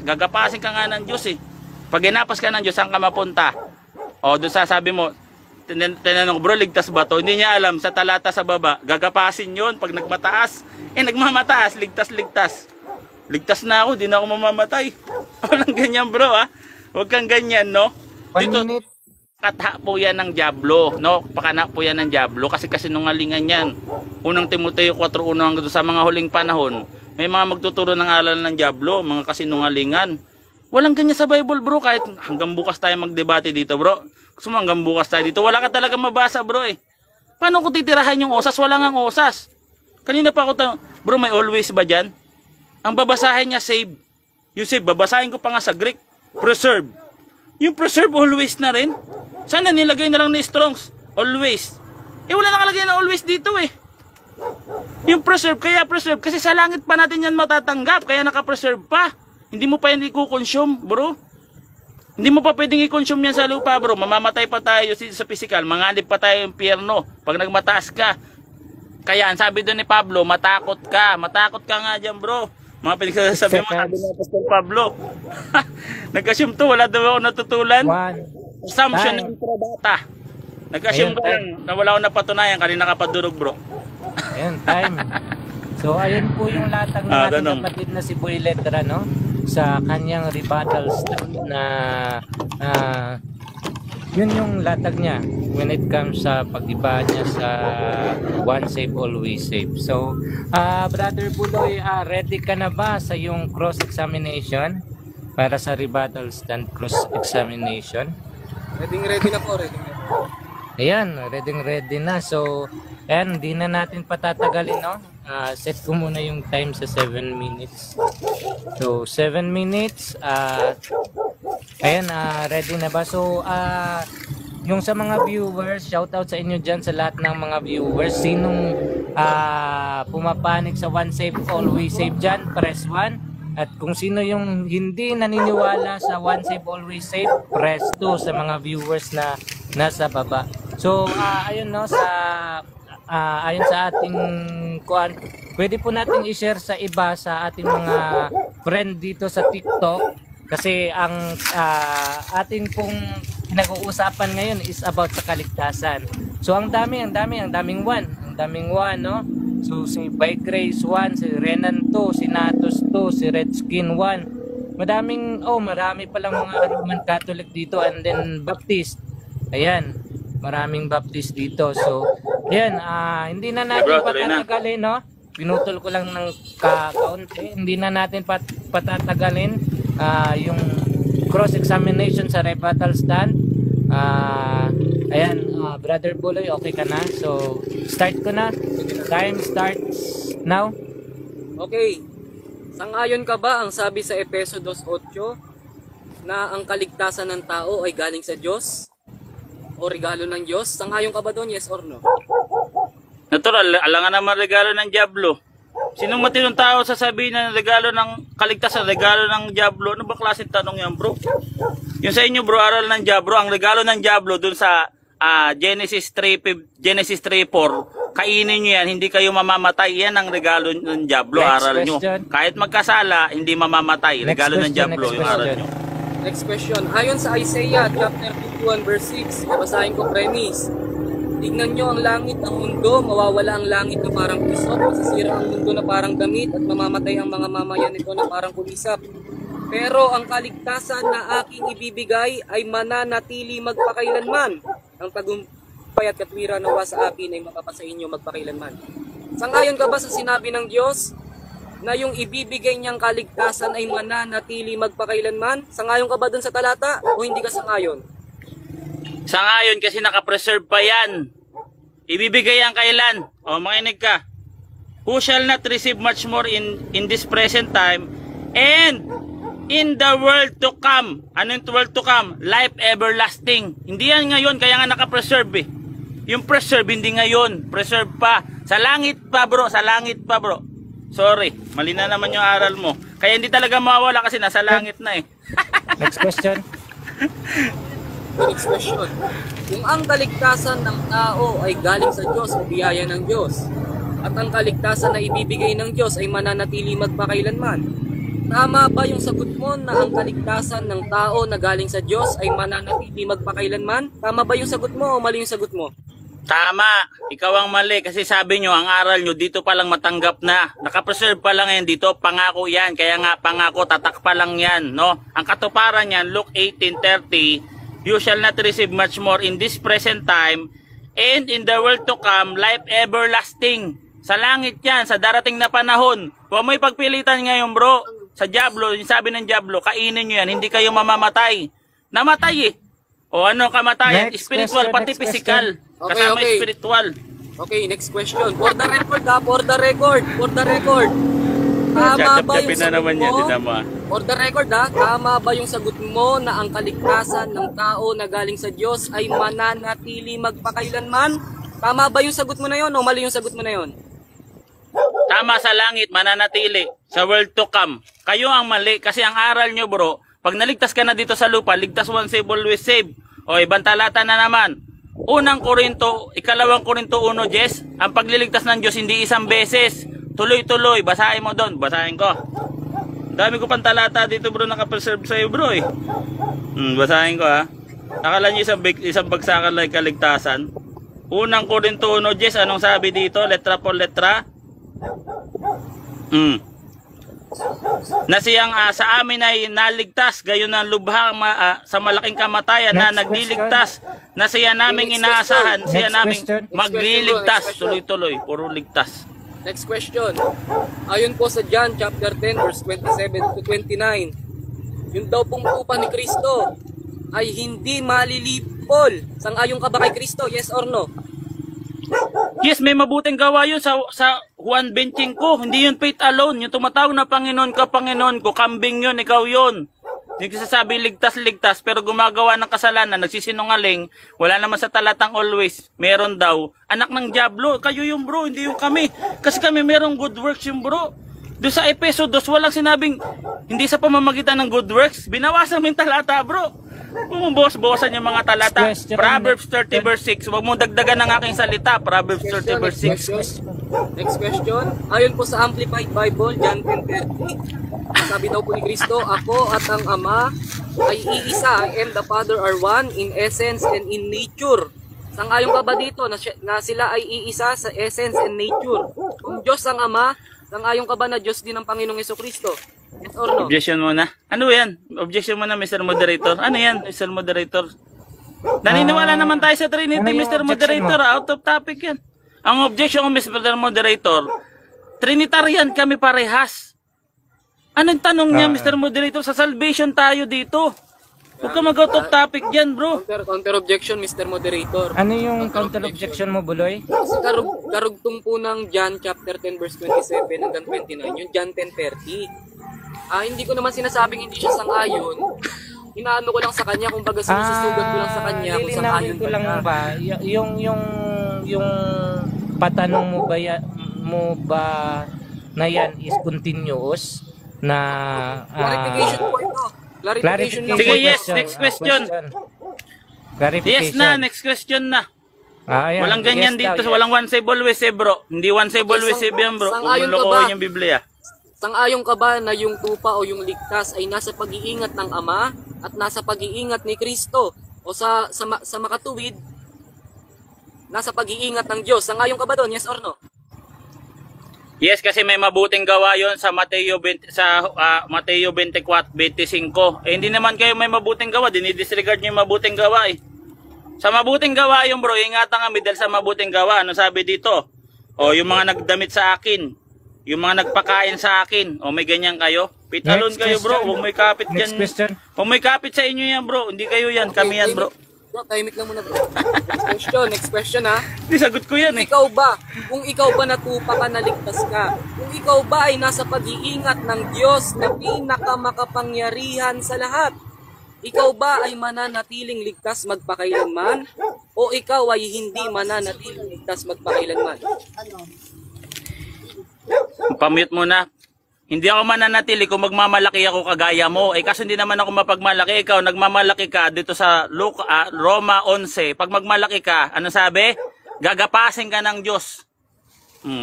gagapasin ka nga ng Diyos eh. Pag ginapas ka ng Diyos, saan ka mapunta? O doon sasabi mo, tinanong, bro, ligtas ba to? Hindi niya alam, sa talata sa baba, gagapasin yon pag nagmataas. Nagmamataas, ligtas. Ligtas na ako, di na ako mamamatay. Walang ganyan, bro, ha? Huwag kang ganyan, no? Dito, pakatha po yan ng Diablo, no? Pakana po yan ng Diablo kasi kasinungalingan yan. Unang Timoteo 4:1 hanggang sa mga huling panahon, may mga magtuturo ng aral ng Diablo, mga kasinungalingan. Walang ganyan sa Bible, bro. Kahit hanggang bukas tayo magdebate dito, bro. Gusto mo hanggang bukas tayo dito, wala ka talaga mabasa, bro, eh. Paano ko titirahan yung osas? Wala ngang osas. Kanina pa ako bro, may always ba dyan? Ang babasahin niya, save. Yung save, babasahin ko pa nga sa Greek, preserve. Yung preserve, always na rin. Sana nilagay na lang ni Strongs, always. Wala nakalagay na always dito, eh. Yung preserve, kaya preserve, kasi sa langit pa natin yan matatanggap, kaya naka-preserve pa. Hindi mo pa yan i-consume, bro. Hindi mo pa pwedeng i-consume yan sa lupa, bro. Mamamatay pa tayo sa physical, manganib pa tayo yung impyerno pag nagmataas ka. Kaya ang sabi doon ni Pablo, matakot ka nga dyan, bro. Mga pinagsasabi mo, sabi na Pastor Pablo. Nag-assume to, wala daw ako natutulan. Assumption ng probata. Nag-assume ka lang na wala akong napatunayan, kanina ka padurog, bro. Ayun, time. So, ayun po yung latag ng ating kapatid na si Boy Letra, no? Sa kanyang rebuttal stand na yun yung latag niya when it comes sa pag-iba niya sa one save, always save. So, Brother Buloy, ready ka na ba sa yung cross-examination para sa rebuttal stand cross-examination? Ready na po, ready. Ayan, ready na. So, ayan, hindi na natin patatagalin, no? Set ko muna yung time sa 7 minutes. So, 7 minutes. Ayan, ready na ba? So, yung sa mga viewers, shoutout sa inyo dyan sa lahat ng mga viewers. Sinong pumapanig sa one save, always save dyan, press 1. At kung sino yung hindi naniniwala sa one save, always save, press 2 sa mga viewers na nasa baba. So, ayun, no, ayon sa ating kuan, pwede po natin i-share sa iba, sa ating mga friend dito sa TikTok, kasi ang ating pong pinag-uusapan ngayon is about sa kaligtasan. So ang daming one, no? So si By Grace 1, si Renan 2, si Natos 2, si Redskin 1. Marami palang mga Roman Catholic dito, and then Baptist. Ayan, maraming Baptist dito. So, ayan, hindi na natin patatagalin, no? Pinutol ko lang ng kaunti. Hindi na natin patatagalin yung cross-examination sa rebuttal stand. Ayan, Brother Buloy, okay ka na? So, start ko na. Time starts now. Okay. Sang-ayon ka ba ang sabi sa Efeso 2:8 na ang kaligtasan ng tao ay galing sa Diyos o regalo ng Diyos? Sang-ayon ka ba doon? Yes or no? Natural, alangan naman regalo ng Diablo. Sinong matinong tao sasabihin na regalo ng kaligtasan, regalo ng Diablo? Ano ba klaseng tanong yan, bro? Yung sa inyo, bro, aral ng Diablo, ang regalo ng Diablo dun sa Genesis 3:4, kainin nyo yan, hindi kayo mamamatay. Yan ang regalo ng Diablo, aral nyo. Kahit magkasala, hindi mamamatay. Regalo ng Diablo, yung aral nyo. Next question. Ayon sa Isaiah chapter 51 verse 6, babasahin ko premise. Tignan nyo ang langit, ang mundo, mawawala ang langit na parang pisot, masisira ang mundo na parang damit, at mamamatay ang mga mamayan nito na parang kulisap. Pero ang kaligtasan na aking ibibigay ay mananatili magpakailanman. Ang tagumpay at katwiran nawa sa akin ay makapasa inyo magpakailanman. Sangayon ka ba sa sinabi ng Diyos na yung ibibigay niyang kaligtasan ay mananatili magpakailanman? Sangayon ka ba dun sa talata o hindi ka sangayon? Sangayon kasi nakapreserve pa yan. Ibibigay ang kailan? O, makinig ka. Who shall not receive much more in this present time and in the world to come. Ano yung world to come? Life everlasting. Hindi yan ngayon, kaya nga nakapreserve eh. Yung preserve, hindi ngayon. Preserve pa. Sa langit pa bro, sa langit pa bro. Sorry, mali na naman yung aral mo. Kaya hindi talaga mawawala kasi nasa langit na eh. Next question. Next question. Kung ang kaligtasan ng tao ay galing sa Diyos o biyaya ng Diyos, at ang kaligtasan na ibibigay ng Diyos ay mananatili magpakailanman, tama ba yung sagot mo na ang kaligtasan ng tao na galing sa Diyos ay mananatili magpakailanman? Tama ba yung sagot mo o mali yung sagot mo? Tama, ikaw ang mali kasi sabi nyo, ang aral nyo dito pa lang matanggap na. Nakapreserve pa lang yan dito, pangako yan. Kaya nga pangako, tatak pa lang yan. No? Ang katuparan yan, Luke 18:30, you shall not receive much more in this present time and in the world to come, life everlasting. Sa langit yan, sa darating na panahon. Huwag mo ipagpilitan ngayon bro. Sa Diablo, yung sabi ng Diablo, kainin nyo yan, hindi kayo mamamatay. Namatay eh. O ano kamatayan? Next Spiritual, question, pati next physical. Okay, Kasama okay. spiritual. Okay, next question. For the record ha, for the record. Tama ba yung Chap-chapin na sagot naman yan, mo? di tama. For the record ha, tama ba yung sagot mo na ang kaligtasan ng tao na galing sa Diyos ay mananatili magpakailanman? Tama ba yung sagot mo na yon o mali yung sagot mo na yon? Tama, sa langit, mananatili. Sa world to come. Kayo ang mali kasi ang aral nyo bro, pag naligtas ka na dito sa lupa, ligtas once save, always save. O ibang talata na naman. Unang Korinto, ikalawang Korinto 1:10, ang pagliligtas ng Diyos hindi isang beses. Tuloy-tuloy, basahin mo doon, basahin ko. Dami ko pang talata dito bro, nakapreserve sa'yo bro eh. Basahin ko ha. Akala nyo isang bagsakan lang kaligtasan. Unang Korinto 1:10, anong sabi dito? Letra por letra. Na siyang sa amin ay naligtas, gayon ang lubhang sa malaking kamatayan na nagliligtas, na siya naming inaasahan, siya naming magliligtas, tuloy-tuloy, puro ligtas. Next question. Ayon po sa John chapter 10 verse 27 to 29, yung daw pong tupa ni Kristo ay hindi malilipol. Sang-ayon ka ba kay Kristo? Yes or no? Yes, may mabuting gawa yun sa Juan 25. Hindi yun faith alone. Yung tumatawag na Panginoon ka, Panginoon ko, kambing yun, ikaw yun. Yung sasabi ligtas-ligtas pero gumagawa ng kasalanan, nagsisinungaling, wala naman sa talatang always, meron daw. Anak ng Diablo, kayo yung bro, hindi yung kami. Kasi kami merong good works yung bro. Doon sa Efeso 2, walang sinabing hindi sa pamamagitan ng good works. Binawasan mo yung talata bro. Bumubuhos-buhosan yung mga talata. Proverbs 30 verse 6. Huwag mo dagdagan ng aking salita. Proverbs 30 verse 6. Next question. Ayon po sa Amplified Bible, John 10:30, sabi daw po ni Kristo, ako at ang Ama ay iisa. I and the Father are one in essence and in nature. Sang-ayon ka ba dito na sila ay iisa sa essence and nature? Kung Diyos ang Ama, sang-ayon ka ba na Diyos din ang Panginoong Jesucristo? Yes or no? Objection muna. Ano yan? Objection muna, Mr. Moderator. Ano yan, Mr. Moderator? Naniniwala naman tayo sa Trinity, ano yung Mr. objection Moderator. Out of topic yan. Ang objection ko, Mr. Moderator, Trinitarian kami parehas. Anong tanong niya, Mr. Moderator? Sa salvation tayo dito. Huwag ka mag-out of topic dyan, bro. Counter objection, Mr. Moderator. Ano yung counter objection mo, Buloy? Kasi karugtong po ng John chapter 10 verse 27 hanggang 29, yung John 10:30. Hindi ko naman sinasabing hindi siya sang-ayon. Inaano ko lang sa kanya, kumbaga sinususugat ko lang sa kanya kung sang-ayon ko lang ba, yung patanong mo ba na yan is continuous na clarification po ito. Clarification lang. Sige, yes, next question. Yes na, next question na. Ayan, walang ganyan yes, dito, walang one save always save bro. Hindi one save always save yan bro. Huwag mo lokohin yung Biblia. Sang-ayon ka ba na yung tupa o yung ligtas ay nasa pag-iingat ng Ama at nasa pag-iingat ni Kristo o sa makatuwid nasa pag-iingat ng Diyos? Sang-ayon ka ba doon? Yes or no? Yes, kasi may mabuting gawa yon sa Mateo 20, sa Mateo 24:25. Eh hindi naman kayo may mabuting gawa, dinidisregard niyo yung mabuting gawa eh. Sa mabuting gawa yung bro, ingatan kami dahil sa mabuting gawa. Ano sabi dito? O yung mga nagdamit sa akin, yung mga nagpakain sa akin, o may ganyan kayo? Pitalon Next kayo bro, question. huwag may kapit Next dyan. question. Huwag may kapit sa inyo yan bro, hindi kayo yan, kami yan bro. Bro, timing lang muna bro. Next question ha. Hindi sagot ko yan eh. Ikaw ba, kung ikaw ba natupa ka, naligtas ka, kung ikaw ba ay nasa pag-iingat ng Diyos na pinakamakapangyarihan sa lahat, ikaw ba ay mananatiling ligtas magpakailanman? O ikaw ay hindi mananatiling ligtas magpakailanman? Pamute mo na. Hindi ako mananatili kung magmamalaki ako kagaya mo. Eh kasi hindi naman ako mapagmalaki. Ikaw, nagmamalaki ka dito sa Roma 11. Pag magmalaki ka, ano sabi? Gagapasin ka ng Diyos.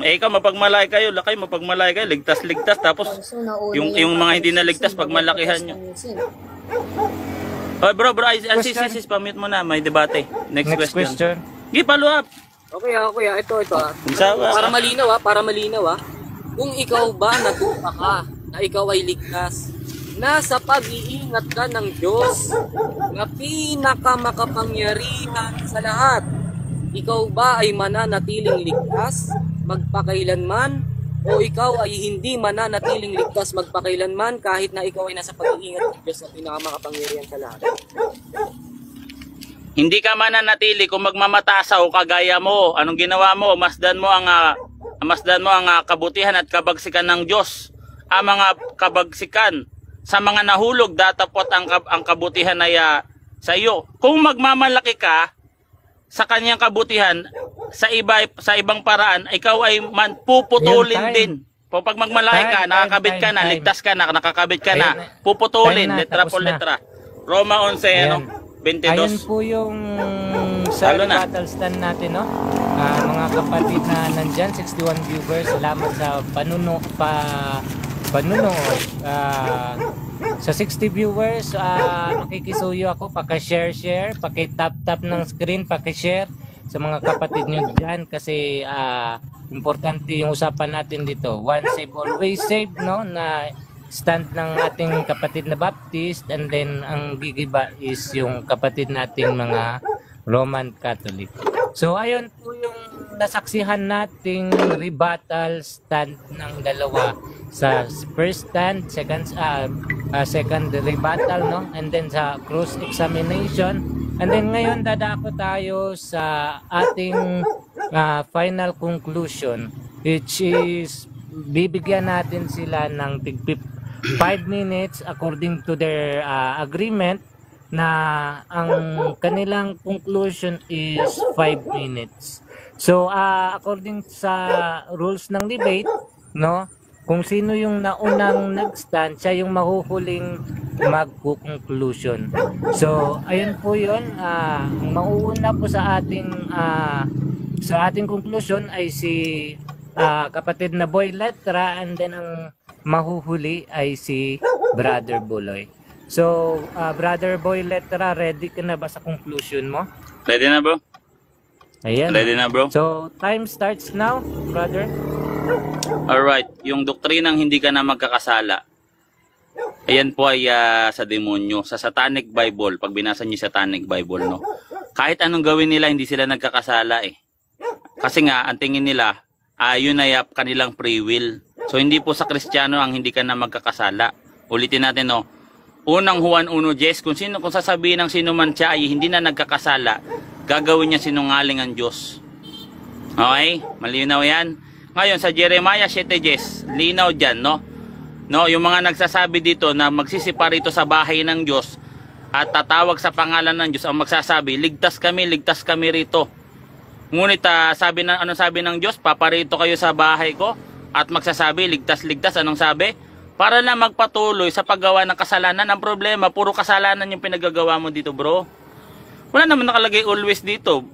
Eh ikaw, mapagmalaki kayo. Lakay, mapagmalaki kayo. Ligtas-ligtas. Tapos, yung mga hindi na ligtas, pagmalakihan nyo. Oh, bro, sis, pamute mo na. May debate. Next question. Give follow up. Okay ha. Ito ha. Sawa. Para malinaw ha. Kung ikaw ba natupa ka, na ikaw ay ligtas, nasa pag-iingat ka ng Diyos na pinakamakapangyarihan sa lahat, ikaw ba ay mananatiling ligtas magpakailanman, o ikaw ay hindi mananatiling ligtas magpakailanman kahit na ikaw ay nasa pag-iingat ng Diyos na pinakamakapangyarihan sa lahat? Hindi ka mananatili kung magmamatasaw kagaya mo. Anong ginawa mo? Masdan mo ang kabutihan at kabagsikan ng Diyos. Ang mga kabagsikan sa mga nahulog, datapot ang kabutihan ay sa iyo. Kung magmamalaki ka sa kanyang kabutihan sa ibang paraan, ikaw ay puputulin din. Pag magmalaki ka, nakakabit ka na, ligtas ka na, nakakabit ka na, puputulin, letra po letra. Roma 11, 22. Ayun po yung sa battle stand natin, no? Mga kapatid na nandyan, 61 viewers, salamat sa panunood. Sa 60 viewers, makikisuyo ako, paki-share, paki-tap ng screen, paki-share sa mga kapatid nyo dyan kasi importante yung usapan natin dito. One save, always save, no? Na stand ng ating kapatid na Baptist, and then ang gigiba is yung kapatid nating mga Roman Catholic. So ayun po yung nasaksihan nating rebuttal stand ng dalawa, sa first stand, second rebuttal, no? And then sa cross examination, and then ngayon dadako tayo sa ating final conclusion, which is bibigyan natin sila ng 5 minutes according to their agreement, na ang kanilang conclusion is 5 minutes. So according sa rules ng debate, no, kung sino yung naunang nag-stand, siya yung mahuhuling mag-conclusion. So ayun po yun, mauuna po sa ating conclusion ay si kapatid na Boy Letra, and then ang mahuhuli ay si Brother Buloy. So, Brother Boy Letra, ready ka na ba sa conclusion mo? Ready na bro? Ayan. Ready na bro? So, time starts now, brother. Alright, yung doktrinang hindi ka na magkakasala, ayan po ay sa demonyo, sa Satanic Bible. Pag binasa niyo Satanic Bible, no? Kahit anong gawin nila, hindi sila nagkakasala eh. Kasi nga, ang tingin nila, yun ay kanilang free will. So hindi po sa Kristiyano ang hindi ka na magkakasala. Ulitin natin, no. Unang Juan 1:10, kung sasabihin ng sino man siya ay hindi na nagkakasala, gagawin niya sinungaling ang Diyos. Okay? Malinaw yan. Ngayon sa Jeremiah 7:10, linaw dyan, no? No, yung mga nagsasabi dito na magsisiparito sa bahay ng Diyos at tatawag sa pangalan ng Diyos, ang magsasabi, ligtas kami rito. Ngunit sabi ng Diyos, paparito kayo sa bahay ko at magsasabi, ligtas, anong sabi? Para na magpatuloy sa paggawa ng kasalanan. Ang problema, puro kasalanan yung pinagagawa mo dito, bro. Wala naman nakalagay always dito.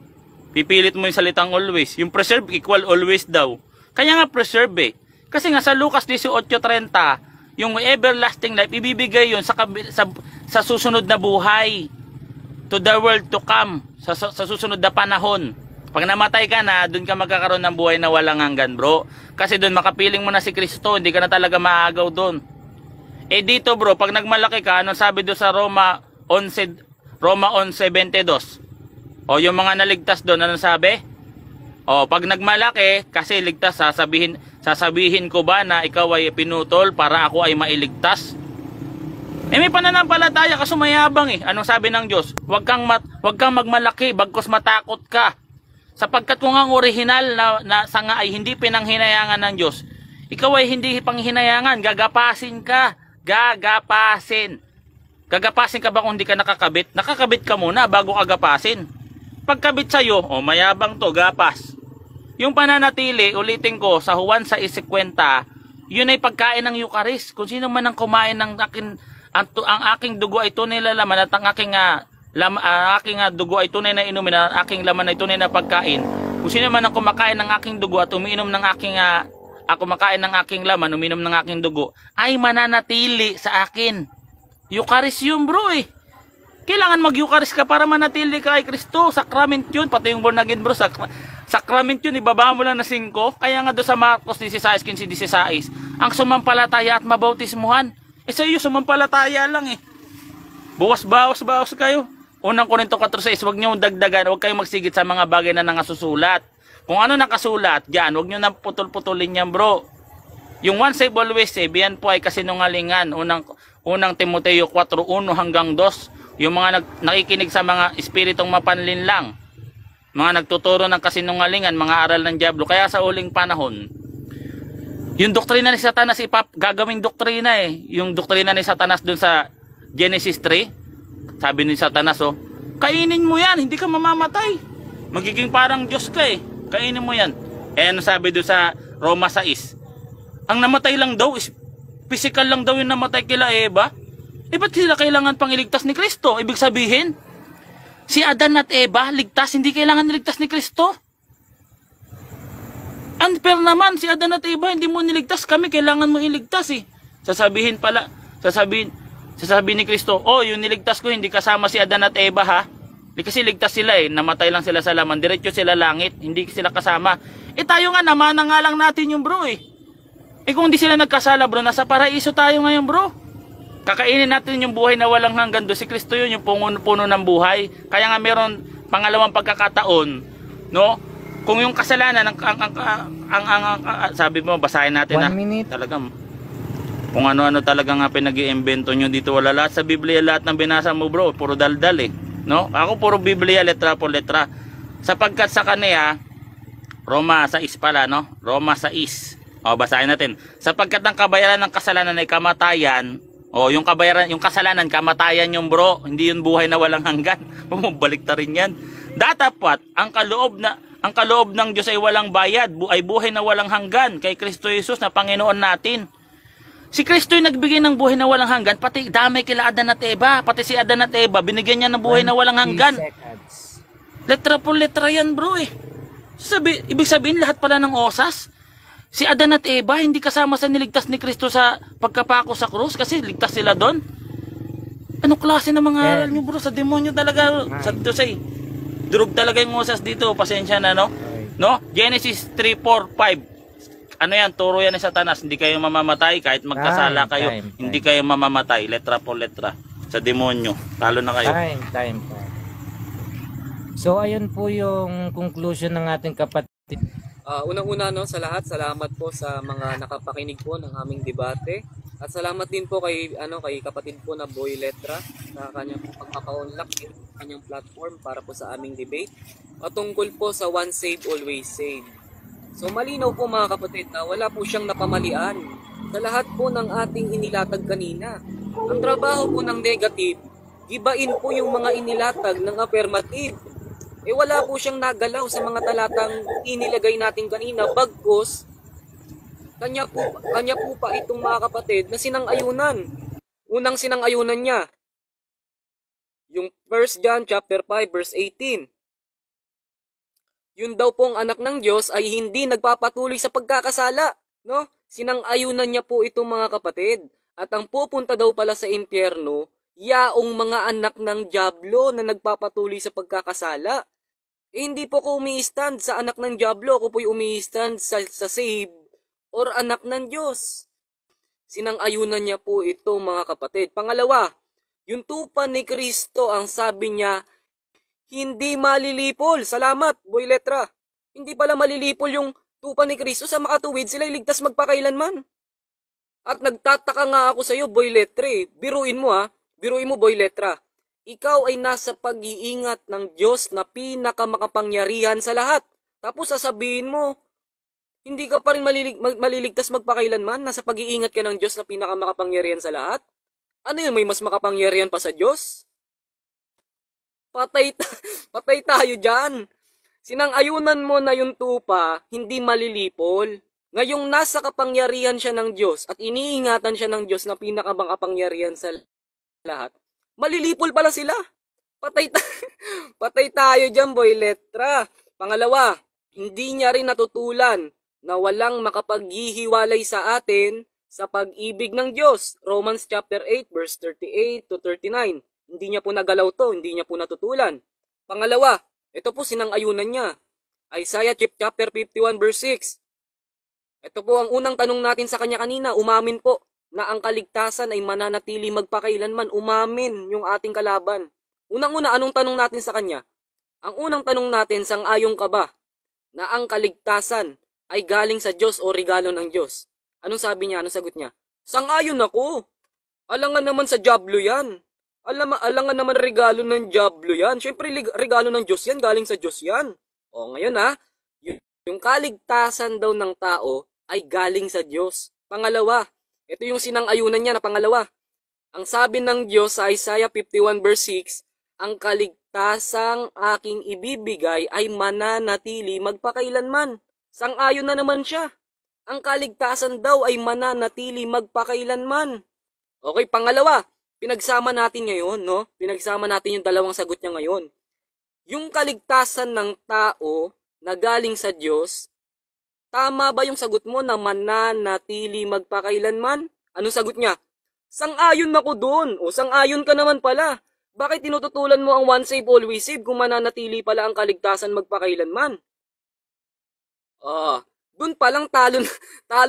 Pipilit mo yung salitang always. Yung preserve equal always daw. Kaya nga preserve eh. Kasi nga sa Lucas 18:30, yung everlasting life, ibibigay yun sa susunod na buhay. To the world to come. Sa susunod na panahon. Pag namatay ka na, doon ka magkakaroon ng buhay na walang hanggan, bro. Kasi doon makapiling mo na si Kristo, hindi ka na talaga maagaw doon. Eh dito, bro, pag nagmalaki ka, ano sabi doon sa Roma 11:22? O yung mga naligtas doon, ano sabi? O pag nagmalaki, kasi ligtas, sasabihin ko ba na ikaw ay pinutol para ako ay mailigtas? Eh may pananampalataya ka, sumayabang eh. Anong sabi ng Diyos? Huwag kang magmalaki, bagkus matakot ka. Sapagkat kung ang orihinal na sanga ay hindi pinanghinayangan ng Diyos, ikaw ay hindi panghinayangan, gagapasin ka. Gagapasin. Gagapasin ka ba kung hindi ka nakakabit? Nakakabit ka muna bago agapasin. Pagkabit sa'yo, mayabang to, gapas. Yung pananatili, ulitin ko, sa Juan 6:50, yun ay pagkain ng Eucharist. Kung sino man ang kumain ng ang aking dugo ay tunay na laman at ang aking dugo ay tunay na inumin at ang aking laman ay tunay na pagkain. Kung sino man ang kumakain ng aking dugo at umiinom ng kumakain ng aking laman, uminom ng aking dugo, ay mananatili sa akin. Eucharist yun, bro eh. Kailangan mag-Eucharist ka para manatili ka kay Kristo. Sacrament yun, pati yung born again, bro. Sacrament yun, ibaba mo lang na 5. Kaya nga doon sa Marcos 16:16, ang sumampalataya at mabautismuhan. Sa iyo, sumampalataya lang eh. Bawas kayo. Unang Korinto 4:6, huwag nyo dagdagan, huwag kayong magsigit sa mga bagay na nangasusulat. Kung ano nakasulat, dyan, huwag nyo na putol-putulin yan, bro. Yung once save, always save, yan po ay kasinungalingan. Unang Timoteo 4:1-2. Yung mga nakikinig sa mga espiritong mapanlinlang, mga nagtuturo ng kasinungalingan, mga aral ng diablo. Kaya sa uling panahon, yung doktrina ni Satanas gagawing doktrina eh. Yung doktrina ni Satanas dun sa Genesis 3, sabi ni Satanas, kainin mo yan, hindi ka mamamatay. Magiging parang Diyos ka eh. Kainin mo yan. Eh ano sabi dun sa Roma 6? Ang namatay lang daw is physical lang daw yung namatay kila Eva. Eh ba't sila kailangan pang iligtas ni Kristo? Ibig sabihin, si Adan at Eva ligtas, hindi kailangan niligtas ni Kristo. Unfair naman, si Adan at Eva hindi mo niligtas, kami kailangan mo iligtas eh. Sasabihin ni Kristo, yung niligtas ko hindi kasama si Adan at Eva ha. Kasi ligtas sila eh, namatay lang sila sa laman, diretso sila langit, hindi sila kasama. Eh tayo nga, namana nga lang natin yung bro eh. Eh kung hindi sila nagkasala bro, nasa paraiso tayo ngayon bro. Kakainin natin yung buhay na walang hanggan doon. Si Kristo yun, yung puno ng buhay. Kaya nga meron pangalawang pagkakataon, no? Kung yung kasalanan, sabi mo, basahin natin 1 minute. Talagang, kung ano-ano talaga nga pinag-iimbento nyo dito, wala lahat sa Biblia, lahat ng binasa mo bro, puro daldal eh. No? Ako puro Biblia, letra por letra. Sapagkat sa kanya, Roma 6 pala, no? Roma 6. Basahin natin. Sapagkat ang kabayaran ng kasalanan ay kamatayan. Yung kasalanan, kamatayan yung bro, hindi yung buhay na walang hanggan. Bumabalik ta rin yan. Datapat, ang kaloob ng Diyos ay walang bayad, ay buhay na walang hanggan kay Kristo Jesus na Panginoon natin. Si Kristo yung nagbigay ng buhay na walang hanggan, pati damay kila Adan at Eva, pati si Adan at Eva, binigyan niya ng buhay na walang hanggan. Letra po letra yan bro eh. Ibig sabihin lahat pala ng osas. Si Adan at Eva hindi kasama sa niligtas ni Kristo sa pagkapako sa krus kasi ligtas sila doon. Ano klase ng mga aral nyo bro? Sa demonyo talaga. Sa Diyos ay durog talaga yung osas dito. Pasensya na no? No? Genesis 3:4-5. Ano yan? Turo yan ni Satanas. Hindi kayo mamamatay kahit magkasala kayo. Hindi kayo mamamatay. Letra po letra. Sa demonyo. Talo na kayo. Time. So ayun po yung conclusion ng ating kapatid. Unang-una sa lahat, salamat po sa mga nakapakinig po ng aming debate. At salamat din po kay kapatid po na Boy Letra sa kanyang pagpapa-unlock yung kanyang platform para po sa aming debate patungkol po sa One Save Always Save. So malinaw po mga kapatid na wala po siyang napamalian sa lahat po ng ating inilatag kanina. Ang trabaho po ng negative, gibain po yung mga inilatag ng affirmative. Wala po siyang nagalaw sa mga talatang inilagay natin kanina, bagkus kanya po pa itong mga kapatid na sinang-ayunan. Unang sinang-ayunan niya, yung 1 John chapter 5 verse 18. Yun daw pong anak ng Diyos ay hindi nagpapatuloy sa pagkakasala, no? Sinang-ayunan niya po itong mga kapatid. At ang pupunta daw pala sa impyerno, yaong mga anak ng dyablo na nagpapatuloy sa pagkakasala. Hindi po ako umi-stand sa anak ng Diablo, ako po'y umi-stand sa save or anak ng Diyos. Sinang-ayunan niya po ito mga kapatid. Pangalawa, yung tupa ni Kristo, ang sabi niya, hindi malilipol. Salamat, Boy Letra. Hindi pala malilipol yung tupa ni Kristo. Sa makatuwid, sila ligtas magpakailanman. At nagtataka nga ako sa iyo, Boy Letra. Biruin mo biruin mo, Boy Letra. Ikaw ay nasa pag-iingat ng Diyos na pinakamakapangyarihan sa lahat. Tapos sasabihin mo, hindi ka pa rin maliligtas magpakailanman. Nasa pag-iingat ka ng Diyos na pinakamakapangyarihan sa lahat. Ano yun, may mas makapangyarihan pa sa Diyos? Patay tayo dyan. Sinang-ayunan mo na yung tupa, hindi malilipol. Ngayong nasa kapangyarihan siya ng Diyos at iniingatan siya ng Diyos na pinakamakapangyarihan sa lahat, malilipol pala sila. Patay tayo dyan, Boy Letra. Pangalawa, hindi niya rin natutulan na walang makapaghihiwalay sa atin sa pag-ibig ng Diyos. Romans chapter 8 verse 38 to 39. Hindi niya po nagalaw to, hindi niya po natutulan. Pangalawa, ito po sinang-ayunan niya. Isaiah chapter 51 verse 6. Ito po ang unang tanong natin sa kanya kanina. Umamin po na ang kaligtasan ay mananatili magpakailanman. Umamin yung ating kalaban. Unang-una, anong tanong natin sa kanya? Ang unang tanong natin, sang-ayon ka ba na ang kaligtasan ay galing sa Diyos o regalo ng Diyos? Anong sabi niya? Anong sagot niya? Sang-ayon ako. Alangan naman sa Diablo yan. Alangan naman regalo ng Diablo yan. Siyempre regalo ng Diyos yan, galing sa Diyos yan. O ngayon yung kaligtasan daw ng tao ay galing sa Diyos. Pangalawa, ito yung sinang-ayunan niya na pangalawa. Ang sabi ng Diyos sa Isaiah 51 verse 6, ang kaligtasang aking ibibigay ay mananatili magpakailanman. Sang-ayon na naman siya. Ang kaligtasan daw ay mananatili magpakailanman. Okay, pangalawa, pinagsama natin ngayon, no? Pinagsama natin yung dalawang sagot niya ngayon. Yung kaligtasan ng tao na galing sa Diyos, tama ba yung sagot mo na mananatili magpakailanman? Anong sagot niya? Sang-ayon ako doon. O sang-ayon ka naman pala. Bakit tinututulan mo ang one save always save kung mananatili pala ang kaligtasan magpakailanman? Doon palang talo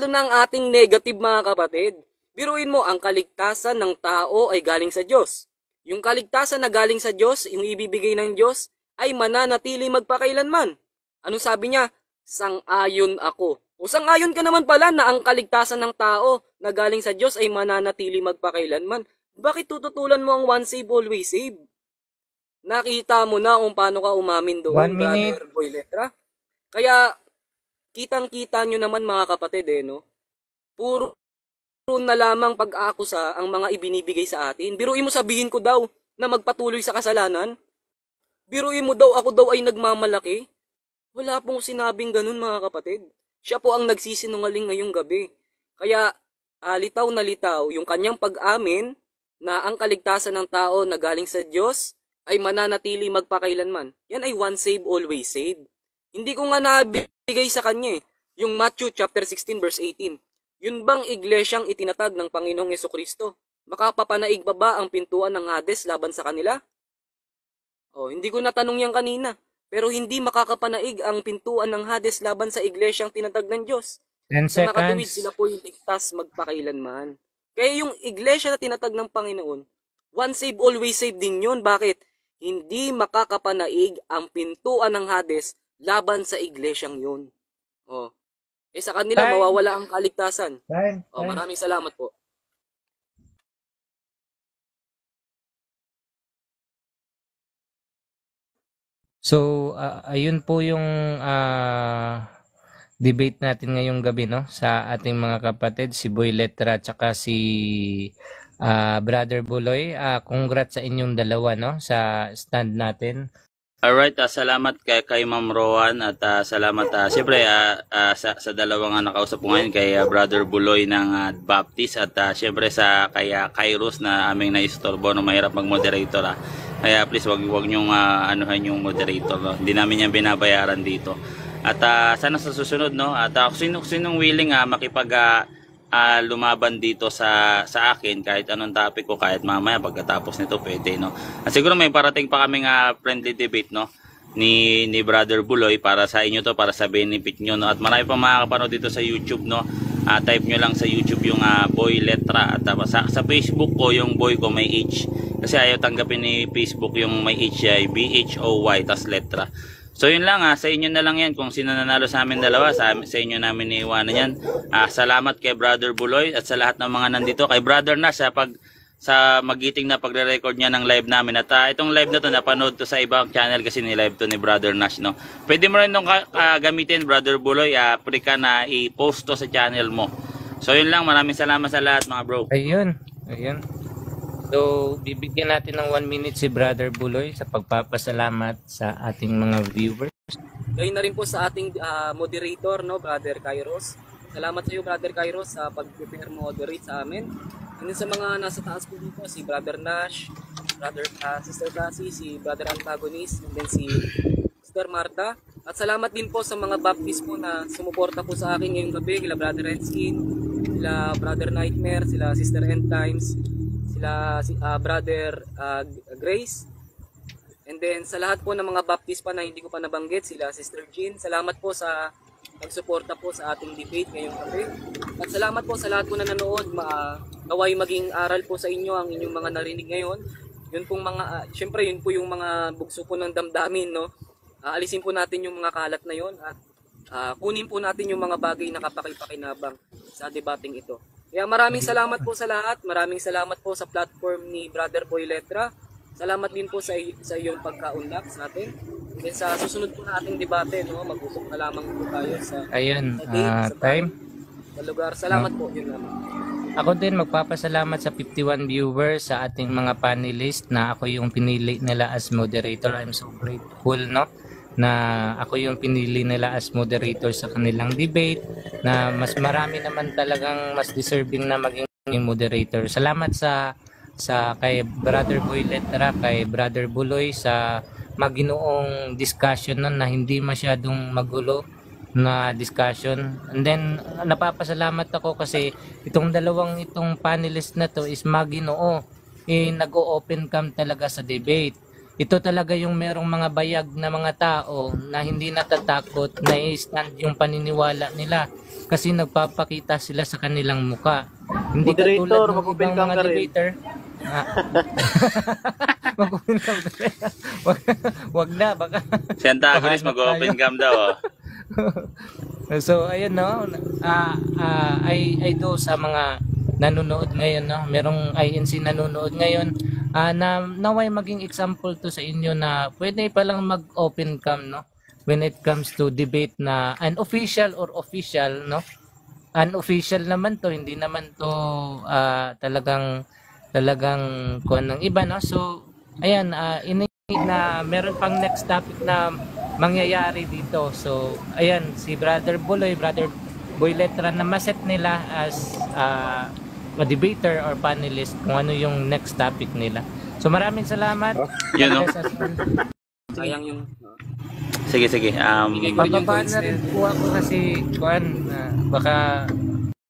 na ang ating negative mga kapatid. Biruin mo, ang kaligtasan ng tao ay galing sa Diyos. Yung kaligtasan na galing sa Diyos, yung ibibigay ng Diyos, ay mananatili magpakailanman. Anong sabi niya? Sang-ayon ako. O sang-ayon ka naman pala na ang kaligtasan ng tao na galing sa Diyos ay mananatili magpakailanman. Bakit tututulan mo ang one save always save? Nakita mo na kung paano ka umamin doon, 1 minute. Brother Boy Letra. Kaya, kitang-kita nyo naman mga kapatid no? Puro na lamang pag-aakusa ang mga ibinibigay sa atin. Biruin mo sabihin ko daw na magpatuloy sa kasalanan. Biruin mo daw ako daw ay nagmamalaki. Wala pong sinabing ganun mga kapatid. Siya po ang nagsisinungaling ngayong gabi. Kaya litaw na litaw yung kanyang pag-amin na ang kaligtasan ng tao na galing sa Diyos ay mananatili magpakailanman. Yan ay one save always save. Hindi ko nga nabigay sa kanya yung Matthew chapter 16 verse 18. Yun bang iglesyang itinatag ng Panginoong Jesucristo? Makapapanaig pa ba ang pintuan ng Hades laban sa kanila? Hindi ko natanong yan kanina. Pero hindi makakapanaig ang pintuan ng Hades laban sa iglesyang tinatag ng Diyos. 10 Sa nakatuwid seconds. sila po yung ligtas magpakailanman. Kaya yung iglesia na tinatag ng Panginoon, one save always save din yun. Bakit? Hindi makakapanaig ang pintuan ng Hades laban sa iglesyang yun. Sa kanila Time. mawawala ang kaligtasan. Time. Maraming salamat po. So, ayun po yung debate natin ngayong gabi, no? Sa ating mga kapatid, si Boy Letra at saka si Brother Buloy. Congrats sa inyong dalawa, no? Sa stand natin. Alright, salamat kay Ma'am Rowan at salamat siyempre sa dalawang nakausap ko ngayon kay Brother Buloy ng Baptist at siyempre sa kay Kairos na aming naistorbo no mahirap mag-moderator Kaya please wag niyong anuhan yung moderator no. Hindi namin yan binabayaran dito. At sana sa susunod no at sinong willing makipag lumaban dito sa akin kahit anong topic ko kahit mamaya pagkatapos nito pwede no. At siguro may parating pa kaming friendly debate no. ni Brother Buloy para sa inyo to, para sa benefit nyo, no? At marami pa makakapanood dito sa YouTube, no? Type nyo lang sa YouTube yung Boy Letra, at sa Facebook ko yung Boy ko may H kasi ayaw tanggapin ni Facebook yung may H ay BHOY tas letra. So yun lang, sa inyo na lang yan kung sino nanalo sa amin dalawa, sa inyo namin iiwanan yan. Salamat kay Brother Buloy at sa lahat ng mga nandito, kay Brother Nash sa magiting na pagre-record niya ng live namin. At itong live na to napanood to sa ibang channel kasi ni-live to ni Brother Nash, no. Pwede mo rin itong gamitin, Brother Buloy, pre ka na i-post to sa channel mo. So yun lang, maraming salamat sa lahat mga bro. Ayun. So, bibigyan natin ng 1 minute si Brother Buloy sa pagpapasalamat sa ating mga viewers. Gayun na rin po sa ating moderator, no, Brother Kairos. Salamat sa iyo, Brother Kairos, sa pag-prepare moderate sa amin. And sa mga nasa taas po dito, si Brother Nash, Sister Cassie, si Brother Antagonist, and then si Sister Marta. At salamat din po sa mga Baptist po na sumuporta po sa akin ngayong gabi, sila Brother Redskin, sila Brother Nightmare, sila Sister End Times, sila Brother Grace. And then sa lahat po ng mga Baptist pa na hindi ko pa nabanggit, sila Sister Jean. Salamat po sa pagsuporta po sa ating debate ngayong gabi. At salamat po sa lahat po na nanood. Naway maging aral po sa inyo ang inyong mga narinig ngayon. Yun pong mga, syempre yun po yung mga bugso po ng damdamin, no? Alisin po natin yung mga kalat na yun at kunin po natin yung mga bagay na kapakipakinabang sa debating ito. Kaya maraming salamat po sa lahat. Maraming salamat po sa platform ni Brother Boy Letra. Salamat din po sa iyong pagkaunlak sa atin. Then sa susunod po na ating debate, no, mag-usap na lamang po tayo sa time. Sa lugar. Salamat po, yun naman. Ako din magpapasalamat sa 51 viewers, sa ating mga panelists na ako yung pinili nila as moderator. I'm so grateful, no, na ako yung pinili nila as moderator sa kanilang debate, na mas marami naman talagang mas deserving na maging moderator. Salamat sa kay Brother Boy Letra, kay Brother Buloy sa maginoong discussion nun na hindi masyadong magulo na discussion. And then napapasalamat ako kasi itong panelist na to is maginoo, nag-o-open cam talaga sa debate. Ito talaga yung merong mga bayag na mga tao na hindi natatakot na i-stand yung paniniwala nila kasi nagpapakita sila sa kanilang muka. Hindi katulad ng ibang mga debater. Mag-open cam. Wag na, baka. Si Antagonist mag-open cam daw. So ayun, no, I do sa mga nanonood ngayon, no, merong INC nanonood ngayon, na naway maging example to sa inyo na pwede pa lang mag-open cam, no, when it comes to debate na unofficial or official, no. Unofficial naman to, hindi naman to talagang kuwan ng iba, no. So ayan, na meron pang next topic na mangyayari dito. So ayan, si Brother Buloy, Brother Boy Letra na maset nila as a debater or panelist kung ano yung next topic nila. So maraming salamat. Yun, no? Sayang yung Sige. Bababa na rin po ako kasi baka